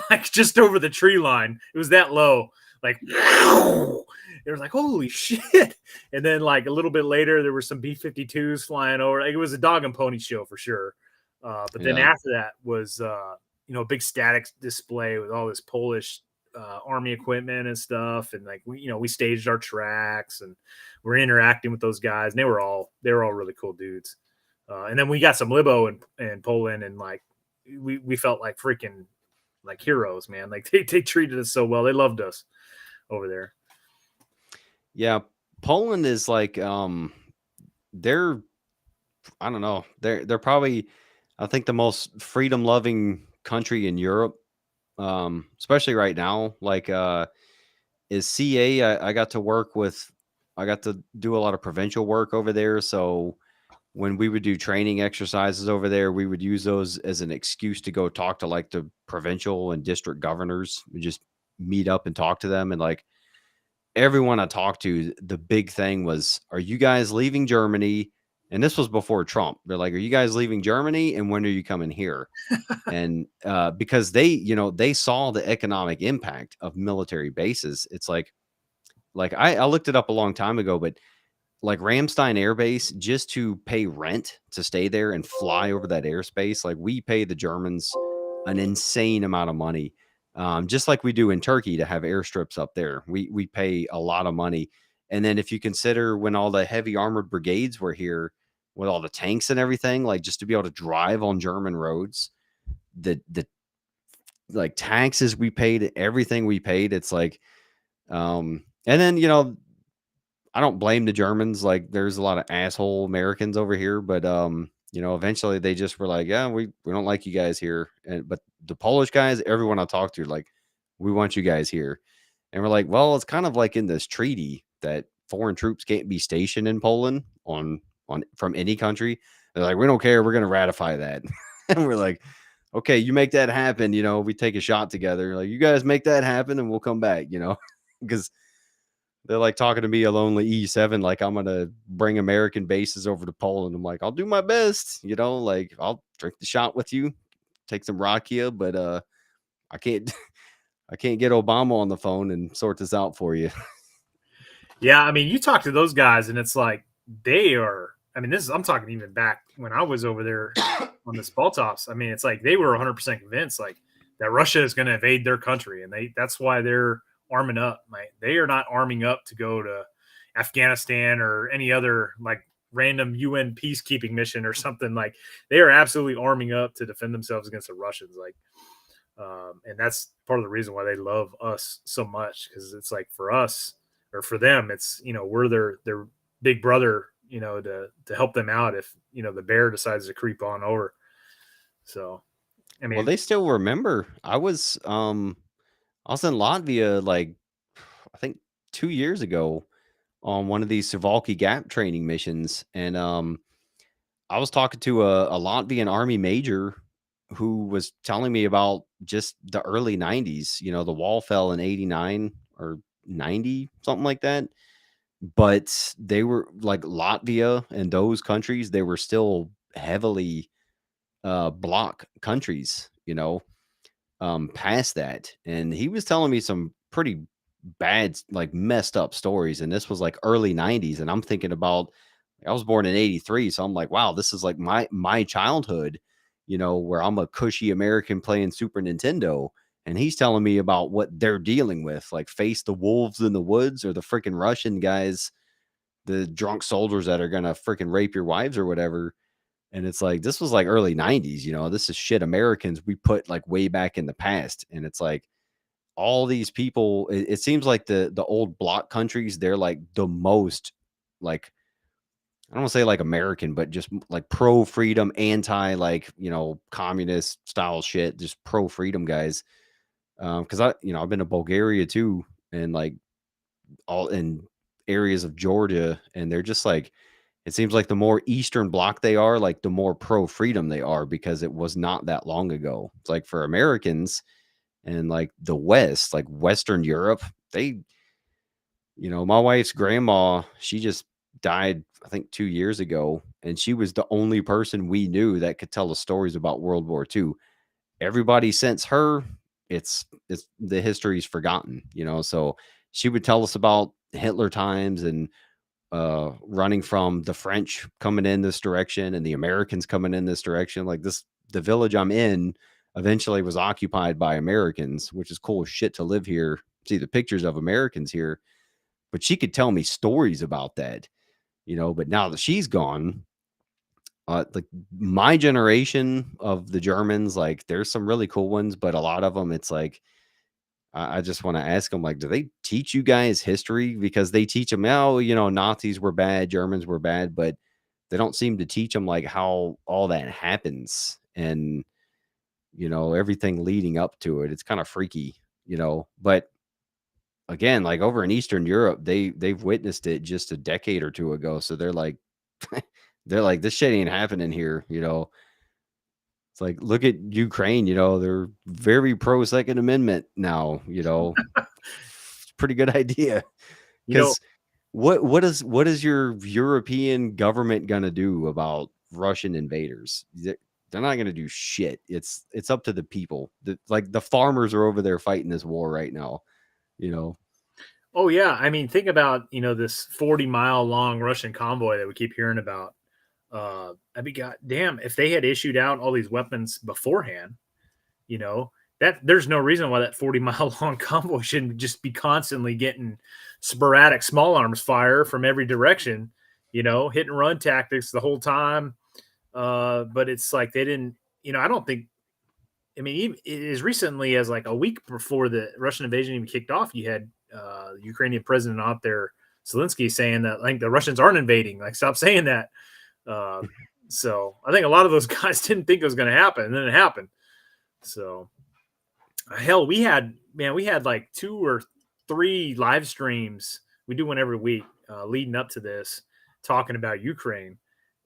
like just over the tree line. It was that low, like. It was like, holy shit. And then like a little bit later, there were some B-52s flying over. Like, it was a dog and pony show for sure. But then after that was, a big static display with all this Polish army equipment and stuff. And like, we staged our tracks and we're interacting with those guys. And they were all really cool dudes. And then we got some Libo in Poland, and like, we felt like freaking like heroes, man. Like they treated us so well. They loved us over there. Yeah, Poland is like they're I don't know. They're probably I think the most freedom loving country in Europe. Especially right now. Like is CA I got to work with I got to do a lot of provincial work over there. So when we would do training exercises over there, we would use those as an excuse to go talk to like the provincial and district governors. We just meet up and talk to them. And like everyone I talked to, the big thing was, are you guys leaving Germany? And this was before Trump. They're like, are you guys leaving Germany? And when are you coming here? And because they saw the economic impact of military bases. It's like I looked it up a long time ago, but like Ramstein Air Base, just to pay rent to stay there and fly over that airspace, like we pay the Germans an insane amount of money, just like we do in Turkey to have airstrips up there. We pay a lot of money, and then if you consider when all the heavy armored brigades were here with all the tanks and everything, like just to be able to drive on German roads, the like taxes we paid, everything we paid, it's like, and then I don't blame the Germans. Like, there's a lot of asshole Americans over here, but eventually they just were like, yeah, we don't like you guys here. And but the Polish guys, everyone I talked to, like, we want you guys here. And we're like, well, it's kind of like in this treaty that foreign troops can't be stationed in Poland on from any country. They're like, we don't care, we're gonna ratify that. And we're like, okay, you make that happen, we take a shot together. Like, you guys make that happen and we'll come back, because they're like talking to me a lonely E7, like I'm gonna bring American bases over to Poland. I'm like, I'll do my best, like I'll drink the shot with you, take some rakia, but I can't I can't get Obama on the phone and sort this out for you. Yeah, I mean, you talk to those guys, and it's like they are. I mean, I'm talking even back when I was over there on the Baltops. I mean, it's like they were 100% convinced like that Russia is going to invade their country, and that's why they're arming up. Like, they are not arming up to go to Afghanistan or any other like random UN peacekeeping mission or something. Like, they are absolutely arming up to defend themselves against the Russians. Like, and that's part of the reason why they love us so much, because it's like for us or for them, it's we're their big brother, to help them out if the bear decides to creep on over. So, I Well, mean, they still remember. I was in Latvia like I think 2 years ago on one of these Suvalki Gap training missions, and I was talking to a Latvian army major who was telling me about just the early 90s. The wall fell in 89 or 90, something like that. But they were like Latvia and those countries, they were still heavily block countries, past that. And he was telling me some pretty bad, like messed up stories. And this was like early 90s. And I'm thinking about, I was born in 83. So I'm like, wow, this is like my childhood, where I'm a cushy American playing Super Nintendo. And he's telling me about what they're dealing with, like face the wolves in the woods or the freaking Russian guys, the drunk soldiers that are going to freaking rape your wives or whatever. And it's like, this was like early 90s, this is shit Americans we put like way back in the past. And it's like all these people, it seems like the old bloc countries, they're like the most like, I don't want to say like American, but just like pro freedom, anti like, communist style shit, just pro freedom guys. Cause I've been to Bulgaria too, and like all in areas of Georgia, and they're just like, it seems like the more Eastern bloc they are, like the more pro freedom they are, because it was not that long ago. It's like for Americans and like the West, like Western Europe, they, my wife's grandma, she just died, I think 2 years ago. And she was the only person we knew that could tell us stories about World War II. Everybody since her, it's the history's forgotten, so she would tell us about Hitler times and running from the French coming in this direction and the Americans coming in this direction. Like the village I'm in eventually was occupied by Americans, which is cool as shit to live here, see the pictures of Americans here. But she could tell me stories about that, but now that she's gone, like my generation of the Germans, like there's some really cool ones, but a lot of them, it's like, I just want to ask them, like, do they teach you guys history? Because they teach them, oh, Nazis were bad, Germans were bad, but they don't seem to teach them like how all that happens and, everything leading up to it. It's kind of freaky, but again, like over in Eastern Europe, they've witnessed it just a decade or two ago. So they're like, this shit ain't happening here. It's like, look at Ukraine. They're very pro Second Amendment now. It's a pretty good idea. You know, Because what is your European government gonna do about Russian invaders? They're not gonna do shit. It's up to the people. The farmers are over there fighting this war right now. You know, oh yeah, I mean, think about this 40-mile long Russian convoy that we keep hearing about. I mean, god damn, if they had issued out all these weapons beforehand, you know that there's no reason why that 40-mile long convoy shouldn't just be constantly getting sporadic small arms fire from every direction, hit and run tactics the whole time. But it's like they didn't, I don't think, I mean, even as recently as like a week before the Russian invasion even kicked off, you had Ukrainian president out there, Zelensky, saying that like the Russians aren't invading. Like, stop saying that. Uh, so I think a lot of those guys didn't think it was going to happen, and then it happened. So hell, we had like 2 or 3 live streams. We do one every week leading up to this, talking about Ukraine,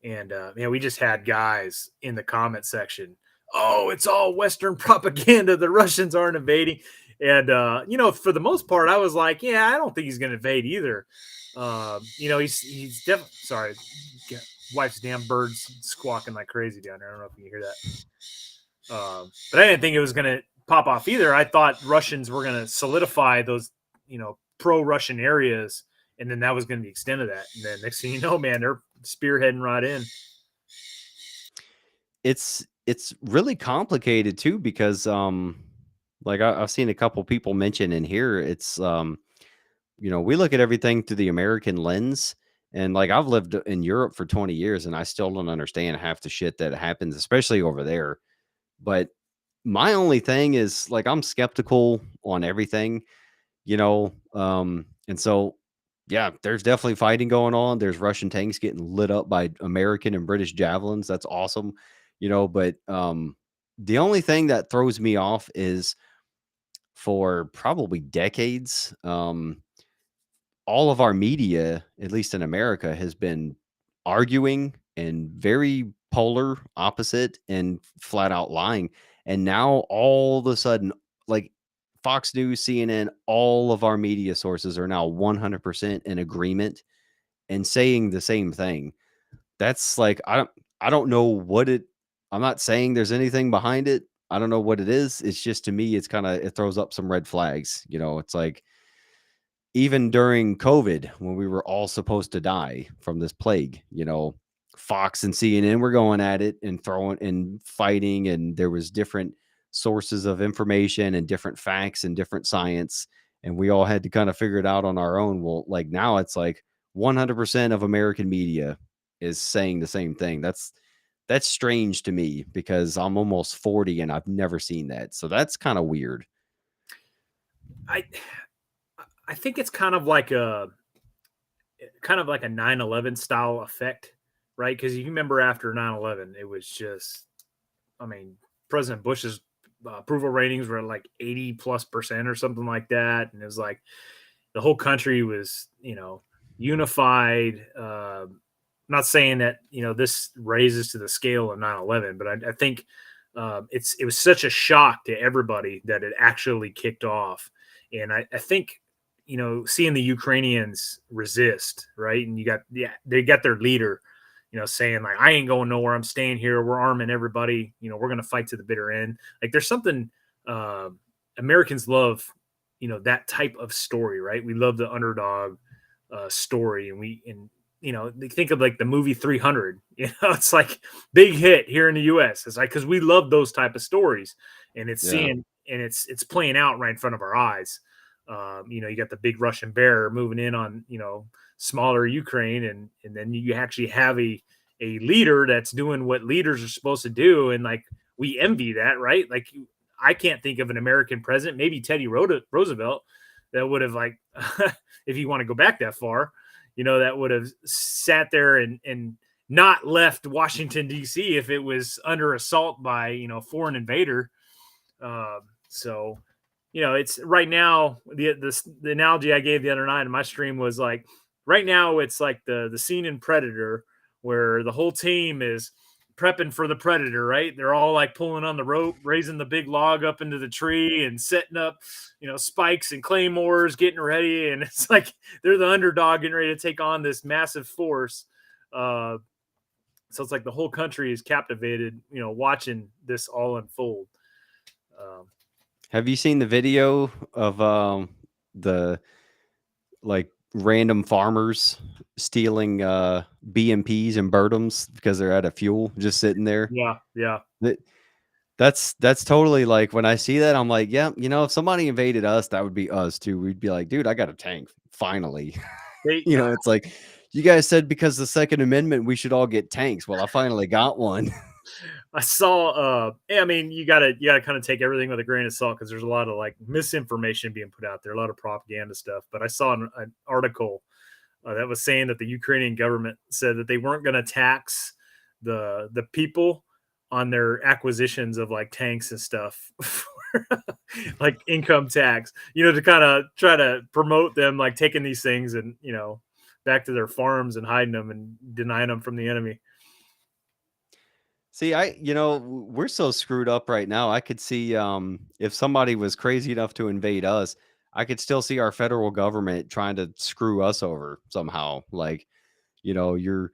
and we just had guys in the comment section. Oh, it's all Western propaganda. The Russians aren't invading, and for the most part, I was like, yeah, I don't think he's going to invade either. He's definitely sorry. Wife's damn birds squawking like crazy down there. I don't know if you can hear that. But I didn't think it was going to pop off either. I thought Russians were going to solidify those, pro-Russian areas, and then that was going to be the extent of that. And then next thing you know, man, they're spearheading right in. it's really complicated too because like I've seen a couple people mention in here. It's we look at everything through the American lens. And like I've lived in Europe for 20 years and I still don't understand half the shit that happens, especially over there. But my only thing is like I'm skeptical on everything, and so yeah, there's definitely fighting going on. There's Russian tanks getting lit up by American and British javelins. That's awesome, but the only thing that throws me off is for probably decades, all of our media, at least in America, has been arguing and very polar opposite and flat out lying. And now all of a sudden, like Fox News, CNN, all of our media sources are now 100% in agreement and saying the same thing. That's like I don't know what it I'm not saying there's anything behind it. I don't know what it is. It's just to me it's kind of it throws up some red flags. It's like even during COVID, when we were all supposed to die from this plague, Fox and CNN were going at it and throwing and fighting, and there was different sources of information and different facts and different science, and we all had to kind of figure it out on our own. Well, like now it's like 100% of American media is saying the same thing. That's strange to me because I'm almost 40 and I've never seen that. So that's kind of weird. I think it's kind of like a 9/11 style effect, right? Because you remember after 9/11, it was just, I mean, President Bush's approval ratings were at like 80+% or something like that, and it was like the whole country was, unified. Not saying that this raises to the scale of 9/11, but I think it was such a shock to everybody that it actually kicked off, and I think seeing the Ukrainians resist, right, and they got their leader, saying like, I ain't going nowhere, I'm staying here, we're arming everybody, we're gonna fight to the bitter end. Like there's something uh, Americans love, that type of story, right? We love the underdog story, and they think of like the movie 300. It's like big hit here in the US. It's like because we love those type of stories, and Yeah. it's playing out right in front of our eyes. You got the big Russian bear moving in on smaller Ukraine, and then you actually have a leader that's doing what leaders are supposed to do, and like we envy that, right? Like I can't think of an American president, maybe Teddy Roosevelt, that would have like if you want to go back that far, that would have sat there and not left Washington D.C. if it was under assault by foreign invader. So it's right now. The analogy I gave the other night in my stream was like, right now it's like the scene in Predator where the whole team is prepping for the predator, right? They're all like pulling on the rope, raising the big log up into the tree and setting up, spikes and claymores, getting ready. And it's like they're the underdog getting ready to take on this massive force. Uh, so it's like the whole country is captivated, watching this all unfold. Um, Have you seen the video of the like random farmers stealing BMPs and Bertams because they're out of fuel just sitting there? yeah, yeah. That that's totally like when I see that, I'm like, yeah, if somebody invaded us, that would be us too. We'd be like, dude, I got a tank finally. They, It's like you guys said because the Second Amendment we should all get tanks. Well, I finally got one. I saw. I mean, you gotta kind of take everything with a grain of salt because there's a lot of like misinformation being put out there, a lot of propaganda stuff. But I saw an article that was saying that the Ukrainian government said that they weren't going to tax the people on their acquisitions of like tanks and stuff, like income tax, to kind of try to promote them like taking these things and back to their farms and hiding them and denying them from the enemy. See, we're so screwed up right now. I could see if somebody was crazy enough to invade us, I could still see our federal government trying to screw us over somehow. Like, you're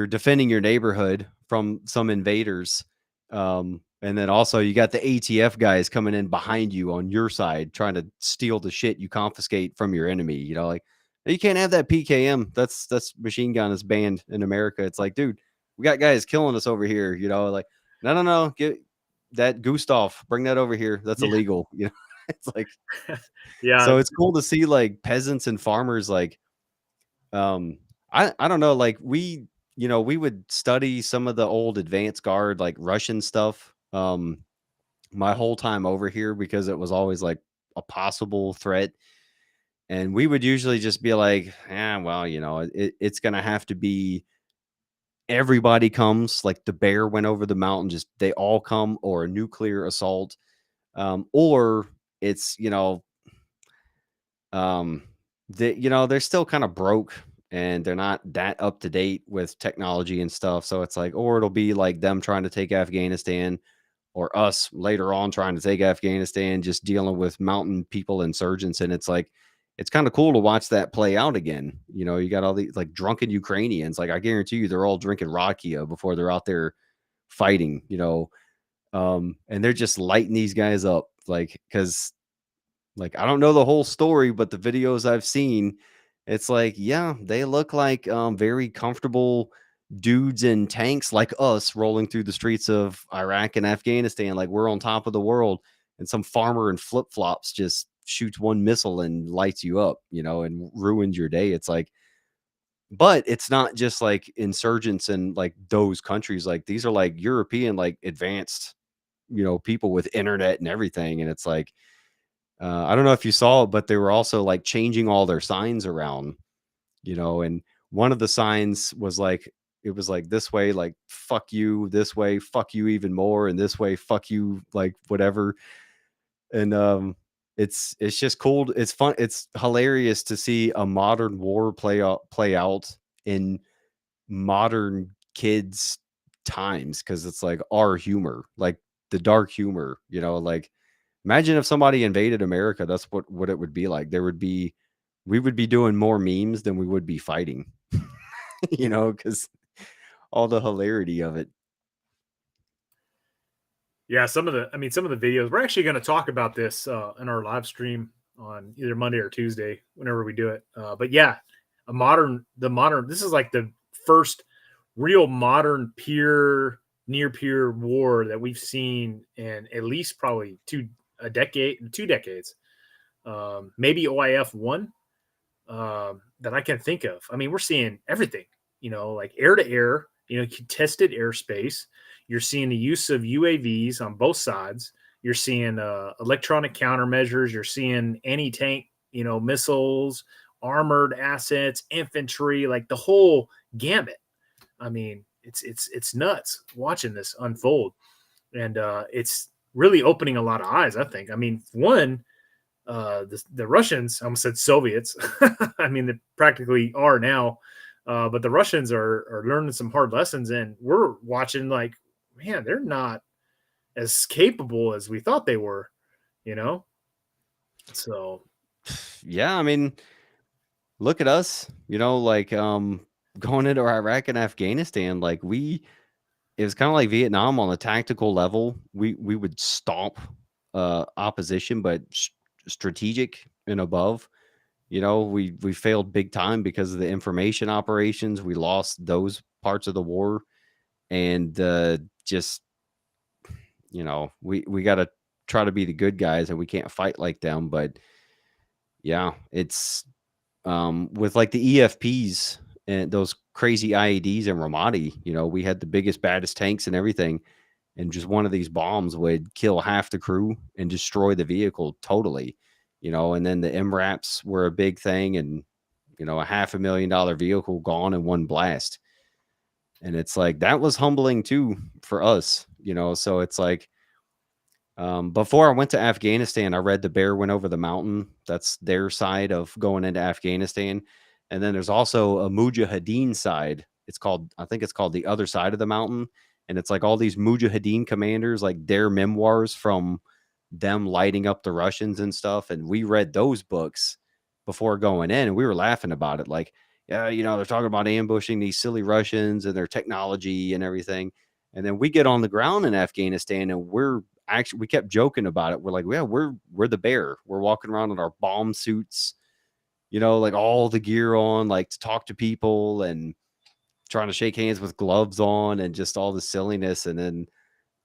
defending your neighborhood from some invaders. And then also you got the ATF guys coming in behind you on your side trying to steal the shit you confiscate from your enemy. Like you can't have that PKM. That's machine gun is banned in America. It's like, dude, we got guys killing us over here. Like no, get that Gustav, bring that over here. That's Yeah. illegal. It's like, Yeah. so it's cool to see like peasants and farmers like I don't know, like we would study some of the old advanced guard like Russian stuff my whole time over here because it was always like a possible threat, and we would usually just be like, yeah, well, it's gonna have to be everybody comes, like the bear went over the mountain, just they all come, or a nuclear assault, or it's um they're still kind of broke and they're not that up to date with technology and stuff, so it's like, or it'll be like them trying to take Afghanistan, or us later on trying to take Afghanistan, just dealing with mountain people insurgents. And it's like it's kind of cool to watch that play out again. You got all these like drunken Ukrainians, like I guarantee you they're all drinking rakia before they're out there fighting, and they're just lighting these guys up, like, because like, I don't know the whole story, but the videos I've seen, it's like, yeah, they look like very comfortable dudes in tanks like us rolling through the streets of Iraq and Afghanistan, like we're on top of the world, and some farmer in flip-flops just shoots one missile and lights you up, and ruins your day. It's like, but it's not just like insurgents in like those countries. Like these are like European, like advanced, people with internet and everything. And it's like, I don't know if you saw it, but they were also like changing all their signs around, and one of the signs was like, it was like this way, like fuck you, this way, fuck you even more, and this way, fuck you, like whatever. And it's just cool. It's fun. It's hilarious to see a modern war play out in modern kids' times, because it's like our humor, like the dark humor, like imagine if somebody invaded America. That's what it would be like. We would be doing more memes than we would be fighting, because all the hilarity of it. Yeah, some of the videos. We're actually going to talk about this in our live stream on either Monday or Tuesday, whenever we do it. But yeah, the modern. This is like the first real modern near peer war that we've seen in at least probably two decades. Maybe OIF one that I can think of. I mean, we're seeing everything. Like air to air. Contested airspace. You're seeing the use of UAVs on both sides. You're seeing electronic countermeasures. You're seeing anti-tank, missiles, armored assets, infantry, like the whole gamut. I mean, it's nuts watching this unfold, and it's really opening a lot of eyes, I think. I mean, one, the Russians, I almost said Soviets. I mean, they practically are now. But the Russians are learning some hard lessons, and we're watching like, man, they're not as capable as we thought they were, you know? So, Yeah, I mean, look at us, like going into Iraq and Afghanistan, like it was kind of like Vietnam on a tactical level. We would stomp opposition, but strategic and above. We failed big time because of the information operations. We lost those parts of the war, and just we got to try to be the good guys, and we can't fight like them. But yeah, it's with like the EFPs and those crazy IEDs in Ramadi. We had the biggest, baddest tanks and everything, and just one of these bombs would kill half the crew and destroy the vehicle totally. And then the MRAPs were a big thing, and a $500,000 vehicle gone in one blast. And it's like that was humbling too for us. So it's like before I went to Afghanistan, I read The Bear Went Over the Mountain. That's their side of going into Afghanistan. And then there's also a Mujahideen side. I think it's called The Other Side of the Mountain. And it's like all these Mujahideen commanders, like their memoirs from them lighting up the Russians and stuff. And we read those books before going in, and we were laughing about it. Like, yeah, they're talking about ambushing these silly Russians and their technology and everything. And then we get on the ground in Afghanistan, and we kept joking about it. We're like, yeah, we're the bear. We're walking around in our bomb suits, like all the gear on, like to talk to people and trying to shake hands with gloves on and just all the silliness. And then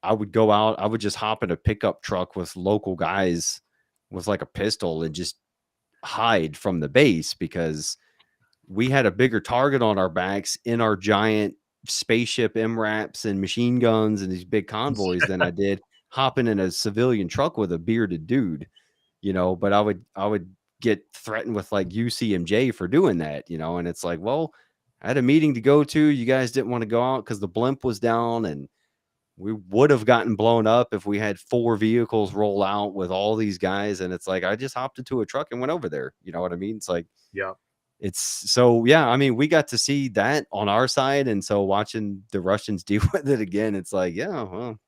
I would go out, I would just hop in a pickup truck with local guys with like a pistol and just hide from the base because we had a bigger target on our backs in our giant spaceship MRAPs and machine guns and these big convoys than I did hopping in a civilian truck with a bearded dude, but I would get threatened with like UCMJ for doing that, and it's like, well, I had a meeting to go to. You guys didn't want to go out because the blimp was down, and we would have gotten blown up if we had 4 vehicles roll out with all these guys. And it's like, I just hopped into a truck and went over there. You know what I mean? It's like, yeah. it's so, yeah. I mean, we got to see that on our side. And so watching the Russians deal with it again, it's like, yeah, well,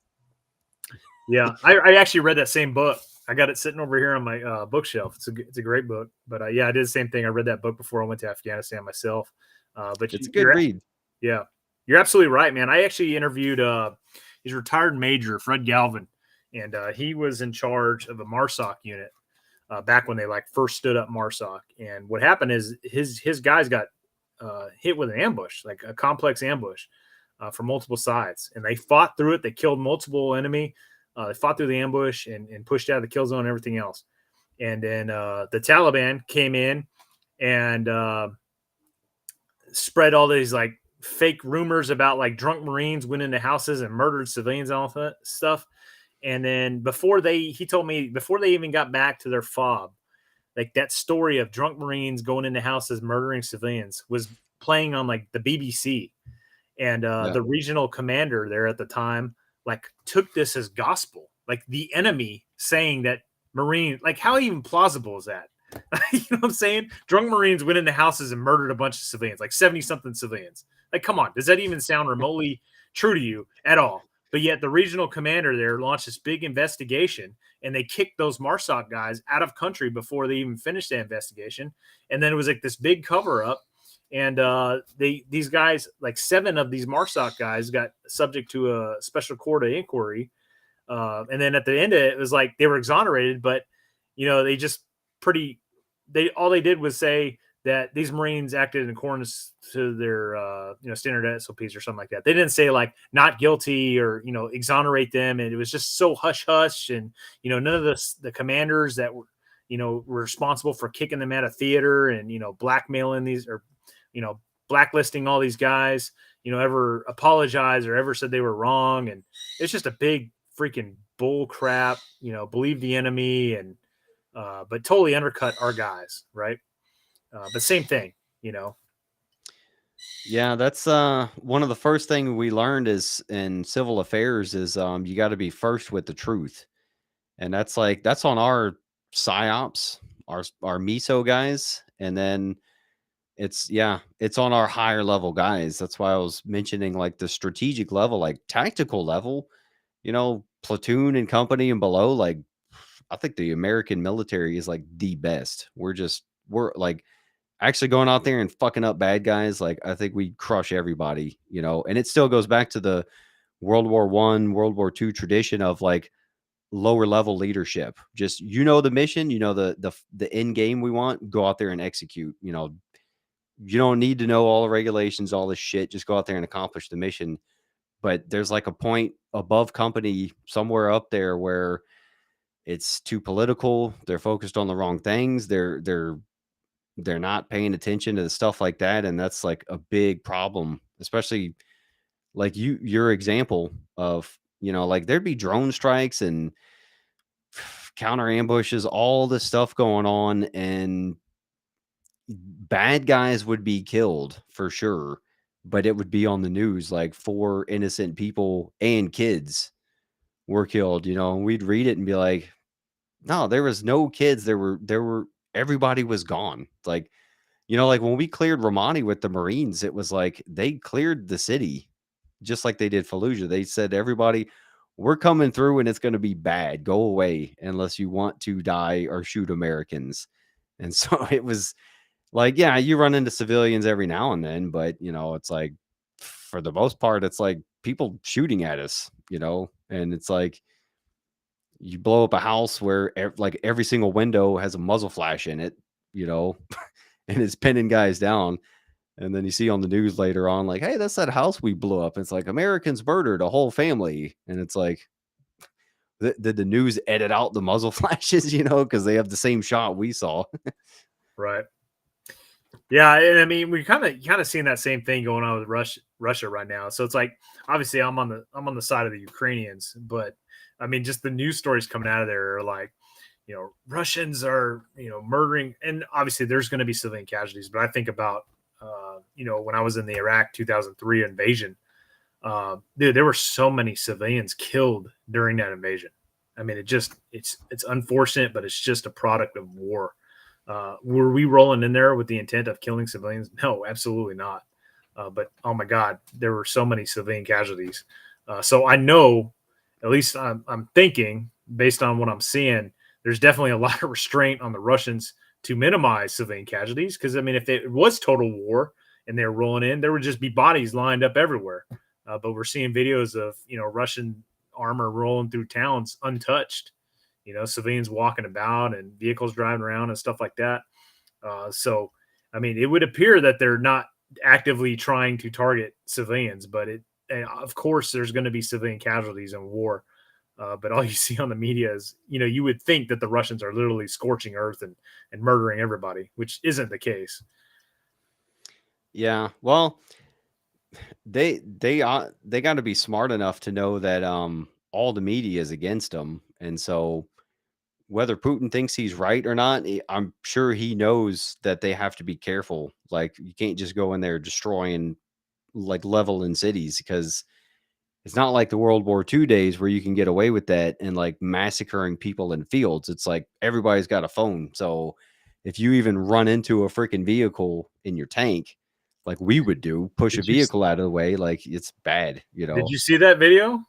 Yeah. I actually read that same book. I got it sitting over here on my bookshelf. It's a great book. But yeah, I did the same thing. I read that book before I went to Afghanistan myself. But it's a good read. Yeah, you're absolutely right, man. I actually interviewed his retired major, Fred Galvin, and he was in charge of a MARSOC unit back when they like first stood up MARSOC. And what happened is his guys got hit with an ambush, like a complex ambush from multiple sides, and they fought through it. They killed multiple enemy. They fought through the ambush and pushed out of the kill zone and everything else. And then the Taliban came in and spread all these like fake rumors about like drunk Marines went into houses and murdered civilians and all that stuff. And then he told me before they even got back to their fob, like that story of drunk Marines going into houses murdering civilians was playing on like the BBC. And the regional commander there at the time like took this as gospel, like the enemy saying that Marine, like how even plausible is that? You know what I'm saying? Drunk Marines went into houses and murdered a bunch of civilians, like 70 something civilians. Like, come on, does that even sound remotely true to you at all? But yet the regional commander there launched this big investigation and they kicked those MARSOC guys out of country before they even finished the investigation. And then it was like this big cover up. And these guys, like 7 of these MARSOC guys, got subject to a special court of inquiry. And then at the end of it, it was like they were exonerated, but they just all they did was say that these Marines acted in accordance to their standard SOPs or something like that. They didn't say like not guilty or exonerate them, and it was just so hush hush. And none of the commanders that were responsible for kicking them out of theater and blackmailing these or blacklisting all these guys ever apologize or ever said they were wrong. And it's just a big freaking bull crap. Believe the enemy and but totally undercut our guys, right? But same thing. Yeah, that's one of the first things we learned is in civil affairs is you got to be first with the truth. And that's on our psyops, our miso guys, and then it's on our higher level guys. That's why I was mentioning like the strategic level, like tactical level, platoon and company and below. Like I think the American military is like the best. We're like actually going out there and fucking up bad guys. Like I think we crush everybody, and it still goes back to the World War I, World War II tradition of like lower level leadership. Just the mission, the end game we want, go out there and execute. You don't need to know all the regulations, all this shit. Just go out there and accomplish the mission. But there's like a point above company somewhere up there where it's too political. They're focused on the wrong things. They're not paying attention to the stuff like that, and that's like a big problem, especially like your example of like there'd be drone strikes and counter ambushes, all this stuff going on, and bad guys would be killed for sure, but it would be on the news like 4 innocent people and kids were killed, and we'd read it and be like, no, there was no kids. There were everybody was gone. Like, like when we cleared Romani with the Marines, it was like they cleared the city just like they did Fallujah. They said, everybody, we're coming through and it's going to be bad. Go away unless you want to die or shoot Americans. And so it was like, yeah, you run into civilians every now and then, but it's like for the most part, it's like people shooting at us, and it's like you blow up a house where like every single window has a muzzle flash in it, you know, and it's pinning guys down. And then you see on the news later on, like, hey, that's that house we blew up. It's like Americans murdered a whole family. And it's like, did the news edit out the muzzle flashes, because they have the same shot we saw. Right. Yeah, and I mean, we kind of seeing that same thing going on with Russia right now. So it's like, obviously, I'm on the side of the Ukrainians, but I mean, just the news stories coming out of there are like, Russians are murdering, and obviously there's going to be civilian casualties. But I think about when I was in the Iraq 2003 invasion, dude, there were so many civilians killed during that invasion. I mean, it's unfortunate, but it's just a product of war. Were we rolling in there with the intent of killing civilians? No, absolutely not. But oh my God, there were so many civilian casualties. So I know, at least I'm thinking, based on what I'm seeing, there's definitely a lot of restraint on the Russians to minimize civilian casualties. Because I mean, if it was total war and they were rolling in, there would just be bodies lined up everywhere. But we're seeing videos of Russian armor rolling through towns untouched, civilians walking about and vehicles driving around and stuff like that. So, I mean, it would appear that they're not actively trying to target civilians, but of course, there's going to be civilian casualties in war. But all you see on the media is, you would think that the Russians are literally scorching earth and murdering everybody, which isn't the case. Yeah, well, they got to be smart enough to know that all the media is against them, and so whether Putin thinks he's right or not, I'm sure he knows that they have to be careful. Like you can't just go in there destroying like leveling cities, because it's not like the World War II days where you can get away with that and like massacring people in fields. It's like everybody's got a phone. So if you even run into a freaking vehicle in your tank, like we would do, push a Did you vehicle out of the way, like it's bad, did you see that video?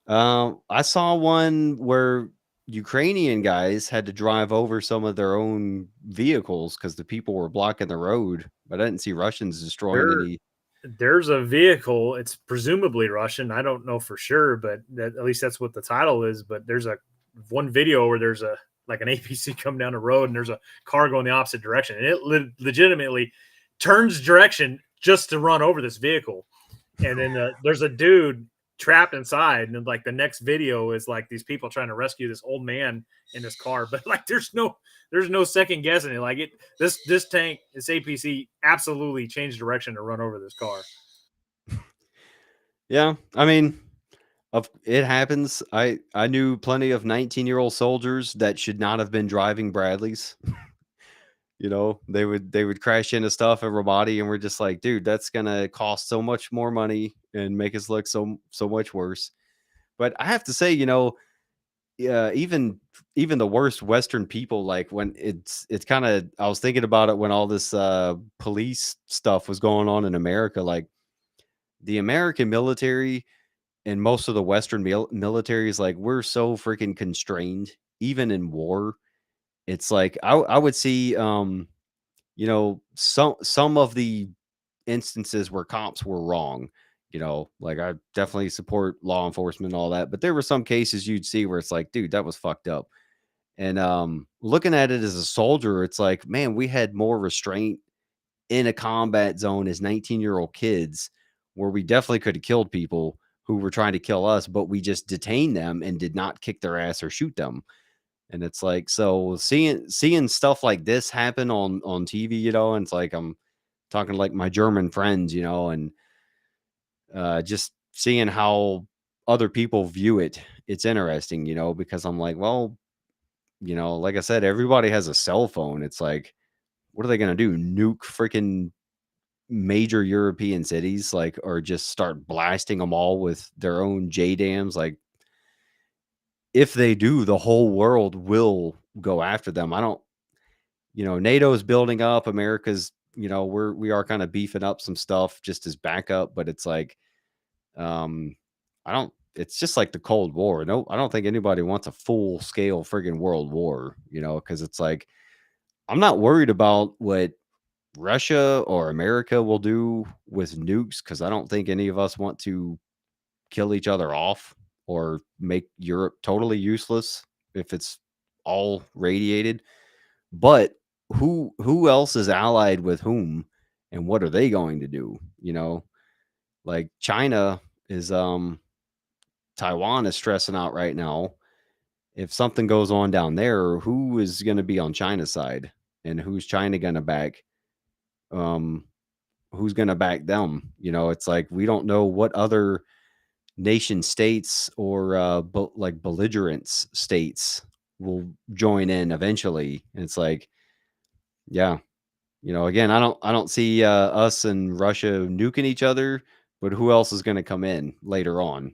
I saw one where Ukrainian guys had to drive over some of their own vehicles because the people were blocking the road, but I didn't see Russians destroying There any. there's a vehicle. It's presumably Russian. I don't know for sure, but at least that's what the title is. But there's one video where there's like an APC come down the road and there's a car going the opposite direction, and it legitimately turns direction just to run over this vehicle. And then there's a dude trapped inside, and then like the next video is like these people trying to rescue this old man in this car, but like there's no second guessing it. Like this tank, this APC absolutely changed direction to run over this car. Yeah, I mean, it happens. I knew plenty of 19-year-old soldiers that should not have been driving Bradleys. They would crash into stuff at Ramadi, and we're just like, dude, that's gonna cost so much more money and make us look so much worse. But I have to say, yeah, even the worst Western people, like when it's kind of, I was thinking about it when all this police stuff was going on in America, like the American military and most of the Western military is like, we're so freaking constrained, even in war. It's like I would see, some of the instances where cops were wrong. Like I definitely support law enforcement and all that, but there were some cases you'd see where it's like, dude, that was fucked up. And looking at it as a soldier, it's like, man, we had more restraint in a combat zone as 19-year-old kids, where we definitely could have killed people who were trying to kill us, but we just detained them and did not kick their ass or shoot them. And it's like, so seeing stuff like this happen on TV, and it's like I'm talking to like my German friends, and just seeing how other people view it. It's interesting, because I'm like, well, like I said, everybody has a cell phone. It's like, what are they gonna do? Nuke freaking major European cities, like, or just start blasting them all with their own J dams? Like, if they do, the whole world will go after them. I don't, NATO's building up. America's, we are kind of beefing up some stuff just as backup, but it's like, um, I don't. It's just like the Cold War. No, I don't think anybody wants a full scale friggin' world war. Because it's like, I'm not worried about what Russia or America will do with nukes, because I don't think any of us want to kill each other off or make Europe totally useless if it's all radiated. But who else is allied with whom, and what are they going to do? Like China is Taiwan is stressing out right now. If something goes on down there, who is going to be on China's side, and who's China going to back? Um, who's going to back them? It's like we don't know what other nation states or like belligerents states will join in eventually. And it's like, yeah, again, I don't see us and Russia nuking each other, but who else is going to come in later on?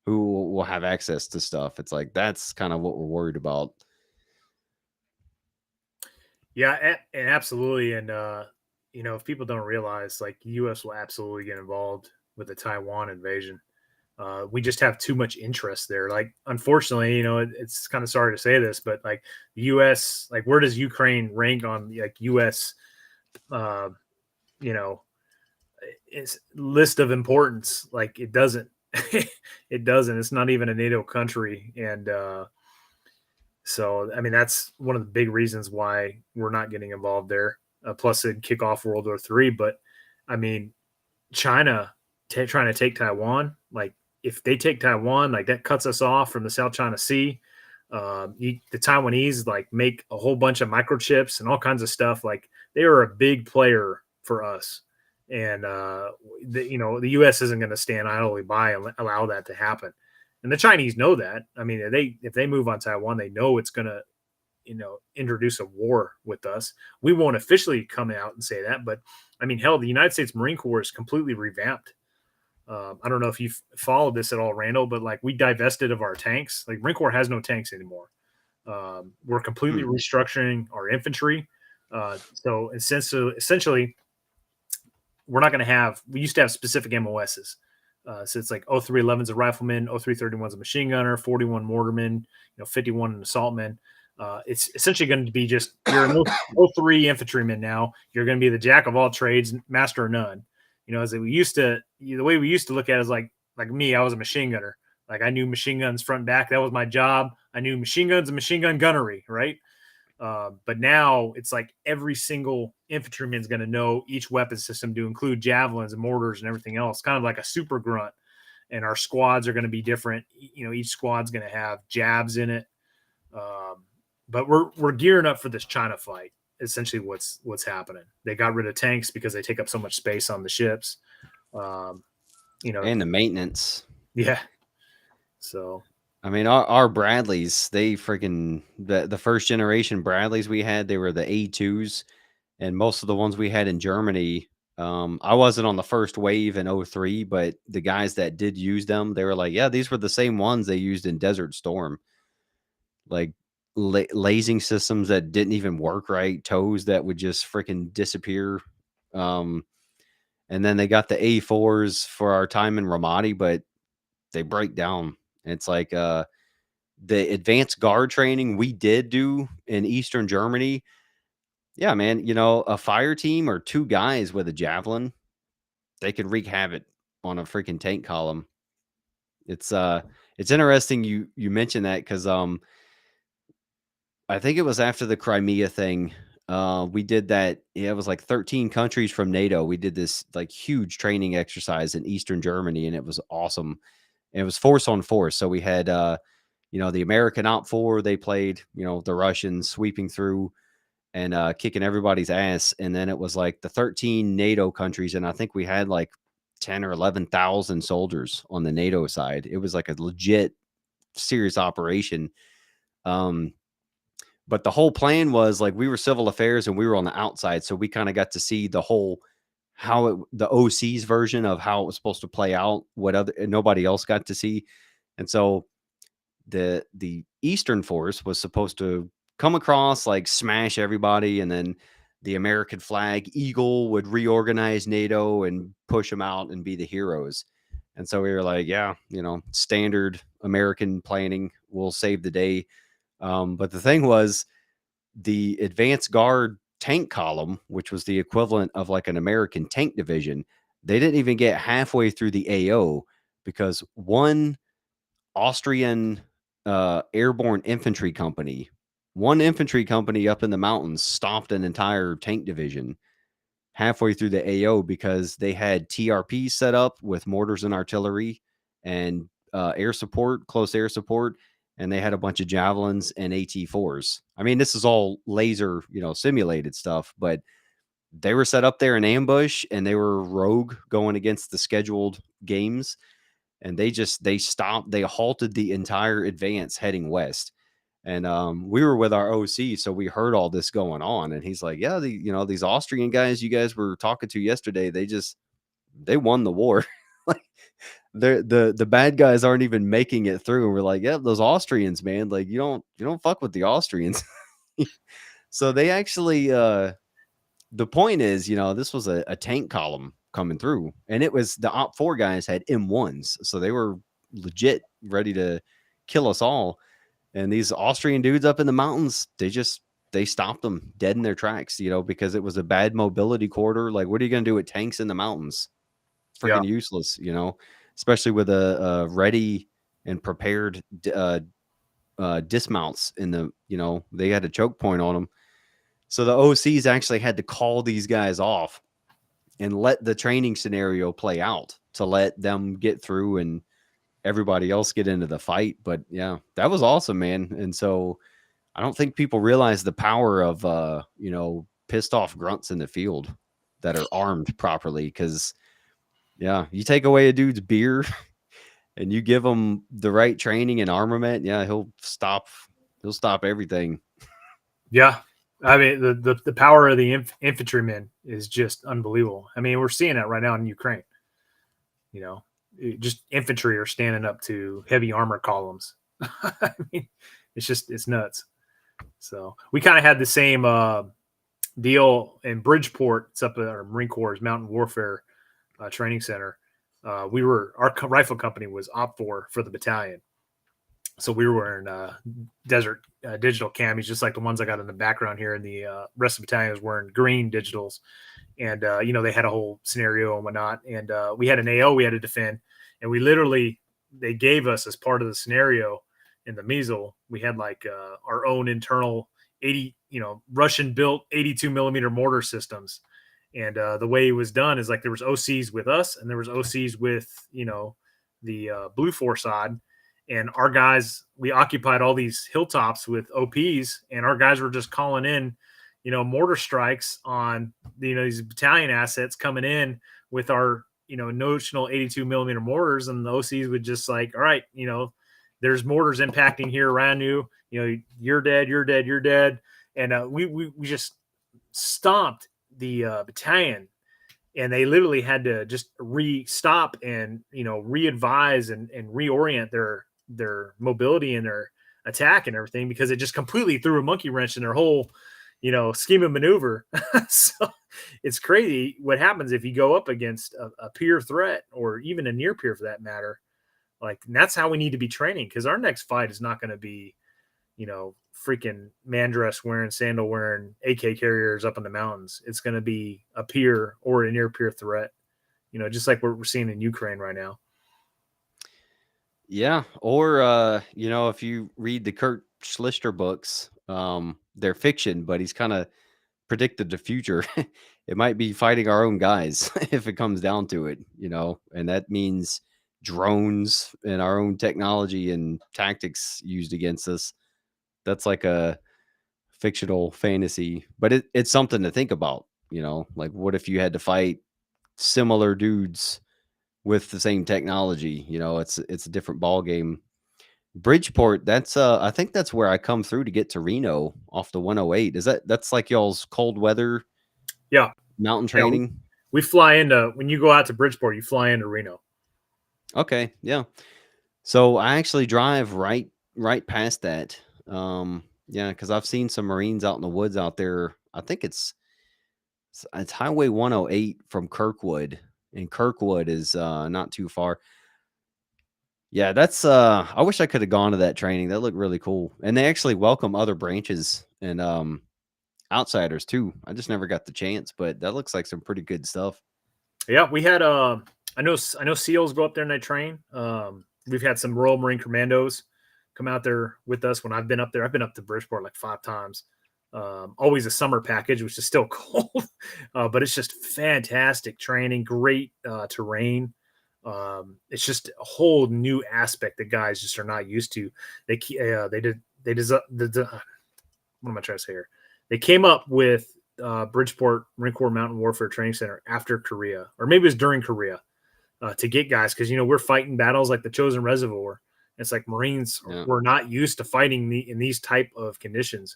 Who will have access to stuff? It's like, that's kind of what we're worried about. Yeah, and absolutely. And if people don't realize, like, the U.S. will absolutely get involved with the Taiwan invasion. We just have too much interest there. Like, unfortunately, it's kind of sorry to say this, but like the U.S., like, where does Ukraine rank on like U.S. Uh, you know, it's list of importance? Like, it doesn't. It doesn't. It's not even a NATO country, and so, I mean, that's one of the big reasons why we're not getting involved there. Plus, it'd kick off World War III. But I mean, China trying to take Taiwan, like, if they take Taiwan, like, that cuts us off from the South China Sea. The Taiwanese like make a whole bunch of microchips and all kinds of stuff. Like, they are a big player for us, and the U.S. isn't going to stand idly by and allow that to happen. And the Chinese know that. I mean, if they move on Taiwan, they know it's going to introduce a war with us. We won't officially come out and say that, but I mean, hell, the United States Marine Corps is completely revamped. I don't know if you've followed this at all, Randall, but like, we divested of our tanks. Like, Marine Corps has no tanks anymore. We're completely restructuring our infantry. So essentially, we're not going to have. We used to have specific MOSs. So it's like 0311's a rifleman, 0331's a machine gunner, 41 mortarman, 51 an assaultman. It's essentially going to be just, you're an 03 infantryman now. You're going to be the jack of all trades, master of none. As we used to, the way we used to look at it is like me, I was a machine gunner. Like, I knew machine guns front and back. That was my job. I knew machine guns and machine gun gunnery, right? But now it's like every single infantryman is going to know each weapon system to include javelins and mortars and everything else, kind of like a super grunt. And our squads are going to be different. Each squad's going to have jabs in it. But we're gearing up for this China fight. Essentially, what's happening. They got rid of tanks because they take up so much space on the ships. And the maintenance. Yeah. So, I mean, our Bradleys, they freaking, the first generation Bradleys we had, they were the A2s, and most of the ones we had in Germany, I wasn't on the first wave in 03, but the guys that did use them, they were like, yeah, these were the same ones they used in Desert Storm. like lasing systems that didn't even work right, tows that would just freaking disappear. Um, and then they got the A4s for our time in Ramadi, but they break down. It's like the advanced guard training we did do in Eastern Germany. Yeah, man, a fire team or two guys with a javelin, they could wreak havoc on a freaking tank column. It's interesting you mentioned that because I think it was after the Crimea thing. We did that. Yeah, it was like 13 countries from NATO. We did this like huge training exercise in Eastern Germany, and it was awesome. And it was force on force. So we had the American OPFOR, they played, the Russians sweeping through and kicking everybody's ass. And then it was like the 13 NATO countries, and I think we had like 10 or 11,000 soldiers on the NATO side. It was like a legit serious operation. But the whole plan was like we were civil affairs and we were on the outside, so we kind of got to see the whole the OC's version of how it was supposed to play out. What other nobody else got to see, and so the Eastern Force was supposed to come across, like smash everybody, and then the American flag eagle would reorganize NATO and push them out and be the heroes. And so we were like, yeah, standard American planning will save the day. But the thing was, the advanced guard tank column, which was the equivalent of like an American tank division, they didn't even get halfway through the AO because one Austrian airborne infantry company, one infantry company up in the mountains stopped an entire tank division halfway through the AO because they had TRP set up with mortars and artillery and air support, close air support, and they had a bunch of javelins and AT4s. I mean, this is all laser, simulated stuff, but they were set up there in ambush and they were rogue going against the scheduled games, and they stopped, they halted the entire advance heading west. And we were with our OC, so we heard all this going on. And he's like, "Yeah, these Austrian guys you guys were talking to yesterday, they won the war. Like the bad guys aren't even making it through." And we're like, "Yeah, those Austrians, man. Like you don't fuck with the Austrians." So they actually, the point is, this was a tank column coming through, and it was the OPFOR guys had M1s, so they were legit ready to kill us all. And these Austrian dudes up in the mountains, they stopped them dead in their tracks, because it was a bad mobility corridor. Like, what are you going to do with tanks in the mountains? Yeah. Freaking useless, especially with a ready and prepared dismounts in the, they had a choke point on them. So the OCs actually had to call these guys off and let the training scenario play out to let them get through and everybody else get into the fight. But yeah, that was awesome, man. And so I don't think people realize the power of pissed off grunts in the field that are armed properly. Because yeah, you take away a dude's beer and you give him the right training and armament, yeah, he'll stop everything. Yeah. I mean, the power of the infantrymen is just unbelievable. I mean, we're seeing that right now in Ukraine. Just infantry are standing up to heavy armor columns. I mean, it's nuts. So we kind of had the same deal in Bridgeport. It's up at our Marine Corps' Mountain Warfare Training Center. Our rifle company was OPFOR for the battalion. So we were wearing desert digital camis, just like the ones I got in the background here. And the rest of the battalion was wearing green digitals. And, they had a whole scenario and whatnot. And we had an AO we had to defend. And they gave us as part of the scenario in the measle, we had like our own internal Russian built 82 millimeter mortar systems. And the way it was done is like there was OCs with us and there was OCs with, the Blue Force side. And our guys, we occupied all these hilltops with OPs, and our guys were just calling in, mortar strikes on these battalion assets coming in with our notional 82 millimeter mortars, and the OCs would just like, all right, there's mortars impacting here around you, you're dead, you're dead, you're dead. And we just stomped the battalion, and they literally had to just stop and re-advise and reorient their mobility and their attack and everything, because it just completely threw a monkey wrench in their whole, scheme of maneuver. So it's crazy what happens if you go up against a peer threat, or even a near peer for that matter. Like, and that's how we need to be training, because our next fight is not going to be, freaking man dress wearing, sandal wearing AK carriers up in the mountains. It's going to be a peer or a near peer threat, just like what we're seeing in Ukraine right now. Yeah, or if you read the Kurt Schlichter books, they're fiction, but he's kind of predicted the future. It might be fighting our own guys if it comes down to it, and that means drones and our own technology and tactics used against us. That's like a fictional fantasy, but it's something to think about, like what if you had to fight similar dudes with the same technology? It's a different ball game. Bridgeport, that's I think that's where I come through to get to Reno off the 108. That's like y'all's cold weather Yeah. mountain Yeah. training? We fly into, when you go out to Bridgeport, you fly into Reno. Okay, yeah. So I actually drive right past that. Yeah, because I've seen some Marines out in the woods out there. I think it's Highway 108 from Kirkwood, and Kirkwood is not too far. Yeah, that's I wish I could have gone to that training. That looked really cool. And they actually welcome other branches and outsiders too. I just never got the chance, but that looks like some pretty good stuff. Yeah, we had I know SEALs go up there and they train. We've had some Royal Marine Commandos come out there with us when I've been up there. I've been up to Bridgeport like 5 times. Always a summer package, which is still cold, but it's just fantastic training, great terrain. It's just a whole new aspect that guys just are not used to. What am I trying to say here? They came up with Bridgeport Marine Corps Mountain Warfare Training Center after Korea, or maybe it was during Korea, to get guys, because we're fighting battles like the Chosin Reservoir. It's like Marines were not used to fighting in these type of conditions,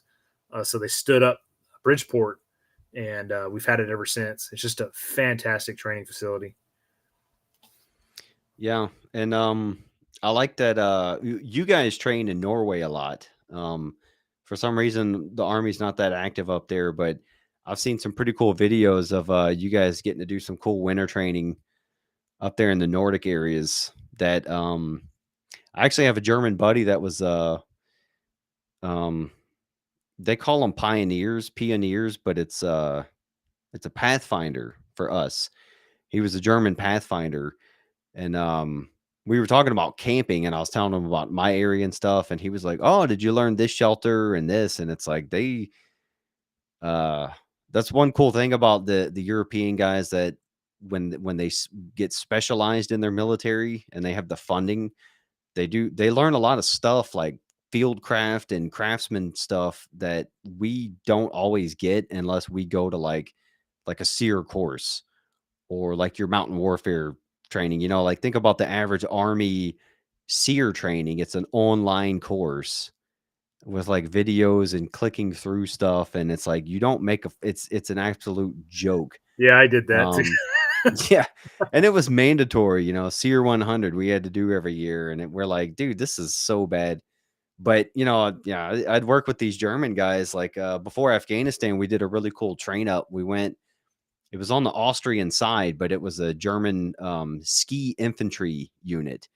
so they stood up Bridgeport, and we've had it ever since. It's just a fantastic training facility. Yeah, and I like that you guys train in Norway a lot. For some reason the Army's not that active up there, but I've seen some pretty cool videos of you guys getting to do some cool winter training up there in the Nordic areas. That I actually have a German buddy that was um they call them pioneers, but it's a pathfinder for us. He was a German pathfinder. And we were talking about camping, and I was telling him about my area and stuff, and he was like, "Oh, did you learn this shelter and this?" And it's like uh that's one cool thing about the European guys, that when they get specialized in their military and they have the funding, they learn a lot of stuff like fieldcraft and craftsman stuff that we don't always get unless we go to like a SEER course, or like your mountain warfare training. Like think about the average Army SEER training. It's an online course with like videos and clicking through stuff, and it's like you don't make it's an absolute joke. Yeah, I did that too. Yeah, and it was mandatory. SEER 100 we had to do every year, and we're like, dude, this is so bad. But yeah, I'd work with these German guys. Like before Afghanistan, we did a really cool train up. We went. It was on the Austrian side, but it was a German ski infantry unit.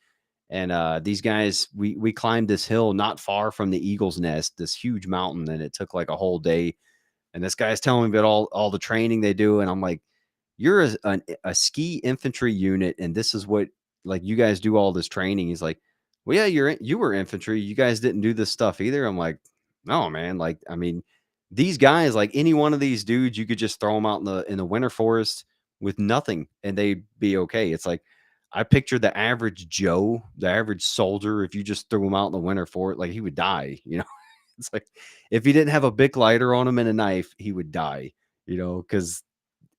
And these guys, we climbed this hill not far from the Eagle's Nest, this huge mountain, and it took like a whole day. And this guy's telling me about all the training they do, and I'm like, "You're a ski infantry unit, and this is what like you guys do all this training." He's like, "Well, yeah, you were infantry. You guys didn't do this stuff either." I'm like, "No, man. Like, I mean, these guys, like any one of these dudes, you could just throw them out in the winter forest with nothing, and they'd be okay." It's like I picture the average Joe, the average soldier. If you just threw him out in the winter forest, like he would die. It's like if he didn't have a Bic lighter on him and a knife, he would die. Because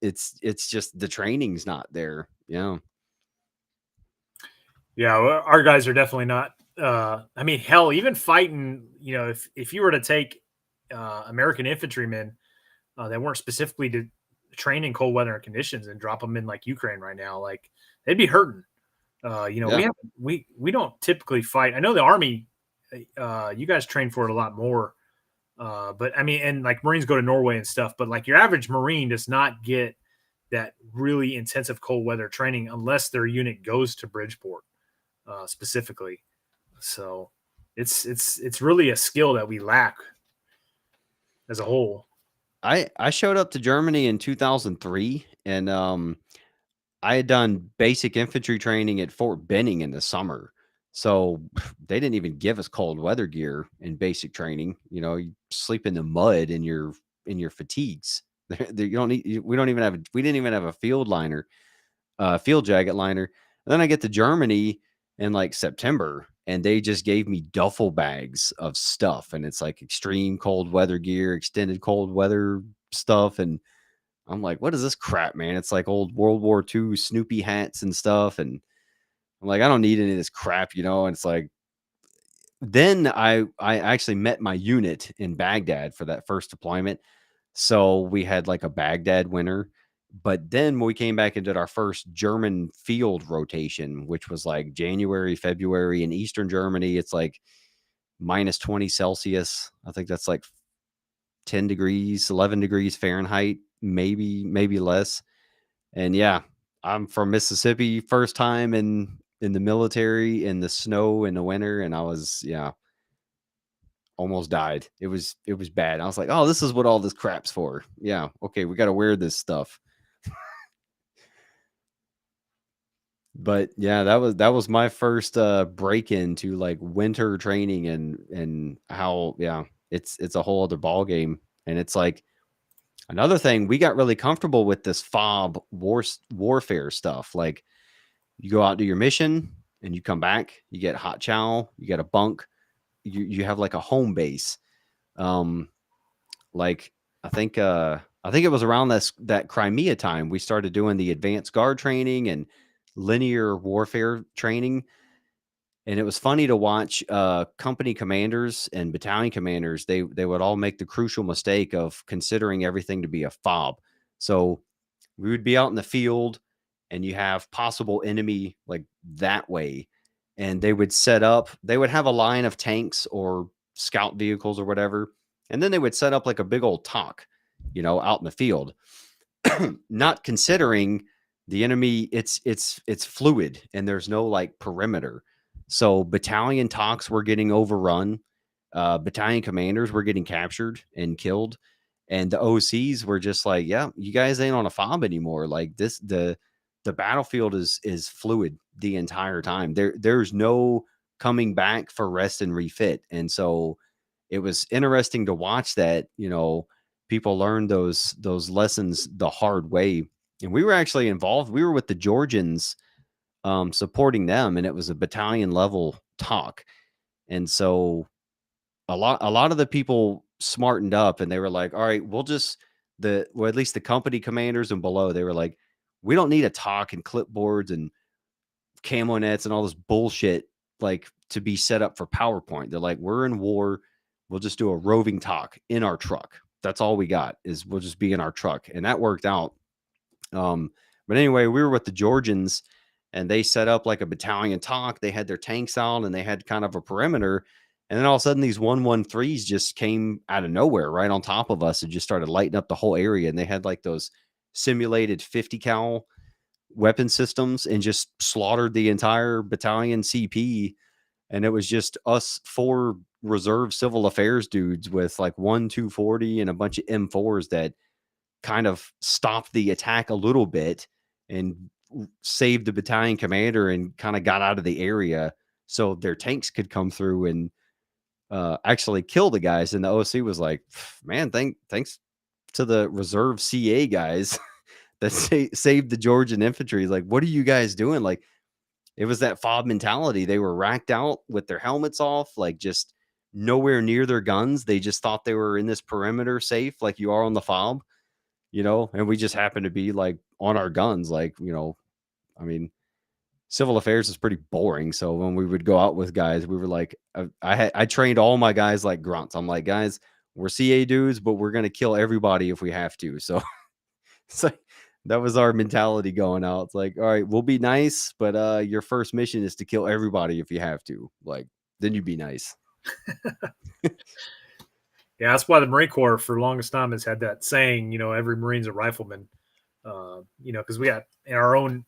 it's just the training's not there. Yeah. Yeah, well, our guys are definitely not. I mean, hell, even fighting. If you were to take American infantrymen that weren't specifically to train in cold weather conditions and drop them in like Ukraine right now, like they'd be hurting. Yeah. We don't typically fight. I know the Army you guys train for it a lot more. But I mean, and like Marines go to Norway and stuff, but like your average Marine does not get that really intensive cold weather training unless their unit goes to Bridgeport specifically. So it's really a skill that we lack as a whole. I showed up to Germany in 2003, and I had done basic infantry training at Fort Benning in the summer. So they didn't even give us cold weather gear in basic training. You know, you sleep in the mud in your fatigues. You don't need. We don't even have. We didn't even have a field liner, field jacket liner. And then I get to Germany in like September, and they just gave me duffel bags of stuff, and it's like extreme cold weather gear, extended cold weather stuff, and I'm like, what is this crap, man? It's like old World War II Snoopy hats and stuff. And I'm like, I don't need any of this crap, you know? And it's like, then I actually met my unit in Baghdad for that first deployment. So we had like a Baghdad winter. But then when we came back and did our first German field rotation, which was like January, February in Eastern Germany, it's like minus 20 Celsius. I think that's like 10 degrees, 11 degrees Fahrenheit, maybe less. And yeah, I'm from Mississippi, first time in the military in the snow in the winter, and I was almost died. It was bad. I was like, oh, this is what all this crap's for. Yeah, okay, we got to wear this stuff. But yeah, that was my first break into like winter training and how it's a whole other ball game. And it's like another thing, we got really comfortable with this fob warfare stuff. Like you go out do your mission and you come back, you get hot chow, you get a bunk, you have like a home base. Um, like I think it was around that Crimea time we started doing the advanced guard training and linear warfare training. And it was funny to watch company commanders and battalion commanders. They would all make the crucial mistake of considering everything to be a fob. So we would be out in the field and you have possible enemy like that way. And they would they would have a line of tanks or scout vehicles or whatever. And then they would set up like a big old talk, out in the field, not considering the enemy. It's fluid and there's no like perimeter. So battalion talks were getting overrun. Battalion commanders were getting captured and killed, and the OCs were just like, "Yeah, you guys ain't on a fob anymore. Like the battlefield is fluid the entire time. There's no coming back for rest and refit." And so it was interesting to watch that. People learn those lessons the hard way. And we were actually involved. We were with the Georgians, supporting them, and it was a battalion level talk. And so a lot of the people smartened up and they were like, all right, at least the company commanders and below, they were like, we don't need a talk and clipboards and camo nets and all this bullshit like to be set up for PowerPoint. They're like, we're in war. We'll just do a roving talk in our truck. That's all we got is we'll just be in our truck. And that worked out. But anyway, we were with the Georgians and they set up like a battalion talk. They had their tanks out and they had kind of a perimeter. And then all of a sudden, these 113s just came out of nowhere right on top of us and just started lighting up the whole area. And they had like those simulated 50 cal weapon systems and just slaughtered the entire battalion CP. And it was just us four reserve civil affairs dudes with like 240 and a bunch of M4s that kind of stopped the attack a little bit and saved the battalion commander and kind of got out of the area so their tanks could come through and actually kill the guys. And the OC was like, man, thanks to the reserve CA guys that saved the Georgian infantry. Like, what are you guys doing? Like, it was that fob mentality. They were racked out with their helmets off, like just nowhere near their guns. They just thought they were in this perimeter safe, like you are on the fob, and we just happened to be like on our guns. Like, I mean, civil affairs is pretty boring. So when we would go out with guys, we were like, I trained all my guys like grunts. I'm like, guys, we're CA dudes, but we're going to kill everybody if we have to. So it's like, that was our mentality going out. It's like, all right, we'll be nice, but your first mission is to kill everybody if you have to. Like, then you be nice. Yeah, that's why the Marine Corps for the longest time has had that saying, every Marine's a rifleman. Because we got in our own,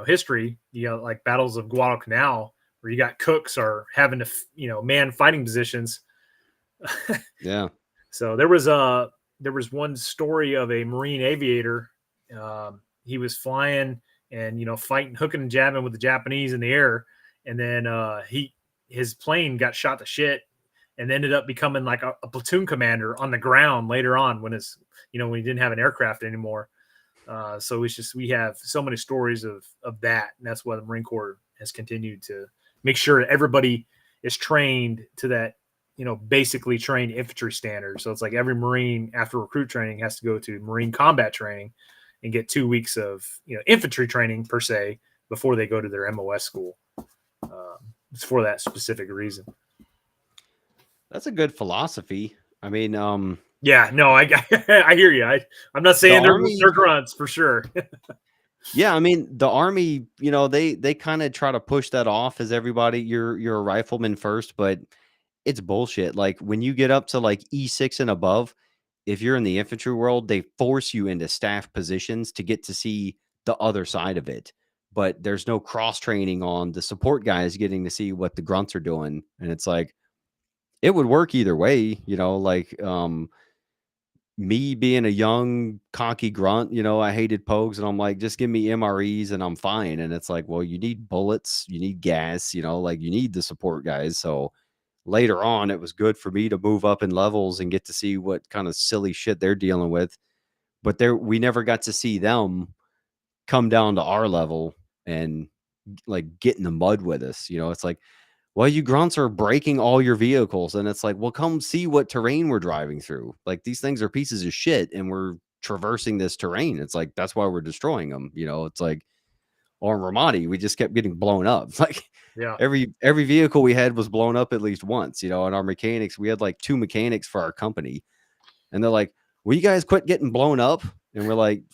history, like battles of Guadalcanal, where you got cooks are having to, man fighting positions. Yeah. So there was one story of a Marine aviator. He was flying and fighting, hooking and jabbing with the Japanese in the air, and then his plane got shot to shit, and ended up becoming like a platoon commander on the ground later on when when he didn't have an aircraft anymore. So we have so many stories of that, and that's why the Marine Corps has continued to make sure everybody is trained to that, basically trained infantry standard. So it's like every Marine after recruit training has to go to Marine combat training and get 2 weeks of infantry training per se before they go to their MOS school. It's for that specific reason. That's a good philosophy. I mean, yeah, no, I I hear you. I'm not saying they're grunts for sure. Yeah, I mean, the Army, they kind of try to push that off as everybody, you're a rifleman first, but it's bullshit. Like when you get up to like E6 and above, if you're in the infantry world, they force you into staff positions to get to see the other side of it. But there's no cross training on the support guys getting to see what the grunts are doing. And it's like, it would work either way, like me being a young cocky grunt, I hated pogues, and I'm like, just give me MREs and I'm fine. And it's like, well, you need bullets, you need gas, like you need the support guys. So later on, it was good for me to move up in levels and get to see what kind of silly shit they're dealing with. But we never got to see them come down to our level and like get in the mud with us. It's like, well, you grunts are breaking all your vehicles. And it's like, well, come see what terrain we're driving through. Like these things are pieces of shit and we're traversing this terrain. It's like, that's why we're destroying them. It's like on Ramadi, we just kept getting blown up. Like Yeah. every vehicle we had was blown up at least once, and our mechanics, we had like 2 mechanics for our company. And they're like, will you guys quit getting blown up? And we're like,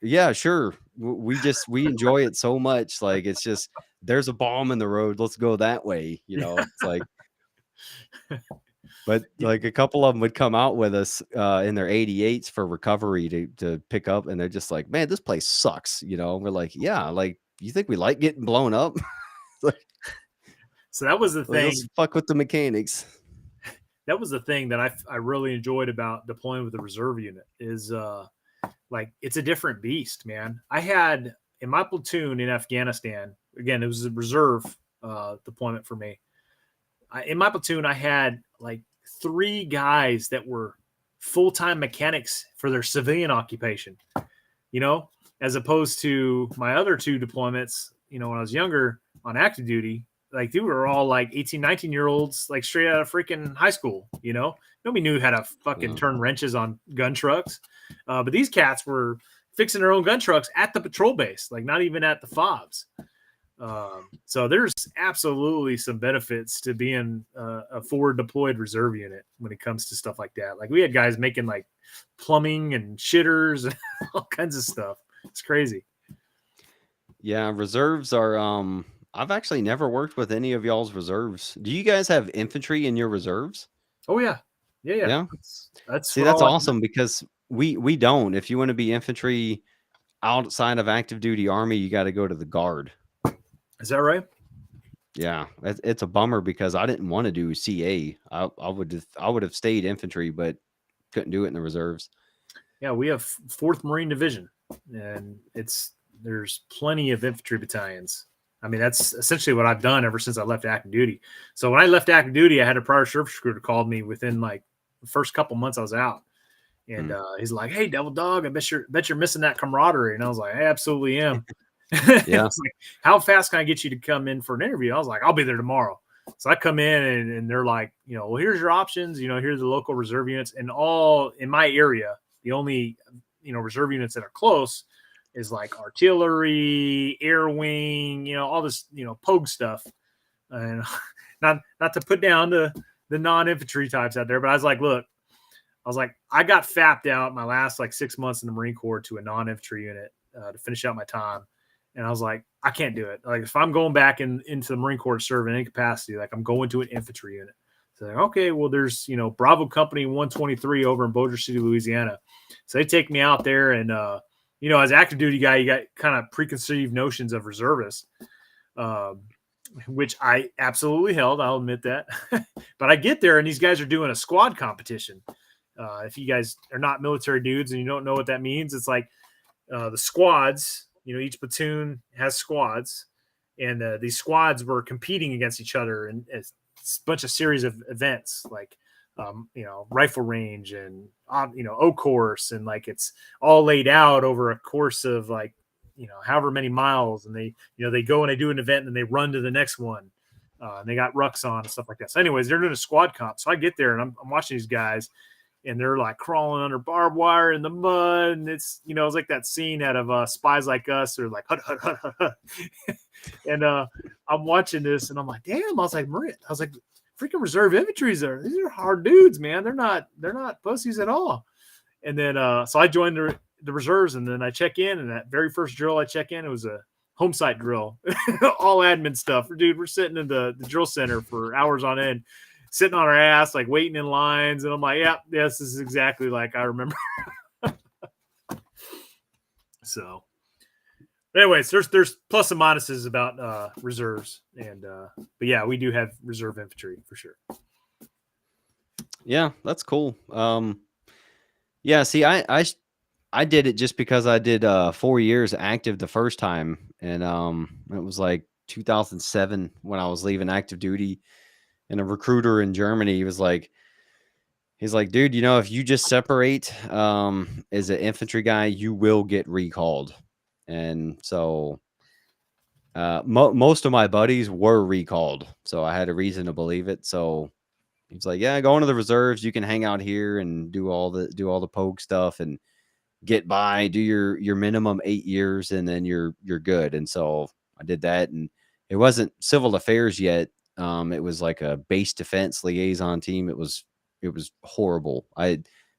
yeah, sure. We enjoy it so much. Like, it's just, there's a bomb in the road. Let's go that way. It's like, but like a couple of them would come out with us in their 88s for recovery to pick up. And they're just like, man, this place sucks. And we're like, yeah, like, you think we like getting blown up? Like, so that was the thing. Let's fuck with the mechanics. That was the thing that I really enjoyed about deploying with the reserve unit is like it's a different beast, man. I had in my platoon in Afghanistan, again, it was a reserve deployment for me. In my platoon, I had like 3 guys that were full-time mechanics for their civilian occupation, as opposed to my other 2 deployments, when I was younger on active duty. Like they were all like 18, 19-year-olds, like straight out of freaking high school, Nobody knew how to fucking turn wrenches on gun trucks. But these cats were fixing their own gun trucks at the patrol base, like not even at the FOBs. So there's absolutely some benefits to being a forward deployed reserve unit when it comes to stuff like that. Like we had guys making like plumbing and shitters and all kinds of stuff. It's crazy. Yeah, reserves are I've actually never worked with any of y'all's reserves. Do you guys have infantry in your reserves? Oh yeah. Yeah. See, that's awesome because we don't. If you want to be infantry outside of active duty Army, you got to go to the Guard. Is that right? Yeah, it's a bummer because I didn't want to do CA. I would have stayed infantry, but couldn't do it in the reserves. Yeah, we have 4th Marine Division, and there's plenty of infantry battalions. I mean, that's essentially what I've done ever since I left active duty. So when I left active duty, I had a prior service recruiter called me within like the first couple months I was out. And he's like, "Hey, Devil Dog, I bet you're missing that camaraderie." And I was like, "I absolutely am." Yeah. Like, how fast can I get you to come in for an interview? I was like, "I'll be there tomorrow." So I come in and they're like, well, here's your options. Here's the local reserve units, and all in my area, the only reserve units that are close is like artillery, air wing, all this, pogue stuff. And not to put down the non-infantry types out there, but I was like, look, I got fapped out my last like 6 months in the Marine Corps to a non-infantry unit to finish out my time. And I was like, I can't do it. Like if I'm going back into the Marine Corps to serve in any capacity, like I'm going to an infantry unit. So, okay, well, there's, Bravo Company 123 over in Bossier City, Louisiana. So they take me out there, and as active duty guy, you got kind of preconceived notions of reservists, um, which I absolutely held. I'll admit that. But I get there, and these guys are doing a squad competition. If you guys are not military dudes and you don't know what that means, it's like the squads. Each platoon has squads, and these squads were competing against each other in a bunch of series of events, like rifle range and O course, and like it's all laid out over a course of like however many miles, and they go and they do an event and they run to the next one. And they got rucks on and stuff like that. So, anyways, they're doing a squad comp. So I get there and I'm watching these guys, and they're like crawling under barbed wire in the mud, and it's like that scene out of Spies Like Us, or like hut hut hut hut hut. And I'm watching this, and I'm like, damn. I was like, freaking reserve infantry's there. These are hard dudes, man. They're not pussies at all. And then so I joined the reserves, and then I check in, and that very first drill I check in, it was a home site drill, all admin stuff. Dude, we're sitting in the drill center for hours on end, sitting on our ass, like waiting in lines. And I'm like, yeah, this is exactly like I remember. So anyways, there's plus and minuses about reserves. And but yeah, we do have reserve infantry for sure. Yeah, that's cool. Yeah, see, I did it just because I did 4 years active the first time, and it was like 2007 when I was leaving active duty, and a recruiter in Germany was like, he's like, dude, if you just separate as an infantry guy, you will get recalled. And so most of my buddies were recalled, so I had a reason to believe it. So he's like, yeah, go into the reserves. You can hang out here and do all the pogue stuff and get by, do your minimum 8 years, and then you're good. And so I did that, and it wasn't civil affairs yet. It was like a base defense liaison team. It was horrible.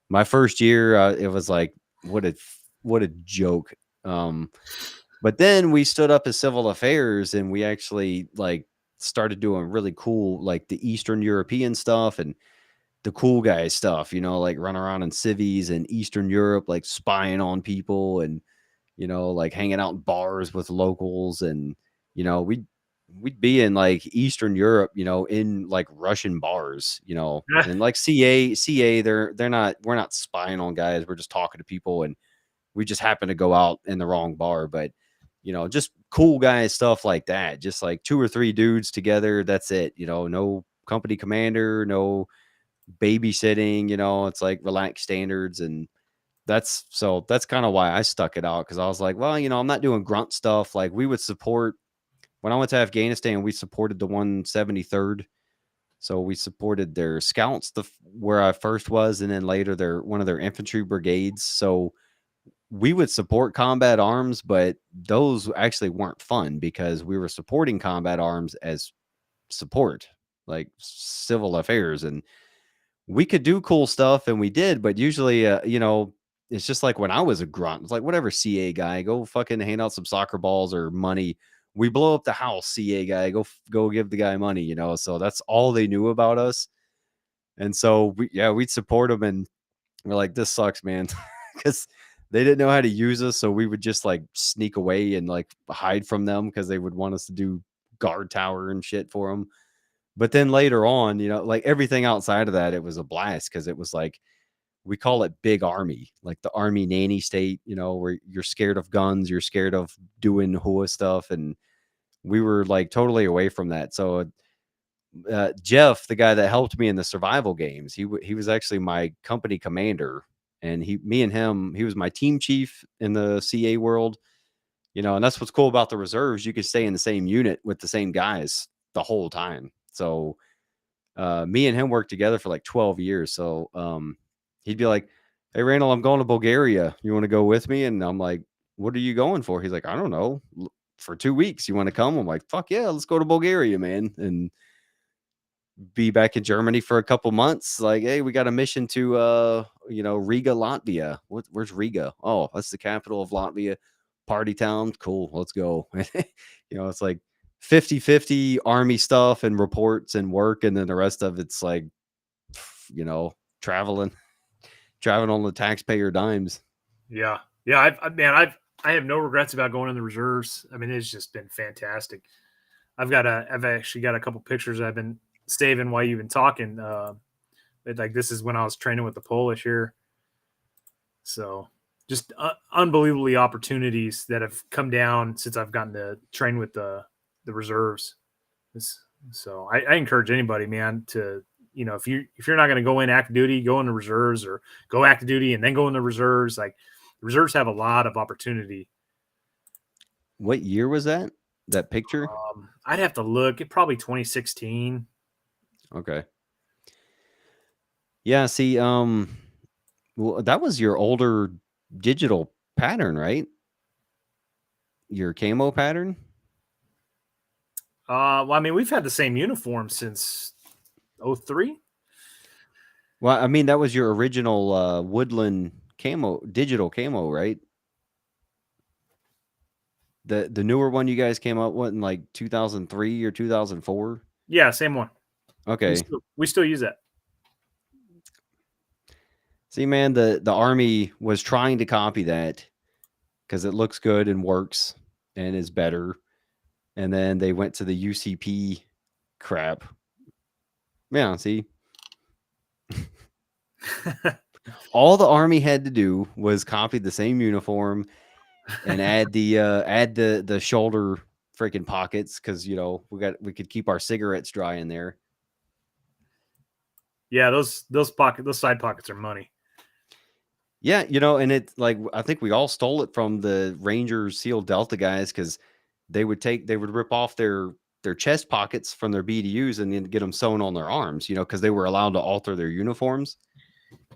My first year, it was like, what a joke. But then we stood up as civil affairs, and we actually like started doing really cool, like the Eastern European stuff and the cool guy stuff, like run around in civies in Eastern Europe, like spying on people, and, like hanging out in bars with locals. And, we'd be in like Eastern Europe, in like Russian bars, and like CA, we're not spying on guys. We're just talking to people, and we just happen to go out in the wrong bar. But, just cool guys, stuff like that. Just like 2 or 3 dudes together. That's it. No company commander, no babysitting, it's like relaxed standards. And that's kind of why I stuck it out. Cause I was like, well, I'm not doing grunt stuff. Like we would support, when I went to Afghanistan, we supported the 173rd. So we supported their scouts, where I first was, and then later one of their infantry brigades. So we would support combat arms, but those actually weren't fun because we were supporting combat arms as support, like civil affairs. And we could do cool stuff, and we did, but usually, it's just like when I was a grunt, it's like, whatever, CA guy, go fucking hand out some soccer balls or money. We blow up the house, CA guy, go give the guy money, so that's all they knew about us. And so we'd support them, and we're like, this sucks, man. Because they didn't know how to use us. So we would just like sneak away and like hide from them because they would want us to do guard tower and shit for them. But then later on, like everything outside of that, it was a blast because it was like, we call it big army, like the army nanny state, where you're scared of guns, you're scared of doing hua stuff. And we were like totally away from that. So Jeff, the guy that helped me in the survival games, he was actually my company commander. And he was my team chief in the CA world, and that's what's cool about the reserves. You could stay in the same unit with the same guys the whole time. So me and him worked together for like 12 years. So he'd be like, hey, Randall, I'm going to Bulgaria. You want to go with me? And I'm like, what are you going for? He's like, I don't know. For 2 weeks. You want to come? I'm like, fuck yeah, let's go to Bulgaria, man. And be back in Germany for a couple months. Like, hey, we got a mission to Riga, Latvia. Where's Riga? Oh, that's the capital of Latvia. Party town. Cool. Let's go. It's like 50-50 Army stuff and reports and work, and then the rest of it's like, you know, traveling on the taxpayer dimes. Yeah, yeah. I have no regrets about going in the reserves. I mean, it's just been fantastic. I've actually got a couple pictures I've been saving while you've been talking. Like this is when I was training with the Polish here. So just unbelievably opportunities that have come down since I've gotten to train with the reserves. So I encourage anybody, man, to if you're not going to go in active duty, go in the reserves, or go active duty and then go in the reserves. Like the reserves have a lot of opportunity. What year was that? That picture? I'd have to look. It probably 2016. Okay. Yeah, see, well, that was your older digital pattern, right? Your camo pattern? Well, I mean, we've had the same uniform since '03. Well, I mean, that was your original woodland camo, digital camo, right? The newer one you guys came up with in like 2003 or 2004? Yeah, same one. Okay. We still use that. See, man, the Army was trying to copy that because it looks good and works and is better. And then they went to the UCP crap. Yeah, see? All the Army had to do was copy the same uniform and add the shoulder freaking pockets because we could keep our cigarettes dry in there. Yeah, those side pockets are money. Yeah, and it's like I think we all stole it from the Ranger SEAL Delta guys because they would rip off their chest pockets from their BDUs and then get them sewn on their arms, because they were allowed to alter their uniforms.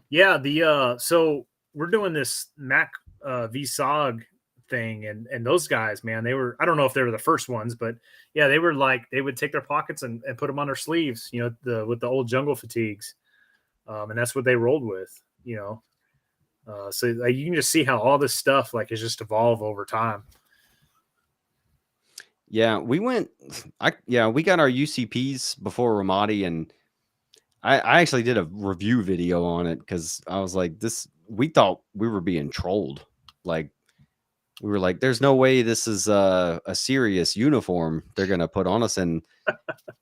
Yeah, so we're doing this Mac VSOG thing, and those guys, man, I don't know if they were the first ones, but yeah, they would take their pockets and put them on their sleeves, with the old jungle fatigues, and that's what they rolled with, so like, you can just see how all this stuff like has just evolved over time. Yeah, we got our UCPs before Ramadi, and I actually did a review video on it because I was like, we thought we were being trolled. Like, we were like, there's no way this is a serious uniform they're going to put on us. And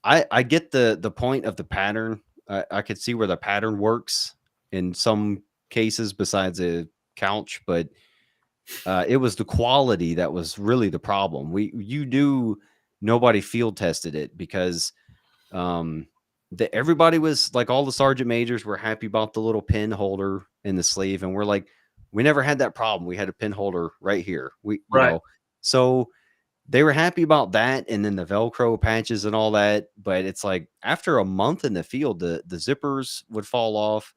I get the point of the pattern. I could see where the pattern works in some cases besides a couch, but it was the quality that was really the problem. Nobody field tested it because everybody was like, all the sergeant majors were happy about the little pin holder in the sleeve, and we're like, we never had that problem. We had a pin holder right here. So they were happy about that, and then the Velcro patches and all that. But it's like after a month in the field, the zippers would fall off,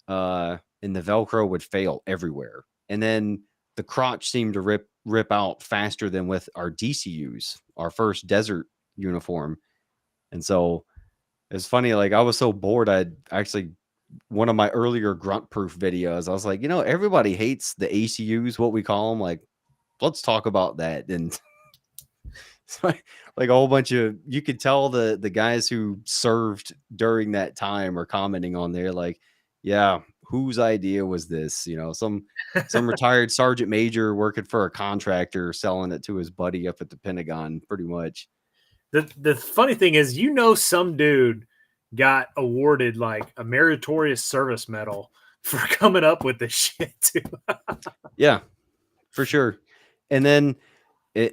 and the Velcro would fail everywhere, and then the crotch seemed to rip out faster than with our DCUs, our first desert uniform. And so it's funny, like I was so bored, I'd actually, one of my earlier grunt proof videos, I was like, everybody hates the ACUs, what we call them. Like, let's talk about that. And so, like a whole bunch of, you could tell the guys who served during that time are commenting on there, like, yeah, whose idea was this? Some retired sergeant major working for a contractor selling it to his buddy up at the Pentagon, pretty much. The funny thing is, some dude got awarded like a meritorious service medal for coming up with this shit too. Yeah, for sure. And then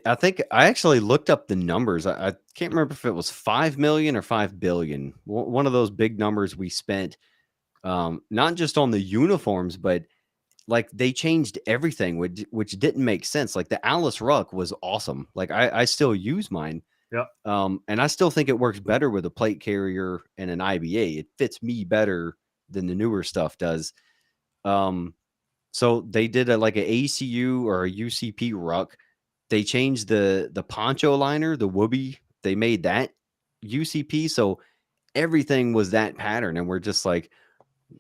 I think I actually looked up the numbers. I can't remember if it was 5 million or 5 billion. One of those big numbers we spent, not just on the uniforms, but like they changed everything, which didn't make sense. Like the Alice Ruck was awesome. Like I still use mine. Yeah. And I still think it works better with a plate carrier and an IBA. It fits me better than the newer stuff does. So they did like an ACU or a UCP ruck. They changed the poncho liner, the whoopee. They made that UCP. So everything was that pattern. And we're just like,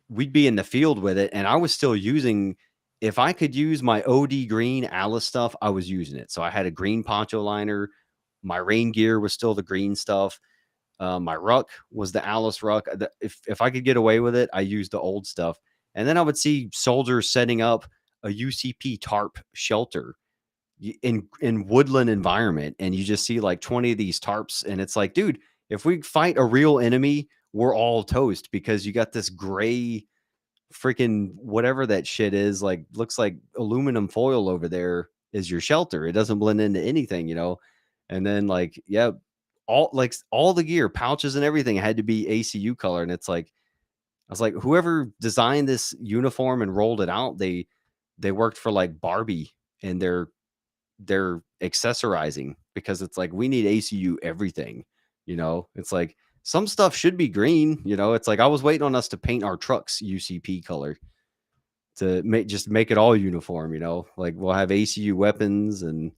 we'd be in the field with it. And I was still using, if I could use my OD green Alice stuff, I was using it. So I had a green poncho liner. My rain gear was still the green stuff. My ruck was the Alice ruck. If I could get away with it, I used the old stuff. And then I would see soldiers setting up a UCP tarp shelter in woodland environment, and you just see like 20 of these tarps, and it's like, dude, if we fight a real enemy, we're all toast because you got this gray freaking whatever that shit is, like looks like aluminum foil over there is your shelter. It doesn't blend into anything, you know. And then like, yeah, all the gear, pouches and everything had to be ACU color. And it's like, I was like, whoever designed this uniform and rolled it out, they worked for like Barbie, and they're accessorizing because it's like we need ACU everything, you know. It's like some stuff should be green, you know. It's like I was waiting on us to paint our trucks UCP color to make it all uniform, you know. Like we'll have ACU weapons and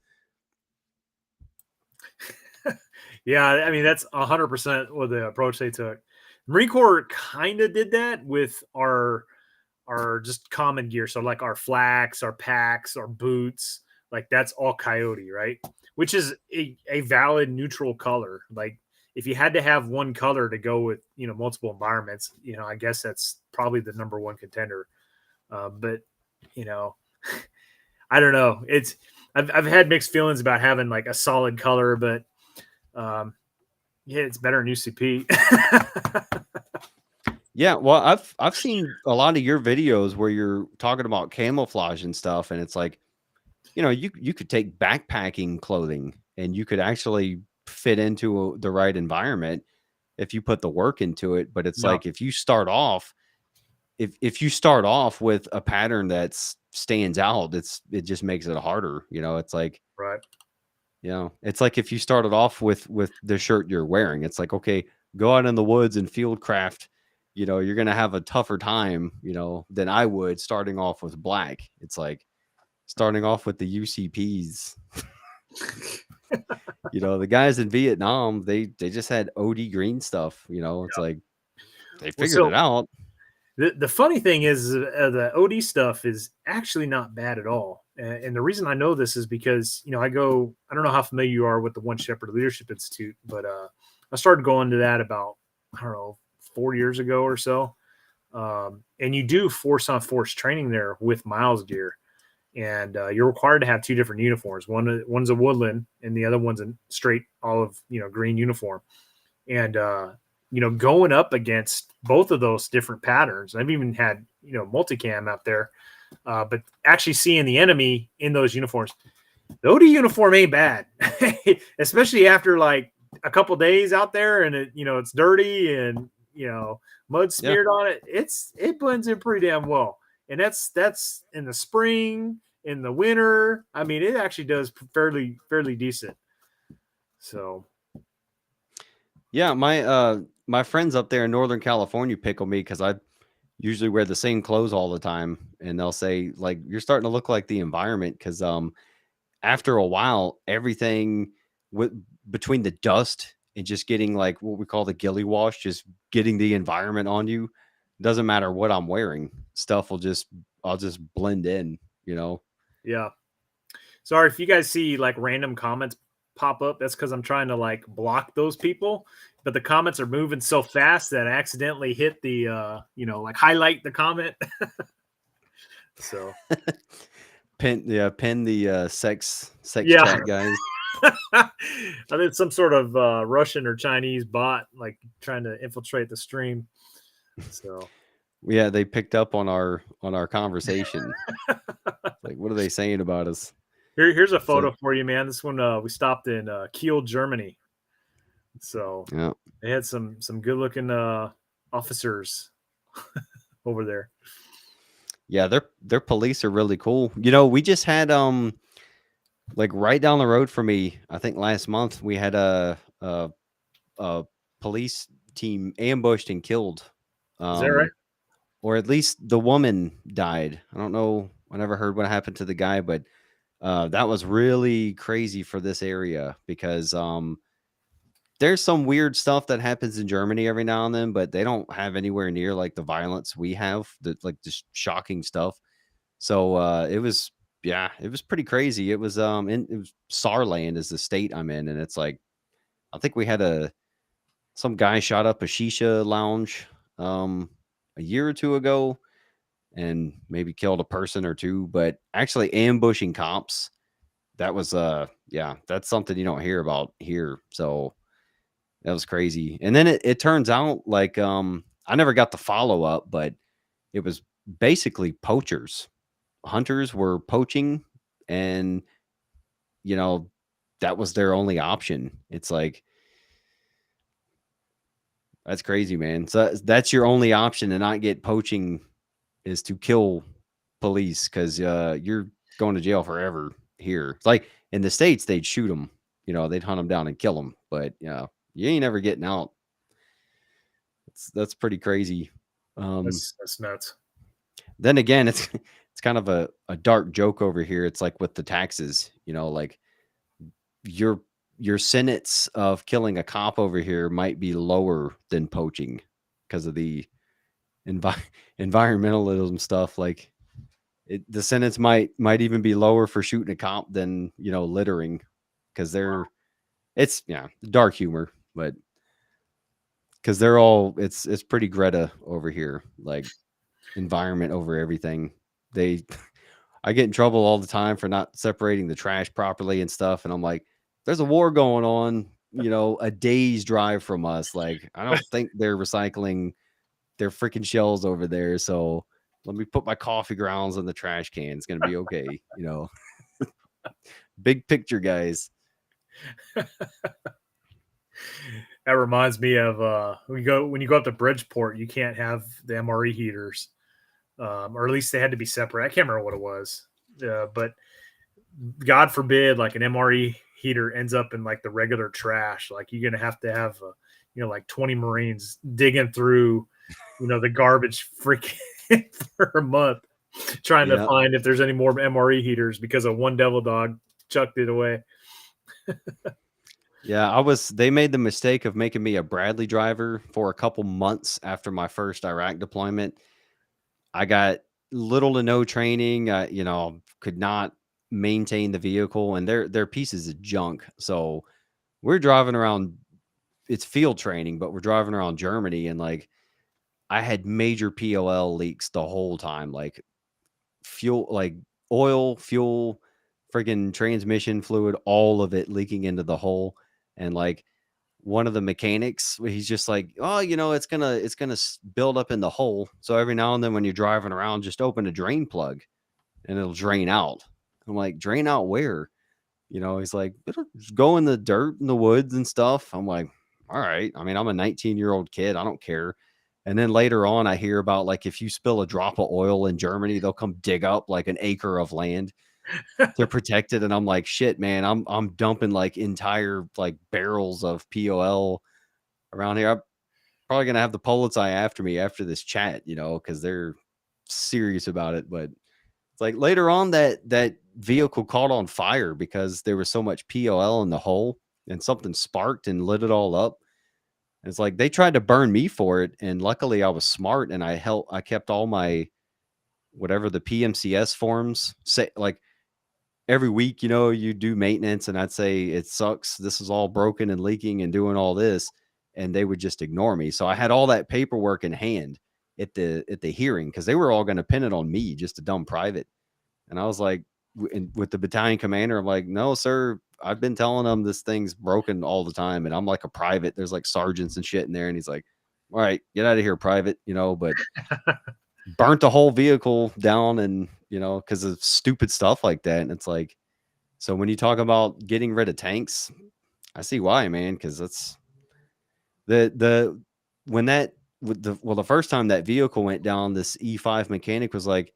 Yeah, I mean that's 100% what the approach they took. Marine Corps kind of did that with our just common gear. So like our flax, our packs, our boots, like that's all coyote, right? Which is a valid neutral color. Like if you had to have one color to go with, multiple environments, I guess that's probably the number one contender. But you know, I don't know. I've had mixed feelings about having like a solid color, but yeah, it's better in UCP. yeah, well, I've seen a lot of your videos where you're talking about camouflage and stuff, and it's like, you could take backpacking clothing and you could actually fit into the right environment if you put the work into it. But it's Yeah, like if you start off with a pattern that stands out, it just makes it harder. It's like, right. it's like if you started off with the shirt you're wearing, it's like, okay, go out in the woods and field craft. You're gonna have a tougher time, than I would starting off with black. It's like starting off with the UCPs. The guys in Vietnam, they just had OD green stuff. It's like they Well, figured so it out. the funny thing is the OD stuff is actually not bad at all. And the reason I know this is because, I don't know how familiar you are with the One Shepherd Leadership Institute, but I started going to that about, I don't know, 4 years ago or so. And you do force on force training there with Miles gear. And you're required to have two different uniforms. One's a woodland and the other one's a straight olive, green uniform. And, going up against both of those different patterns, I've even had, multicam out there, but actually seeing the enemy in those uniforms, the OD uniform ain't bad, especially after like a couple days out there and it's dirty and, mud Yeah. smeared on it. It blends in pretty damn well. And that's in the spring, in the winter. I mean, it actually does fairly decent. So Yeah, my friends up there in Northern California pickle me because I usually wear the same clothes all the time, and they'll say like, "You're starting to look like the environment," because after a while, everything with between the dust and just getting like what we call the gilly wash, just getting the environment on you, doesn't matter what I'm wearing. Stuff I'll just blend in, yeah. Sorry if you guys see like random comments pop up. That's because I'm trying to like block those people. But the comments are moving so fast that I accidentally hit the like highlight the comment. So pin the sex yeah. chat guys. I think some sort of Russian or Chinese bot like trying to infiltrate the stream. So Yeah, they picked up on our conversation. Like, what are they saying about us? here's a photo Like, for you, man. This one we stopped in Kiel, Germany. So yeah. they had some good looking officers over there. Yeah, their police are really cool. We just had like right down the road from me, I think last month we had a police team ambushed and killed. Is that right? Or at least the woman died. I don't know. I never heard what happened to the guy, but that was really crazy for this area because there's some weird stuff that happens in Germany every now and then, but they don't have anywhere near like the violence we have, like just shocking stuff. So it was, yeah, it was pretty crazy. It was it was Saarland is the state I'm in, and it's like I think we had some guy shot up a shisha lounge a year or two ago and maybe killed a person or two, but actually ambushing cops, that was yeah, that's something you don't hear about here. So that was crazy. And then it turns out like I never got the follow up, but it was basically poachers. Hunters were poaching, and you know, that was their only option. It's like, that's crazy, man. So that's your only option to not get poaching, is to kill police, because you're going to jail forever here. It's like in the States, they'd shoot them, they'd hunt them down and kill them. But you ain't ever getting out. That's pretty crazy. That's nuts. Then again, it's kind of a dark joke over here. It's like with the taxes, like your sentence of killing a cop over here might be lower than poaching because of the environmentalism stuff. Like the sentence might even be lower for shooting a cop than littering, because it's dark humor, but because they're all it's pretty Greta over here, like environment over everything. I get in trouble all the time for not separating the trash properly and stuff, and I'm like, there's a war going on, a day's drive from us. Like, I don't think they're recycling their freaking shells over there, so let me put my coffee grounds in the trash can. It's gonna be okay. Big picture, guys. That reminds me of when you go up to Bridgeport, you can't have the MRE heaters, or at least they had to be separate. I can't remember what it was, but God forbid, like an MRE heater ends up in like the regular trash. Like you're gonna have to have like 20 Marines digging through the garbage freaking for a month, trying to find if there's any more MRE heaters because of one devil dog chucked it away. Yeah, they made the mistake of making me a Bradley driver for a couple months after my first Iraq deployment. I got little to no training, could not maintain the vehicle, and they're pieces of junk. So we're driving around, it's field training, but we're driving around Germany, and like I had major POL leaks the whole time, like fuel, like oil, fuel, friggin' transmission fluid, all of it leaking into the hole. And like one of the mechanics, he's just like, oh, it's gonna build up in the hole. So every now and then when you're driving around, just open a drain plug and it'll drain out. I'm like, drain out where? He's like, it'll just go in the dirt in the woods and stuff. I'm like, all right. I mean, I'm a 19-year-old kid. I don't care. And then later on, I hear about like if you spill a drop of oil in Germany, they'll come dig up like an acre of land to protect it. And I'm like, shit, man, I'm dumping like entire like barrels of POL around here. I'm probably gonna have the Polizei after me after this chat, because they're serious about it. But it's like later on that vehicle caught on fire because there was so much POL in the hole, and something sparked and lit it all up. And it's like they tried to burn me for it, and luckily I was smart and I kept all my whatever the PMCS forms say, like every week, you do maintenance, and I'd say it sucks. This is all broken and leaking and doing all this, and they would just ignore me. So I had all that paperwork in hand at the hearing, because they were all going to pin it on me, just a dumb private. And I was like, with the battalion commander, I'm like, no, sir, I've been telling them this thing's broken all the time, and I'm like a private. There's like sergeants and shit in there, and he's like, all right, get out of here, private, but burnt the whole vehicle down, and because of stupid stuff like that. And it's like, so when you talk about getting rid of tanks, I see why, man, because that's the when that with the first time that vehicle went down, this E5 mechanic was like,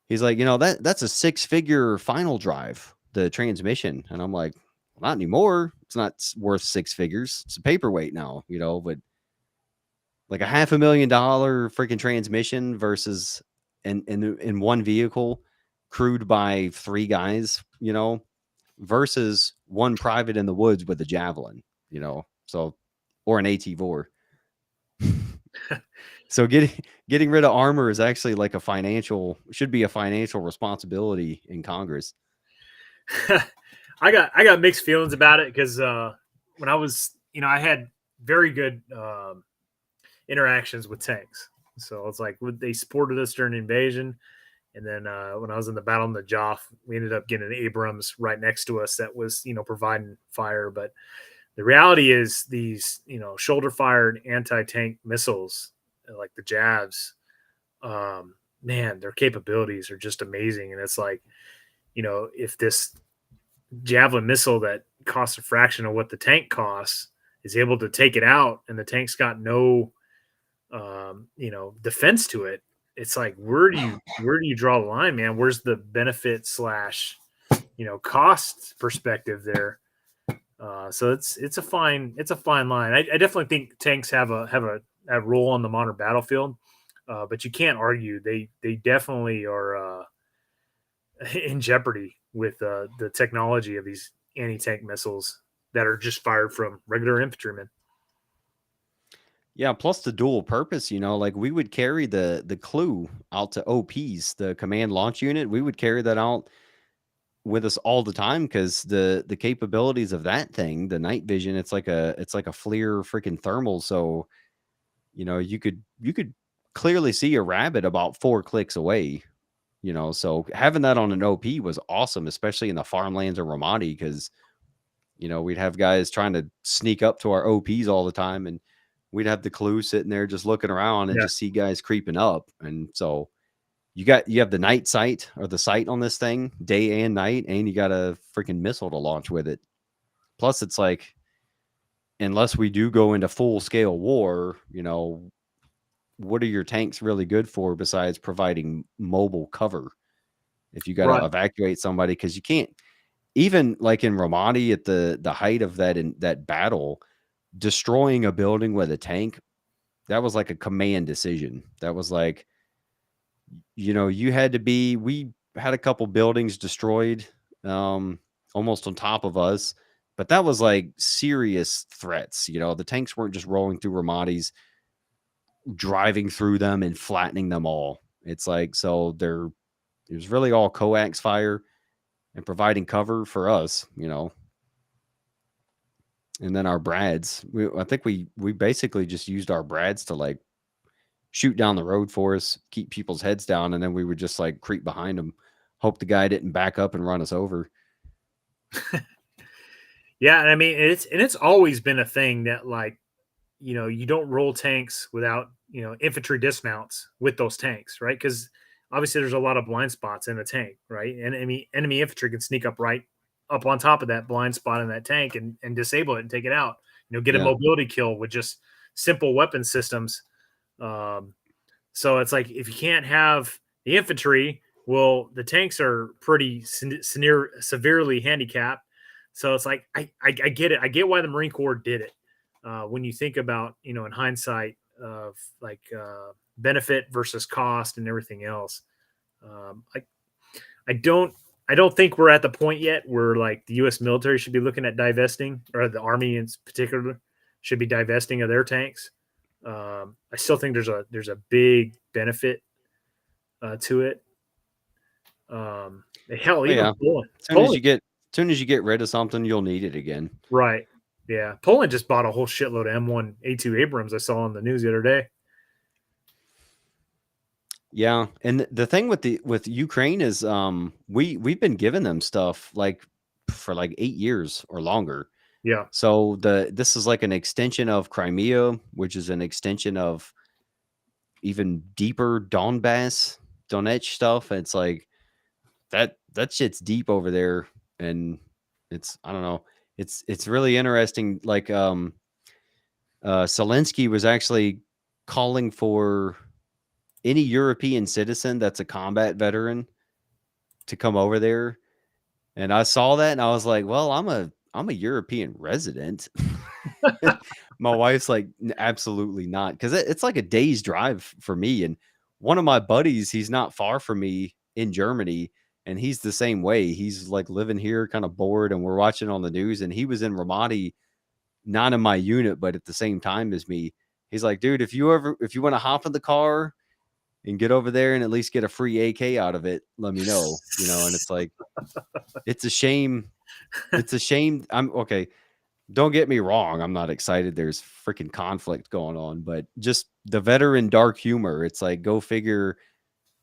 he's like, that's a 6-figure final drive, the transmission. And I'm like, not anymore. It's not worth 6 figures. It's a paperweight now, but like $500,000 freaking transmission versus in one vehicle crewed by 3 guys, versus one private in the woods with a javelin, so, or an AT-4. So getting rid of armor is actually like should be a financial responsibility in Congress. I got mixed feelings about it because when I was, I had very good interactions with tanks. So it's like they supported us during the invasion. And then when I was in the battle in the Joff, we ended up getting an Abrams right next to us that was, providing fire. But the reality is these, shoulder fired anti tank missiles like the Javs, man, their capabilities are just amazing. And it's like, if this Javelin missile that costs a fraction of what the tank costs is able to take it out, and the tank's got no, defense to it. It's like, where do you draw the line, man? Where's the benefit slash, cost perspective there? So it's a fine line. I definitely think tanks have a role on the modern battlefield, but you can't argue they definitely are in jeopardy with the technology of these anti-tank missiles that are just fired from regular infantrymen. Yeah, plus the dual purpose, like we would carry the clue out to OPs, the command launch unit. We would carry that out with us all the time because the capabilities of that thing, the night vision, it's like a FLIR freaking thermal. So, you could clearly see a rabbit about 4 clicks away. So having that on an OP was awesome, especially in the farmlands of Ramadi, because we'd have guys trying to sneak up to our OPs all the time, and we'd have the clue sitting there just looking around and Yeah, just see guys creeping up. And so you have the night sight or the sight on this thing, day and night, and you got a freaking missile to launch with it. Plus, it's like, unless we do go into full scale war, what are your tanks really good for besides providing mobile cover? If you got to right. evacuate somebody, because you can't, even like in Ramadi at the height of that battle, destroying a building with a tank, that was like a command decision. That was like, you had to be, we had a couple buildings destroyed, almost on top of us, but that was like serious threats. The tanks weren't just rolling through Ramadi's, driving through them and flattening them all. It's like, so it was really all coax fire and providing cover for us, and then our Brads. I think we basically just used our Brads to like shoot down the road for us, keep people's heads down, and then we would just like creep behind them, hope the guy didn't back up and run us over. Yeah, and I mean it's always been a thing that, like, you don't roll tanks without, infantry dismounts with those tanks, right? Because obviously there's a lot of blind spots in a tank, right? And enemy infantry can sneak up right up on top of that blind spot in that tank and disable it and take it out. Get a Yeah, mobility kill with just simple weapon systems. Um, so it's like, if you can't have the infantry, well, the tanks are pretty severely handicapped. So it's like, I get it. I get why the Marine Corps did it. When you think about, in hindsight of like benefit versus cost and everything else. Um, I, I don't I don't think we're at the point yet where, like, the U.S. military should be looking at divesting, or the Army in particular should be divesting of their tanks. I still think there's a big benefit to it. Hell, oh even yeah. Poland. Soon as Poland, you get, soon as you get rid of something, you'll need it again. right? Yeah, Poland just bought a whole shitload of M1A2 Abrams. I saw on the news the other day. Yeah, and the thing with Ukraine is, we've been giving them stuff like for like 8 years or longer. Yeah, So this is like an extension of Crimea, which is an extension of even deeper Donetsk stuff. And it's like that shit's deep over there, and it's, I don't know. It's really interesting. Like, Zelensky was actually calling for any European citizen that's a combat veteran to come over there. And I saw that and I was like, well, I'm a European resident. My wife's like, Absolutely not." Because it's like a day's drive for me. And one of my buddies, he's not far from me in Germany, and he's the same way. He's like living here, kind of bored, and we're watching on the news. And he was in Ramadi, not in my unit, but at the same time as me. He's like, "Dude, if you want to hop in the car and get over there and at least get a free AK out of it, let me know." And it's like, it's a shame. It's a shame. I'm okay. don't get me wrong, I'm not excited. There's freaking conflict going on, but just the veteran dark humor. It's like, go figure.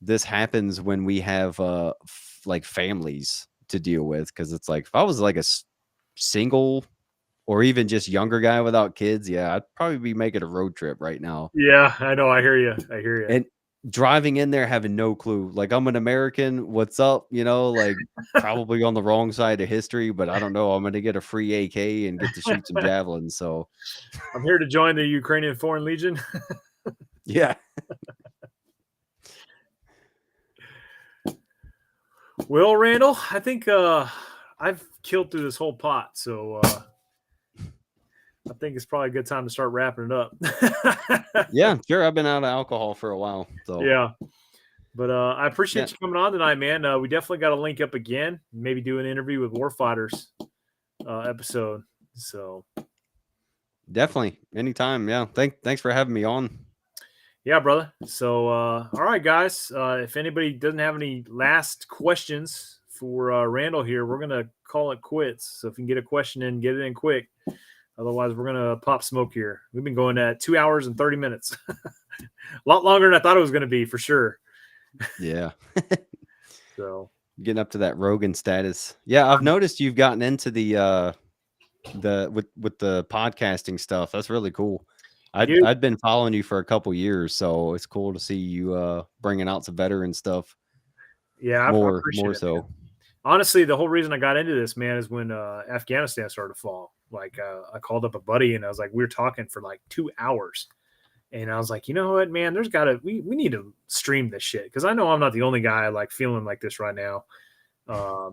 This happens when we have like families to deal with, because it's like if I was like a single or even just younger guy without kids, yeah, I'd probably be making a road trip right now. Yeah, I know. I hear you. I hear you. And driving in there having no clue. Like, I'm an American, what's up? Like probably on the wrong side of history, but I don't know. I'm gonna get a free AK and get to shoot some javelins. So I'm here to join the Ukrainian Foreign Legion. yeah. Well, Randall, I think I've killed through this whole pot, so I think it's probably a good time to start wrapping it up. Yeah, sure. I've been out of alcohol for a while. So Yeah. But I appreciate yeah, you coming on tonight, man. We definitely got to link up again. Maybe do an interview with Warfighters episode. So definitely. Anytime. Yeah. Thanks for having me on. yeah, brother. So all right, guys. If anybody doesn't have any last questions for Randall here, we're gonna call it quits. So if you can get a question in, get it in quick. Otherwise, we're gonna pop smoke here. We've been going at 2 hours and 30 minutes. A lot longer than I thought it was gonna be, for sure. Yeah. So Getting up to that Rogan status. Yeah, I've noticed you've gotten into the with the podcasting stuff. That's really cool. dude, I'd been following you for a couple years, so it's cool to see you bringing out some veteran stuff yeah, I more appreciate it, man. so. Honestly, the whole reason I got into this, man, is when Afghanistan started to fall. Like, I called up a buddy and I was like, we were talking for like 2 hours. And I was like, you know what, man, we need to stream this shit. Cause I know I'm not the only guy like feeling like this right now.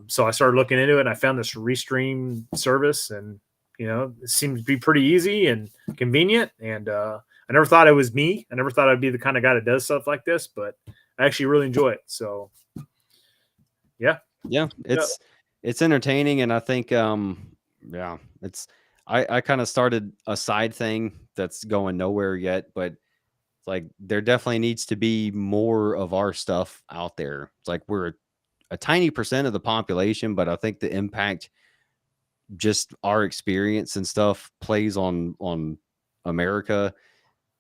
So I started looking into it and I found this restream service, and, it seems to be pretty easy and convenient. And I never thought it was me. I never thought I'd be the kind of guy that does stuff like this, but I actually really enjoy it. So yeah. Yeah, it's entertaining, and I think yeah, it's I kind of started a side thing that's going nowhere yet, but it's like there definitely needs to be more of our stuff out there. It's like we're a tiny percent of the population, but I think the impact, just our experience and stuff, plays on America.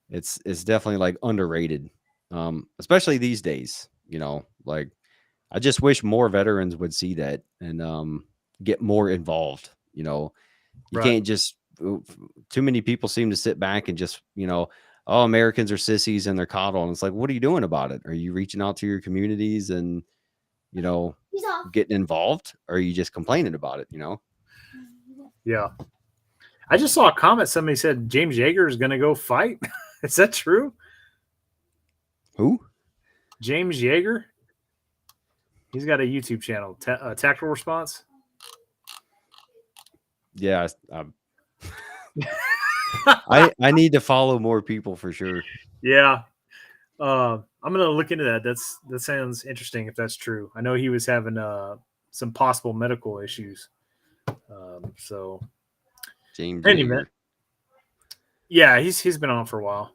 It's definitely like underrated, especially these days. Like, I just wish more veterans would see that and get more involved. You Right. can't just, too many people seem to sit back and just, oh, Americans are sissies and they're coddled. And it's like, what are you doing about it? Are you reaching out to your communities and, getting involved? Or are you just complaining about it? Yeah. I just saw a comment. Somebody said James Yeager is going to go fight. Is that true? Who? James Yeager. He's got a YouTube channel, Tactical Response. Yeah. I need to follow more people for sure. Yeah. I'm gonna look into that. That sounds interesting if that's true. I know he was having some possible medical issues. So James anyway, Yeager. yeah, he's been on for a while.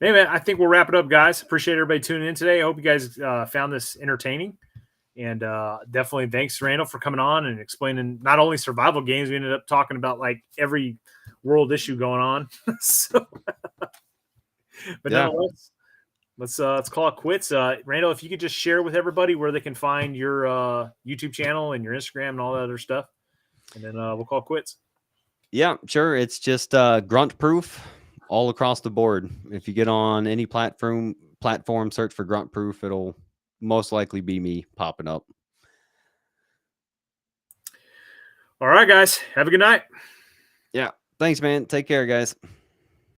Anyway, I think we'll wrap it up, guys. Appreciate everybody tuning in today. I hope you guys found this entertaining. And definitely thanks, Randall, for coming on and explaining not only survival games. We ended up talking about like every world issue going on. So, but Yeah. nonetheless, let's call it quits. Randall, if you could just share with everybody where they can find your YouTube channel and your Instagram and all that other stuff, and then we'll call it quits. Yeah, sure. It's just Grunt Proof all across the board. If you get on any platform, search for Grunt Proof, it'll most likely be me popping up. All right, guys. Have a good night. Yeah. Thanks, man. Take care, guys.